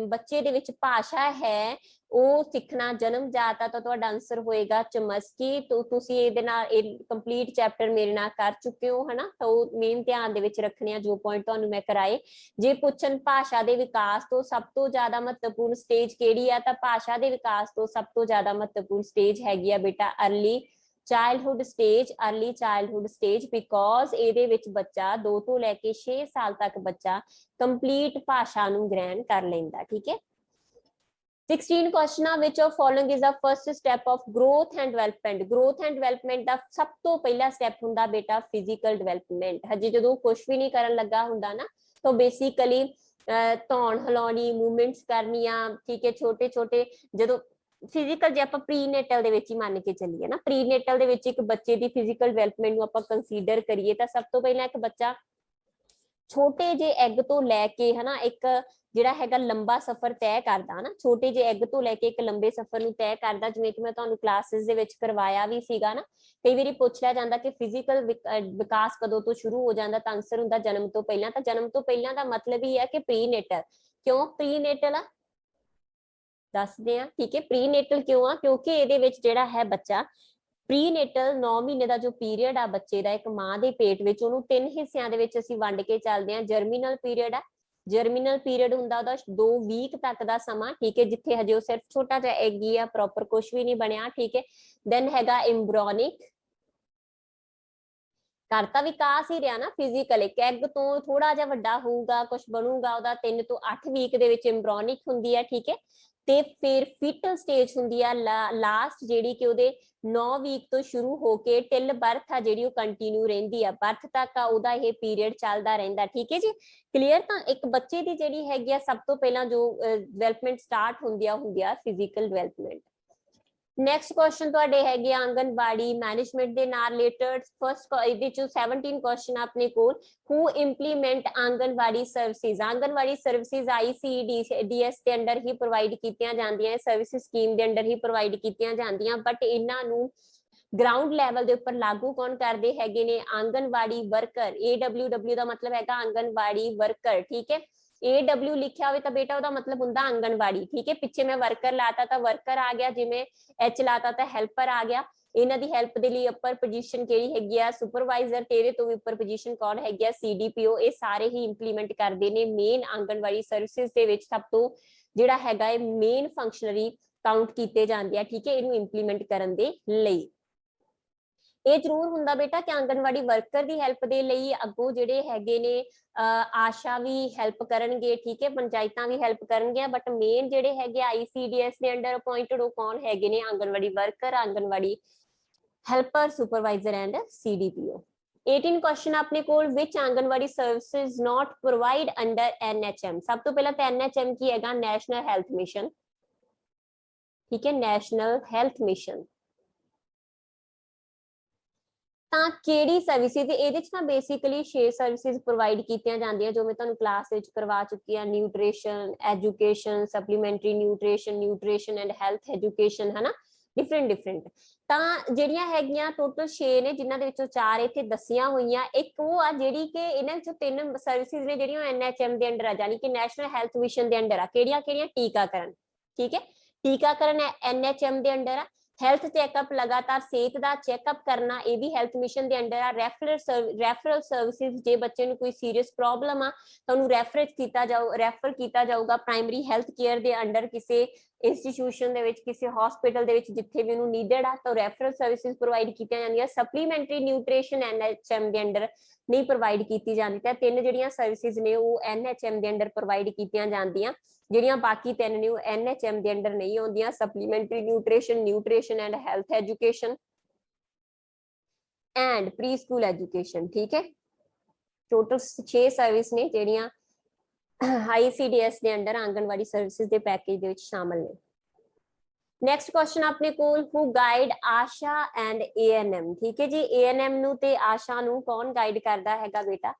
ਬੱਚੇ ਦੇ ਵਿੱਚ ਭਾਸ਼ਾ ਹੈ ਉਹ ਸਿੱਖਣਾ ਜਨਮਜਾਤ ਆ, ਤਾਂ ਤੁਹਾਡਾ ਆਨਸਰ ਹੋਏਗਾ ਚਮਸਕੀ। ਤੋਂ ਤੁਸੀਂ ਇਹਦੇ ਨਾਲ ਇਹ ਕੰਪਲੀਟ ਚੈਪਟਰ ਮੇਰੇ ਨਾਲ ਕਰ ਚੁੱਕੇ ਹੋ ਹਨਾ, ਤਾਂ ਉਹ ਮੇਨ ਧਿਆਨ ਦੇ ਵਿੱਚ ਰੱਖਣੇ ਆ ਜੋ ਪੁਆਇੰਟ ਤੁਹਾਨੂੰ ਮੈਂ ਕਰਾਏ। ਜੇ ਪੁੱਛਣ ਭਾਸ਼ਾ ਦੇ ਵਿਕਾਸ ਤੋਂ ਸਭ ਤੋਂ ਜ਼ਿਆਦਾ ਮਹੱਤਵਪੂਰਨ ਸਟੇਜ ਕਿਹੜੀ ਆ, ਤਾਂ ਭਾਸ਼ਾ ਦੇ ਵਿਕਾਸ ਤੋਂ ਸਭ ਤੋਂ ਜ਼ਿਆਦਾ ਮਹੱਤਵਪੂਰਨ ਸਟੇਜ ਹੈਗੀ ਆ ਬੇਟਾ early childhood stage. Early childhood stage because ਇਹਦੇ ਵਿੱਚ ਬੱਚਾ 2 ਤੋਂ ਲੈ ਕੇ 6 ਸਾਲ ਤੱਕ ਬੱਚਾ ਕੰਪਲੀਟ ਭਾਸ਼ਾ ਨੂੰ ਗ੍ਰਹਿਣ ਕਰ ਲੈਂਦਾ। ਠੀਕ ਹੈ। 16 ਕੁਐਸਚਨਾਂ ਵਿੱਚ of following is the first step of growth and development. Growth and development ਦਾ ਸਭ ਤੋਂ ਪਹਿਲਾ ਸਟੈਪ ਹੁੰਦਾ ਬੇਟਾ ਫਿਜ਼ੀਕਲ ਡਿਵੈਲਪਮੈਂਟ। ਹਜੇ ਜਦੋਂ ਕੁਝ ਵੀ ਨਹੀਂ ਕਰਨ ਲੱਗਾ ਹੁੰਦਾ ਨਾ, ਤਾਂ ਬੇਸਿਕਲੀ ਧੌਣ ਹਿਲਾਉਣੀ, ਮੂਵਮੈਂਟਸ ਕਰਨੀਆਂ। ਠੀਕ ਹੈ, ਛੋਟੇ ਛੋਟੇ ਜਦੋਂ ਫਿਜ਼ੀਕਲ, ਜੇ ਆਪਾਂ ਪ੍ਰੀਨੇਟਲ ਦੇ ਵਿੱਚ ਹੀ ਮੰਨ ਕੇ ਚੱਲੀਏ ਨਾ, ਪ੍ਰੀਨੇਟਲ ਦੇ ਵਿੱਚ ਇੱਕ ਬੱਚੇ ਦੀ ਫਿਜ਼ੀਕਲ ਡਿਵੈਲਪਮੈਂਟ ਨੂੰ ਆਪਾਂ ਕੰਸੀਡਰ ਕਰੀਏ ਤਾਂ ਸਭ ਤੋਂ ਪਹਿਲਾਂ ਇੱਕ ਬੱਚਾ ਛੋਟੇ ਜਿਹੇ ਐਗ ਤੋਂ ਲੈ ਕੇ ਹਨਾ ਇੱਕ ਜਿਹੜਾ ਹੈਗਾ ਲੰਬਾ ਸਫ਼ਰ ਤੈਅ ਕਰਦਾ ਨਾ, ਛੋਟੇ ਜਿਹੇ ਐਗ ਤੋਂ ਲੈ ਕੇ ਇੱਕ ਲੰਬੇ ਸਫ਼ਰ ਨੂੰ ਤੈਅ ਕਰਦਾ। ਜਿਵੇਂ ਕਿ ਮੈਂ ਤੁਹਾਨੂੰ ਕਲਾਸਿਸ ਦੇ ਵਿੱਚ ਕਰਵਾਇਆ ਵੀ ਸੀਗਾ ਨਾ, ਕਈ ਵਾਰੀ ਪੁੱਛ ਲਿਆ ਜਾਂਦਾ ਕਿ ਫਿਜ਼ੀਕਲ ਵਿਕਾਸ ਕਦੋਂ ਤੋਂ ਸ਼ੁਰੂ ਹੋ ਜਾਂਦਾ, ਤਾਂ ਆਨਸਰ ਹੁੰਦਾ ਜਨਮ ਤੋਂ ਪਹਿਲਾਂ। ਤਾਂ ਜਨਮ ਤੋਂ ਪਹਿਲਾਂ ਦਾ ਮਤਲਬ ਹੀ ਹੈ ਕਿ ਪ੍ਰੀਨੇਟਲ। ਕਿਉਂ ਪ੍ਰੀਨੇਟਲ ਆ ਦੱਸਦੇ ਆ। ਠੀਕ ਹੈ, ਪ੍ਰੀਨੇਟਲ ਕਿਉਂ ਆ, ਕਿਉਂਕਿ ਇਹਦੇ ਵਿੱਚ ਜਿਹੜਾ ਹੈ ਬੱਚਾ ਪ੍ਰੀਨੇਟਲ 9 ਮਹੀਨੇ ਦਾ ਜੋ ਪੀਰੀਅਡ ਆ ਬੱਚੇ ਦਾ ਇੱਕ ਮਾਂ ਦੇ ਪੇਟ ਵਿੱਚ, ਉਹਨੂੰ 3 ਹਿੱਸਿਆਂ ਦੇ ਵਿੱਚ ਅਸੀਂ ਵੰਡ ਕੇ ਚੱਲਦੇ ਆ। ਜਰਮੀਨਲ ਪੀਰੀਅਡ ਆ, ਜਰਮੀਨਲ ਪੀਰੀਅਡ ਹੁੰਦਾ ਉਹਦਾ 2 ਵੀਕ ਤੱਕ ਦਾ ਸਮਾਂ। ਠੀਕ ਹੈ, ਜਿੱਥੇ ਹਜੇ ਉਹ ਸਿਰਫ ਛੋਟਾ ਜਿਹਾ ਐਗ ਹੀ ਆ, ਪ੍ਰੋਪਰ ਕੁਝ ਵੀ ਨਹੀਂ ਬਣਿਆ। ਠੀਕ ਹੈ, ਦੈਨ ਹੈਗਾ ਐਮਬ੍ਰੋਨਿਕ, ਕਰਤਾ ਵਿਕਾਸ ਹੀ ਰਿਹਾ ਨਾ ਫਿਜ਼ੀਕਲ, ਇੱਕ ਐਗ ਤੋਂ ਥੋੜਾ ਜਿਹਾ ਵੱਡਾ ਹੋਊਗਾ, ਕੁਝ ਬਣੂਗਾ, ਉਹਦਾ 3 ਤੋਂ 8 ਵੀਕ ਦੇ ਵਿੱਚ ਐਮਬ੍ਰੋਨਿਕ ਹੁੰਦੀ ਹੈ। ਠੀਕ ਹੈ, ਤੇ ਫਿਰ ਫੀਟਲ ਸਟੇਜ ਹੁੰਦੀ ਆ ਲਾਸਟ, ਜਿਹੜੀ ਕਿ ਉਹਦੇ 9 ਵੀਕ ਤੋਂ ਸ਼ੁਰੂ ਹੋ ਕੇ ਟਿਲ ਬਰਥ ਆ ਜਿਹੜੀ ਉਹ ਕੰਟੀਨਿਊ ਰਹਿੰਦੀ ਆ, ਬਰਥ ਤੱਕ ਆ ਉਹਦਾ ਇਹ ਪੀਰੀਅਡ ਚੱਲਦਾ ਰਹਿੰਦਾ। ਠੀਕ ਹੈ ਜੀ, ਕਲੀਅਰ। ਤਾਂ ਇੱਕ ਬੱਚੇ ਦੀ ਜਿਹੜੀ ਹੈਗੀ ਆ ਸਭ ਤੋਂ ਪਹਿਲਾਂ ਜੋ ਡਿਵੈਲਪਮੈਂਟ ਸਟਾਰਟ ਹੁੰਦੀ ਆ ਫਿਜ਼ੀਕਲ ਡਿਵੈਲਪਮੈਂਟ। ਨੈਕਸਟ ਕੁਐਸਚਨ ਤੁਹਾਡੇ ਹੈਗੇ ਆਂਗਨਵਾੜੀ ਮੈਨੇਜਮੈਂਟ ਦੇ ਨਾਲ ਰਿਲੇਟਡ। ਫਰਸਟ ਇਹਦੇ ਚ 17 ਕੁਐਸਚਨ ਆਪਣੇ ਕੋਲ। Who implement anganwadi services. Anganwadi services ICDS ਦੇ ਅੰਡਰ ਹੀ ਪ੍ਰੋਵਾਈਡ ਕੀਤੀਆਂ ਜਾਂਦੀਆਂ, ਸਰਵਿਸ ਸਕੀਮ ਦੇ ਅੰਡਰ ਹੀ ਪ੍ਰੋਵਾਈਡ ਕੀਤੀਆਂ ਜਾਂਦੀਆਂ, ਬਟ ਇਹਨਾਂ ਨੂੰ ਗਰਾਊਂਡ ਲੈਵਲ ਦੇ ਉੱਪਰ ਲਾਗੂ ਕੌਣ ਕਰਦੇ ਹੈਗੇ ਨੇ, ਆਂਗਨਵਾੜੀ ਵਰਕਰ। AWW ਦਾ ਮਤਲਬ ਹੈਗਾ ਆਂਗਨਵਾੜੀ ਵਰਕਰ। ਠੀਕ ਹੈ, AW ਲਿਖਿਆ ਹੋਵੇ ਤਾਂ ਬੇਟਾ ਉਹਦਾ ਮਤਲਬ ਹੁੰਦਾ ਆਂਗਨਵਾੜੀ। ਠੀਕ ਹੈ, ਪਿੱਛੇ ਮੈਂ ਵਰਕਰ ਲਾਤਾ ਤਾਂ ਵਰਕਰ ਆ ਗਿਆ, ਜਿਵੇਂ H ਲਾਤਾ ਤਾਂ ਹੈਲਪਰ ਆ ਗਿਆ। ਇਹਨਾਂ ਦੀ ਹੈਲਪ ਦੇ ਲਈ ਉੱਪਰ ਪੋਜੀਸ਼ਨ ਕਿਹੜੀ ਹੈਗੀ ਆ, ਸੁਪਰਵਾਈਜ਼ਰ। ਤੇਰੇ ਤੋਂ ਵੀ ਉੱਪਰ ਪੋਜੀਸ਼ਨ ਕੌਣ ਹੈਗੀ ਆ, CDPO। ਇਹ ਸਾਰੇ ਹੀ ਇੰਪਲੀਮੈਂਟ ਕਰਦੇ ਨੇ ਮੇਨ ਆਂਗਨਵਾੜੀ ਸਰਵਿਸਿਜ਼ ਦੇ ਵਿੱਚ। ਸਭ ਤੋਂ ਜਿਹੜਾ ਹੈਗਾ ਇਹ ਮੇਨ ਫੰਕਸ਼ਨਰੀ ਕਾਊਂਟ ਕੀਤੇ ਜਾਂਦੇ ਆ। ਠੀਕ ਹੈ, ਇਹਨੂੰ ਇੰਪਲੀਮੈਂਟ ਕਰਨ ਦੇ ਲਈ ਇਹ ਜ਼ਰੂਰ ਹੁੰਦਾ ਬੇਟਾ ਕਿ ਆਂਗਨਵਾੜੀ ਵਰਕਰ ਦੀ ਹੈਲਪ ਦੇ ਲਈ ਅੱਗੋਂ ਜਿਹੜੇ ਹੈਗੇ ਨੇ ਆਸ਼ਾ ਵੀ ਹੈਲਪ ਕਰਨਗੇ। ਠੀਕ ਹੈ, ਪੰਚਾਇਤਾਂ ਵੀ ਹੈਲਪ ਕਰਨਗੀਆਂ, ਬਟ ਮੇਨ ਜਿਹੜੇ ਹੈਗੇ ICDS ਦੇ ਅੰਡਰ ਅਪਾਇੰਟਡ ਉਹ ਕੌਣ ਹੈਗੇ ਨੇ, anganwadi worker, anganwadi helper, supervisor and CDPO। 18 question ਆਪਣੇ ਕੋਲ। ਵਿਚ ਆਂਗਨਵਾੜੀ ਸਰਵਿਸਿਜ਼ ਨਾਟ ਪ੍ਰੋਵਾਈਡ ਅੰਡਰ NHM। ਸਭ ਤੋਂ ਪਹਿਲਾਂ ਤਾਂ NHM ਕੀ ਹੈਗਾ, ਨੈਸ਼ਨਲ ਹੈਲਥ ਮਿਸ਼ਨ। ਠੀਕ ਹੈ, ਨੈਸ਼ਨਲ ਹੈਲਥ ਮਿਸ਼ਨ। ਤਾਂ ਕਿਹੜੀ ਸਰਵਿਸਿਜ਼, ਇਹਦੇ ਚ ਤਾਂ ਬੇਸਿਕਲੀ 6 ਸਰਵਿਸਿਜ਼ ਪ੍ਰੋਵਾਈਡ ਕੀਤੀਆਂ ਜਾਂਦੀਆਂ ਜੋ ਮੈਂ ਤੁਹਾਨੂੰ ਕਲਾਸ ਵਿੱਚ ਕਰਵਾ ਚੁੱਕੀ ਆ। Nutrition, education, supplementary nutrition and health education, ਹਨਾ, ਡਿਫਰੈਂਟ। ਤਾਂ ਜਿਹੜੀਆਂ ਹੈਗੀਆਂ ਟੋਟਲ 6 ਨੇ, ਜਿਨ੍ਹਾਂ ਦੇ ਵਿੱਚੋਂ 4 ਇੱਥੇ ਦੱਸੀਆਂ ਹੋਈਆਂ। ਇੱਕ ਉਹ ਆ ਜਿਹੜੀ ਕਿ ਇਹਨਾਂ ਵਿੱਚੋਂ 3 ਸਰਵਿਸਿਜ਼ ਨੇ ਜਿਹੜੀਆਂ NHM ਦੇ ਅੰਡਰ ਆ, ਯਾਨੀ ਕਿ ਨੈਸ਼ਨਲ ਹੈਲਥ ਮਿਸ਼ਨ ਦੇ ਅੰਡਰ ਆ। ਕਿਹੜੀਆਂ ਟੀਕਾਕਰਨ। ਠੀਕ ਹੈ, ਟੀਕਾਕਰਨ NHM ਦੇ ਅੰਡਰ ਆ। ਹੈਲਥ ਚੈੱਕਅਪ, ਲਗਾਤਾਰ ਸਿਹਤ ਦਾ ਚੈੱਕਅਪ ਕਰਨਾ, ਇਹ ਵੀ ਹੈਲਥ ਮਿਸ਼ਨ ਦੇ ਅੰਡਰ ਆ। ਰੈਫਰਲ ਸਰਵਿਸਿਜ਼, ਜੇ ਬੱਚੇ ਨੂੰ ਕੋਈ ਸੀਰੀਅਸ ਪ੍ਰੋਬਲਮ ਆ ਤਾਂ ਉਹਨੂੰ ਰੈਫਰ ਕੀਤਾ ਜਾਊਗਾ ਪ੍ਰਾਇਮਰੀ ਹੈਲਥ ਕੇਅਰ ਦੇ ਅੰਡਰ, ਕਿਸੇ ਇੰਸਟੀਟਿਊਸ਼ਨ ਦੇ ਵਿੱਚ, ਕਿਸੇ ਹਸਪੀਟਲ ਦੇ ਵਿੱਚ, ਜਿੱਥੇ ਵੀ ਉਹਨੂੰ ਨੀਡਡ ਆ ਤਾਂ ਰੈਫਰਲ ਸਰਵਿਸਿਜ਼ ਪ੍ਰੋਵਾਈਡ ਕੀਤੀਆਂ ਜਾਂਦੀਆਂ। ਸਪਲੀਮੈਂਟਰੀ ਨਿਊਟ੍ਰੀਸ਼ਨ NHM ਦੇ ਅੰਡਰ ਨਹੀਂ ਪ੍ਰੋਵਾਈਡ ਕੀਤੀ ਜਾਂਦੀ। ਤਾਂ 3 ਜਿਹੜੀਆਂ ਸਰਵਿਸਿਜ਼ ਨੇ ਉਹ NHM ਦੇ ਅੰਡਰ ਪ੍ਰੋਵਾਈਡ ਕੀਤੀਆਂ ਜਾਂਦੀਆਂ, ਜਿਹੜੀਆਂ ਬਾਕੀ 3 ਨੇ ਉਹ NHM ਦੇ ਅੰਡਰ ਨਹੀਂ ਆਉਂਦੀਆਂ। Supplementary nutrition and health education, and pre school education. ठीक है, टोटल 6 सर्विस ने ਜਿਹੜੀਆਂ ICDS ਦੇ ਅੰਡਰ ਆਂਗਨਵਾੜੀ ਸਰਵਿਸਿਜ਼ ਦੇ ਪੈਕੇਜ ਦੇ ਵਿੱਚ ਸ਼ਾਮਲ ਨੇ। ਨੈਕਸਟ ਕੁਐਸਚਨ ਆਪਣੇ ਕੋਲ, ਹੂ ਗਾਈਡ ਆਸ਼ਾ ਐਂਡ ANM। ਠੀਕ ਹੈ ਜੀ, ANM ਨੂੰ ਤੇ ਆਸ਼ਾ ਨੂੰ ਕੌਣ ਗਾਈਡ ਕਰਦਾ ਹੈਗਾ ਬੇਟਾ?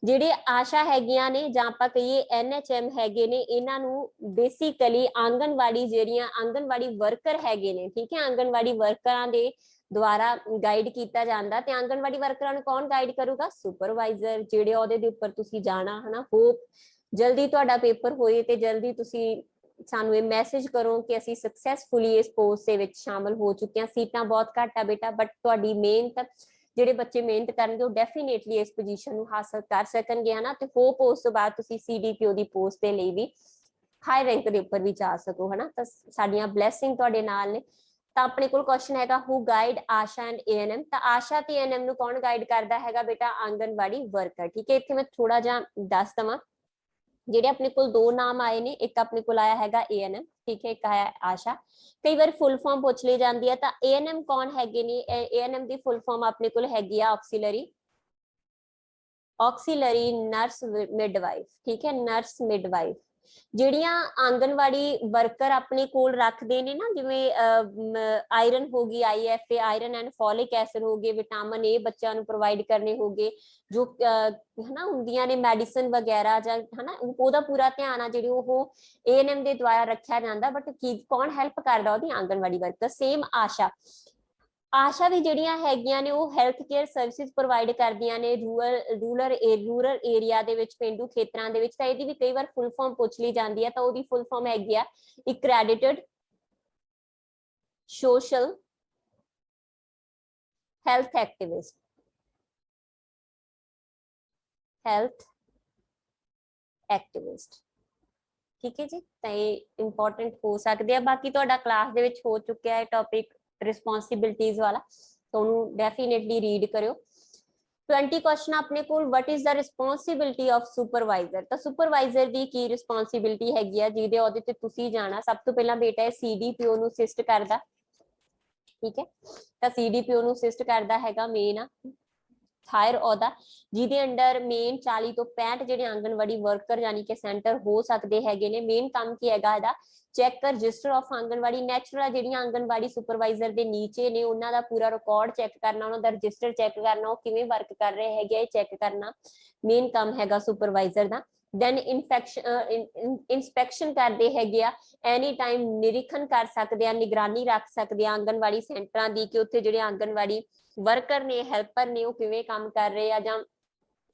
ਜਿਹੜੇ ਆਸ਼ਾ ਹੈਗੀਆਂ ਨੇ ਜਾਂ ਆਪਾਂ ਕਹੀਏ NHM ਹੈਗੇ ਨੇ, ਇਹਨਾਂ ਨੂੰ ਬੇਸਿਕਲੀ ਆਂਗਨਵਾੜੀ ਜਿਹੜੀਆਂ ਆਂਗਨਵਾੜੀ ਵਰਕਰ ਹੈਗੇ ਨੇ, ਠੀਕ ਹੈ, ਆਂਗਨਵਾੜੀ ਵਰਕਰਾਂ ਦੇ ਦੁਆਰਾ ਗਾਈਡ ਕੀਤਾ ਜਾਂਦਾ। ਤੇ ਆਂਗਨਵਾੜੀ ਵਰਕਰਾਂ ਨੂੰ ਕੌਣ ਗਾਈਡ ਕਰੂਗਾ? ਸੁਪਰਵਾਈਜ਼ਰ, ਜਿਹੜੇ ਉਹਦੇ ਦੇ ਉੱਪਰ ਤੁਸੀਂ ਜਾਣਾ ਹਨਾ। ਹੋਪ ਜਲਦੀ ਤੁਹਾਡਾ ਪੇਪਰ ਹੋਏ ਤੇ ਜਲਦੀ ਤੁਸੀਂ ਸਾਨੂੰ ਇਹ ਮੈਸੇਜ ਕਰੋ ਕਿ ਅਸੀਂ ਸਕਸੈਸਫੁਲੀ ਇਸ ਪੋਸਟ ਦੇ ਵਿੱਚ ਸ਼ਾਮਲ ਹੋ ਚੁੱਕੇ ਹਾਂ। ਸੀਟਾਂ ਬਹੁਤ ਘੱਟ ਆ ਬੇਟਾ, ਬਟ ਤੁਹਾਡੀ ਮਿਹਨਤ, ਜਿਹੜੇ ਬੱਚੇ ਮਿਹਨਤ ਕਰਨਗੇ ਉਹ ਡੈਫੀਨੇਟਲੀ ਇਸ ਪੋਜੀਸ਼ਨ ਨੂੰ ਹਾਸਲ ਕਰ ਸਕਣਗੇ ਹਨਾ। ਤੇ ਹੋਪ ਉਸ ਤੋਂ ਬਾਅਦ ਤੁਸੀਂ CDPO ਦੀ ਪੋਸਟ ਦੇ ਲਈ ਵੀ ਹਾਈ ਰੈਂਕ ਦੇ ਉੱਪਰ ਵੀ ਜਾ ਸਕੋ ਹਨਾ। ਤਾਂ ਸਾਡੀਆਂ ਬਲੇਸਿੰਗ ਤੁਹਾਡੇ ਨਾਲ ਨੇ। ਤਾਂ ਆਪਣੇ ਕੋਲ ਕੁਐਸਚਨ ਹੈਗਾ, ਹੂ ਗਾਈਡ ਆਸ਼ਾ ਐਂਡ ANM। ਤਾਂ ਆਸ਼ਾ ਤੇ ANM ਨੂੰ ਕੌਣ ਗਾਈਡ ਕਰਦਾ ਹੈਗਾ ਬੇਟਾ? ਆਂਗਨਵਾੜੀ ਵਰਕਰ। ਠੀਕ ਹੈ, ਇੱਥੇ ਮੈਂ ਥੋੜਾ ਜਿਹਾ ਦੱਸ ਦਵਾਂ। ਜਿਹੜੇ ਆਪਣੇ ਕੋਲ ਦੋ ਨਾਮ ਆਏ ਨੇ, ਇੱਕ ਆਪਣੇ ਕੋਲ ਆਇਆ ਹੈਗਾ ANM, ਠੀਕ ਹੈ, ਇੱਕ ਆਇਆ ਆਸ਼ਾ। ਕਈ ਵਾਰ ਫੁੱਲ ਫਾਰਮ ਪੁੱਛ ਲਈ ਜਾਂਦੀ ਹੈ। ਤਾਂ ANM ਕੌਣ ਹੈਗੇ ਨੇ? ANM ਦੀ ਫੁੱਲ ਫਾਰਮ ਆਪਣੇ ਕੋਲ ਹੈਗੀ ਆ ਆਕਸੀਲਰੀ ਨਰਸ ਮਿਡਵਾਈਫ। ਠੀਕ ਹੈ, ਨਰਸ ਮਿਡਵਾਈਫ। ਜਿਹੜੀਆਂ ਆਂਗਨਵਾੜੀ ਵਰਕਰ ਆਪਣੇ ਕੋਲ ਰੱਖਦੇ ਨੇ ਨਾ, ਜਿਵੇਂ ਆਇਰਨ ਹੋ ਗਈ, IFA iron and folic acid ਹੋ ਗਏ, ਵਿਟਾਮਿਨ A ਬੱਚਿਆਂ ਨੂੰ ਪ੍ਰੋਵਾਈਡ ਕਰਨੇ ਹੋ ਗਏ, ਜੋ ਹਨਾ ਹੁੰਦੀਆਂ ਨੇ ਮੈਡੀਸਨ ਵਗੈਰਾ ਜਾਂ ਹਨਾ, ਉਹਦਾ ਪੂਰਾ ਧਿਆਨ ਆ ਜਿਹੜੀ ਉਹ ANM ਦੇ ਦੁਆਰਾ ਰੱਖਿਆ ਜਾਂਦਾ। ਬਟ ਕੀ ਕੌਣ ਹੈਲਪ ਕਰਦਾ ਉਹਦੀ? ਆਂਗਨਵਾੜੀ ਵਰਕਰ। ਸੇਮ ਆਸ਼ਾ ਵੀ ਜਿਹੜੀਆਂ ਹੈਗੀਆਂ ਨੇ ਉਹ ਹੈਲਥ ਕੇਅਰ ਸਰਵਿਸਿਜ਼ ਪ੍ਰੋਵਾਈਡ ਕਰਦੀਆਂ ਨੇ ਰੂਰਲ ਏਰੀਆ ਦੇ ਵਿੱਚ, ਪੇਂਡੂ ਖੇਤਰਾਂ ਦੇ ਵਿੱਚ। ਤਾਂ ਇਹਦੀ ਵੀ ਕਈ ਵਾਰ ਫੁੱਲ ਫਾਰਮ ਪੁੱਛ ਲਈ ਜਾਂਦੀ ਹੈ। ਤਾਂ ਉਹਦੀ ਫੁੱਲ ਫਾਰਮ ਹੈਗੀ ਆ accredited social health activist, health activist। ਠੀਕ ਹੈ ਜੀ, ਤਾਂ ਇਹ ਇੰਪੋਰਟੈਂਟ ਹੋ ਸਕਦੇ ਆ। ਬਾਕੀ ਤੁਹਾਡਾ ਕਲਾਸ ਦੇ ਵਿੱਚ ਹੋ ਚੁੱਕਿਆ ਹੈ ਟੌਪਿਕ ਰਿਸਪੌਂਸਿਬਿਲਟੀਜ਼ ਵਾਲਾ, ਤਾਂ ਉਹਨੂੰ ਡੈਫੀਨੇਟਲੀ ਰੀਡ ਕਰਿਓ। 20 ਕੁਐਸਚਨ ਆਪਣੇ ਕੋਲ, what is the responsibility of supervisor. ਤਾਂ ਸੁਪਰਵਾਈਜ਼ਰ ਦੀ ਕੀ ਰਿਸਪੌਂਸਿਬਿਲਟੀ ਹੈਗੀ ਆ ਜਿਹਦੇ ਉਹਦੇ ਤੇ ਤੁਸੀਂ ਜਾਣਾ? ਸਭ ਤੋਂ ਪਹਿਲਾਂ ਬੇਟਾ ਇਹ CDPO ਨੂੰ ਅਸਿਸਟ ਕਰਦਾ। ਠੀਕ ਹੈ, ਤਾਂ CDPO ਨੂੰ ਅਸਿਸਟ ਕਰਦਾ ਹੈਗਾ ਮੇਨ ਆ ਹਾਇਰ ਅਹੁਦਾ, ਜਿਹਦੇ ਅੰਡਰ ਮੇਨ 40 ਤੋਂ 65 ਜਿਹੜੇ ਆਂਗਨਵਾੜੀ ਵਰਕਰ ਯਾਨੀ ਕਿ ਸੈਂਟਰ ਹੋ ਸਕਦੇ ਹੈਗੇ ਨੇ। ਮੇਨ ਕੰਮ ਕੀ ਹੈਗਾ ਇਹਦਾ? Check register of anganwadi. Natural ਜਿਹੜੀਆਂ ਆਂਗਨਵਾੜੀ ਸੁਪਰਵਾਈਜ਼ਰ ਦੇ ਨੀਚੇ ਨੇ ਉਹਨਾਂ ਦਾ ਪੂਰਾ ਰਿਕਾਰਡ ਚੈੱਕ ਕਰਨਾ, ਉਹਨਾਂ ਦਾ ਰਜਿਸਟਰ ਚੈੱਕ ਕਰਨਾ, ਉਹ ਕਿਵੇਂ ਵਰਕ ਕਰ ਰਹੇ ਹੈਗੇ ਇਹ ਚੈੱਕ ਕਰਨਾ ਮੇਨ ਕੰਮ ਹੈਗਾ ਸੁਪਰਵਾਈਜ਼ਰ ਦਾ। ਦੈਨ ਇਨਸਪੈਕਸ਼ਨ ਕਰਦੇ ਹੈਗੇ ਆ, ਐਨੀ ਟਾਈਮ ਨਿਰੀਖਣ ਕਰ ਸਕਦੇ ਆ, ਨਿਗਰਾਨੀ ਰੱਖ ਸਕਦੇ ਆ ਆਂਗਨਵਾੜੀ ਸੈਂਟਰਾਂ ਦੀ ਕਿ ਉੱਥੇ ਜਿਹੜੇ ਆਂਗਨਵਾੜੀ ਵਰਕਰ ਨੇ, ਹੈਲਪਰ ਨੇ, ਉਹ ਕਿਵੇਂ ਕੰਮ ਕਰ ਰਹੇ ਆ ਜਾਂ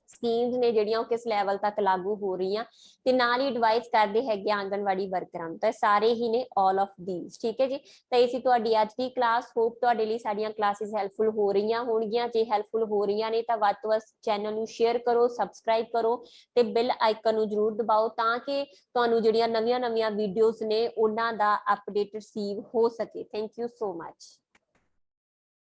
ਸਕੀਮਸ ਨੇ ਜਿਹੜੀਆਂ ਉਹ ਕਿਸ ਲੈਵਲ ਤੱਕ ਲਾਗੂ ਹੋ ਰਹੀਆਂ। ਤੇ ਨਾਲ ਹੀ ਐਡਵਾਈਸ ਕਰਦੇ ਹੈਗੇ ਆਂਗਨਵਾੜੀ ਵਰਕਰਾਂ ਨੂੰ। ਤਾਂ ਸਾਰੇ ਹੀ ਨੇ ਆਲ ਆਫ ਥੀਸ। ਠੀਕ ਹੈ ਜੀ, ਤਾਂ ਇਹ ਸੀ ਤੁਹਾਡੀ ਅੱਜ ਦੀ ਕਲਾਸ। ਹੋਪ ਤੁਹਾਡੇ ਲਈ ਸਾਡੀਆਂ ਕਲਾਸਿਸ ਹੈਲਪਫੁਲ ਹੋ ਰਹੀਆਂ ਹੋਣਗੀਆਂ। ਜੇ ਹੈਲਪਫੁਲ ਹੋ ਰਹੀਆਂ ਨੇ ਤਾਂ ਵੱਧ ਤੋਂ ਵੱਧ ਚੈਨਲ ਨੂੰ ਸ਼ੇਅਰ ਕਰੋ, ਸਬਸਕ੍ਰਾਈਬ ਕਰੋ ਤੇ ਬੈਲ ਆਈਕਨ ਨੂੰ ਜ਼ਰੂਰ ਦਬਾਓ ਤਾਂ ਕਿ ਤੁਹਾਨੂੰ ਜਿਹੜੀਆਂ ਨਵੀਆਂ ਵੀਡੀਓਜ਼ ਨੇ ਉਹਨਾਂ ਦਾ ਅਪਡੇਟ ਰਿਸੀਵ ਹੋ ਸਕੇ। Thank you so much.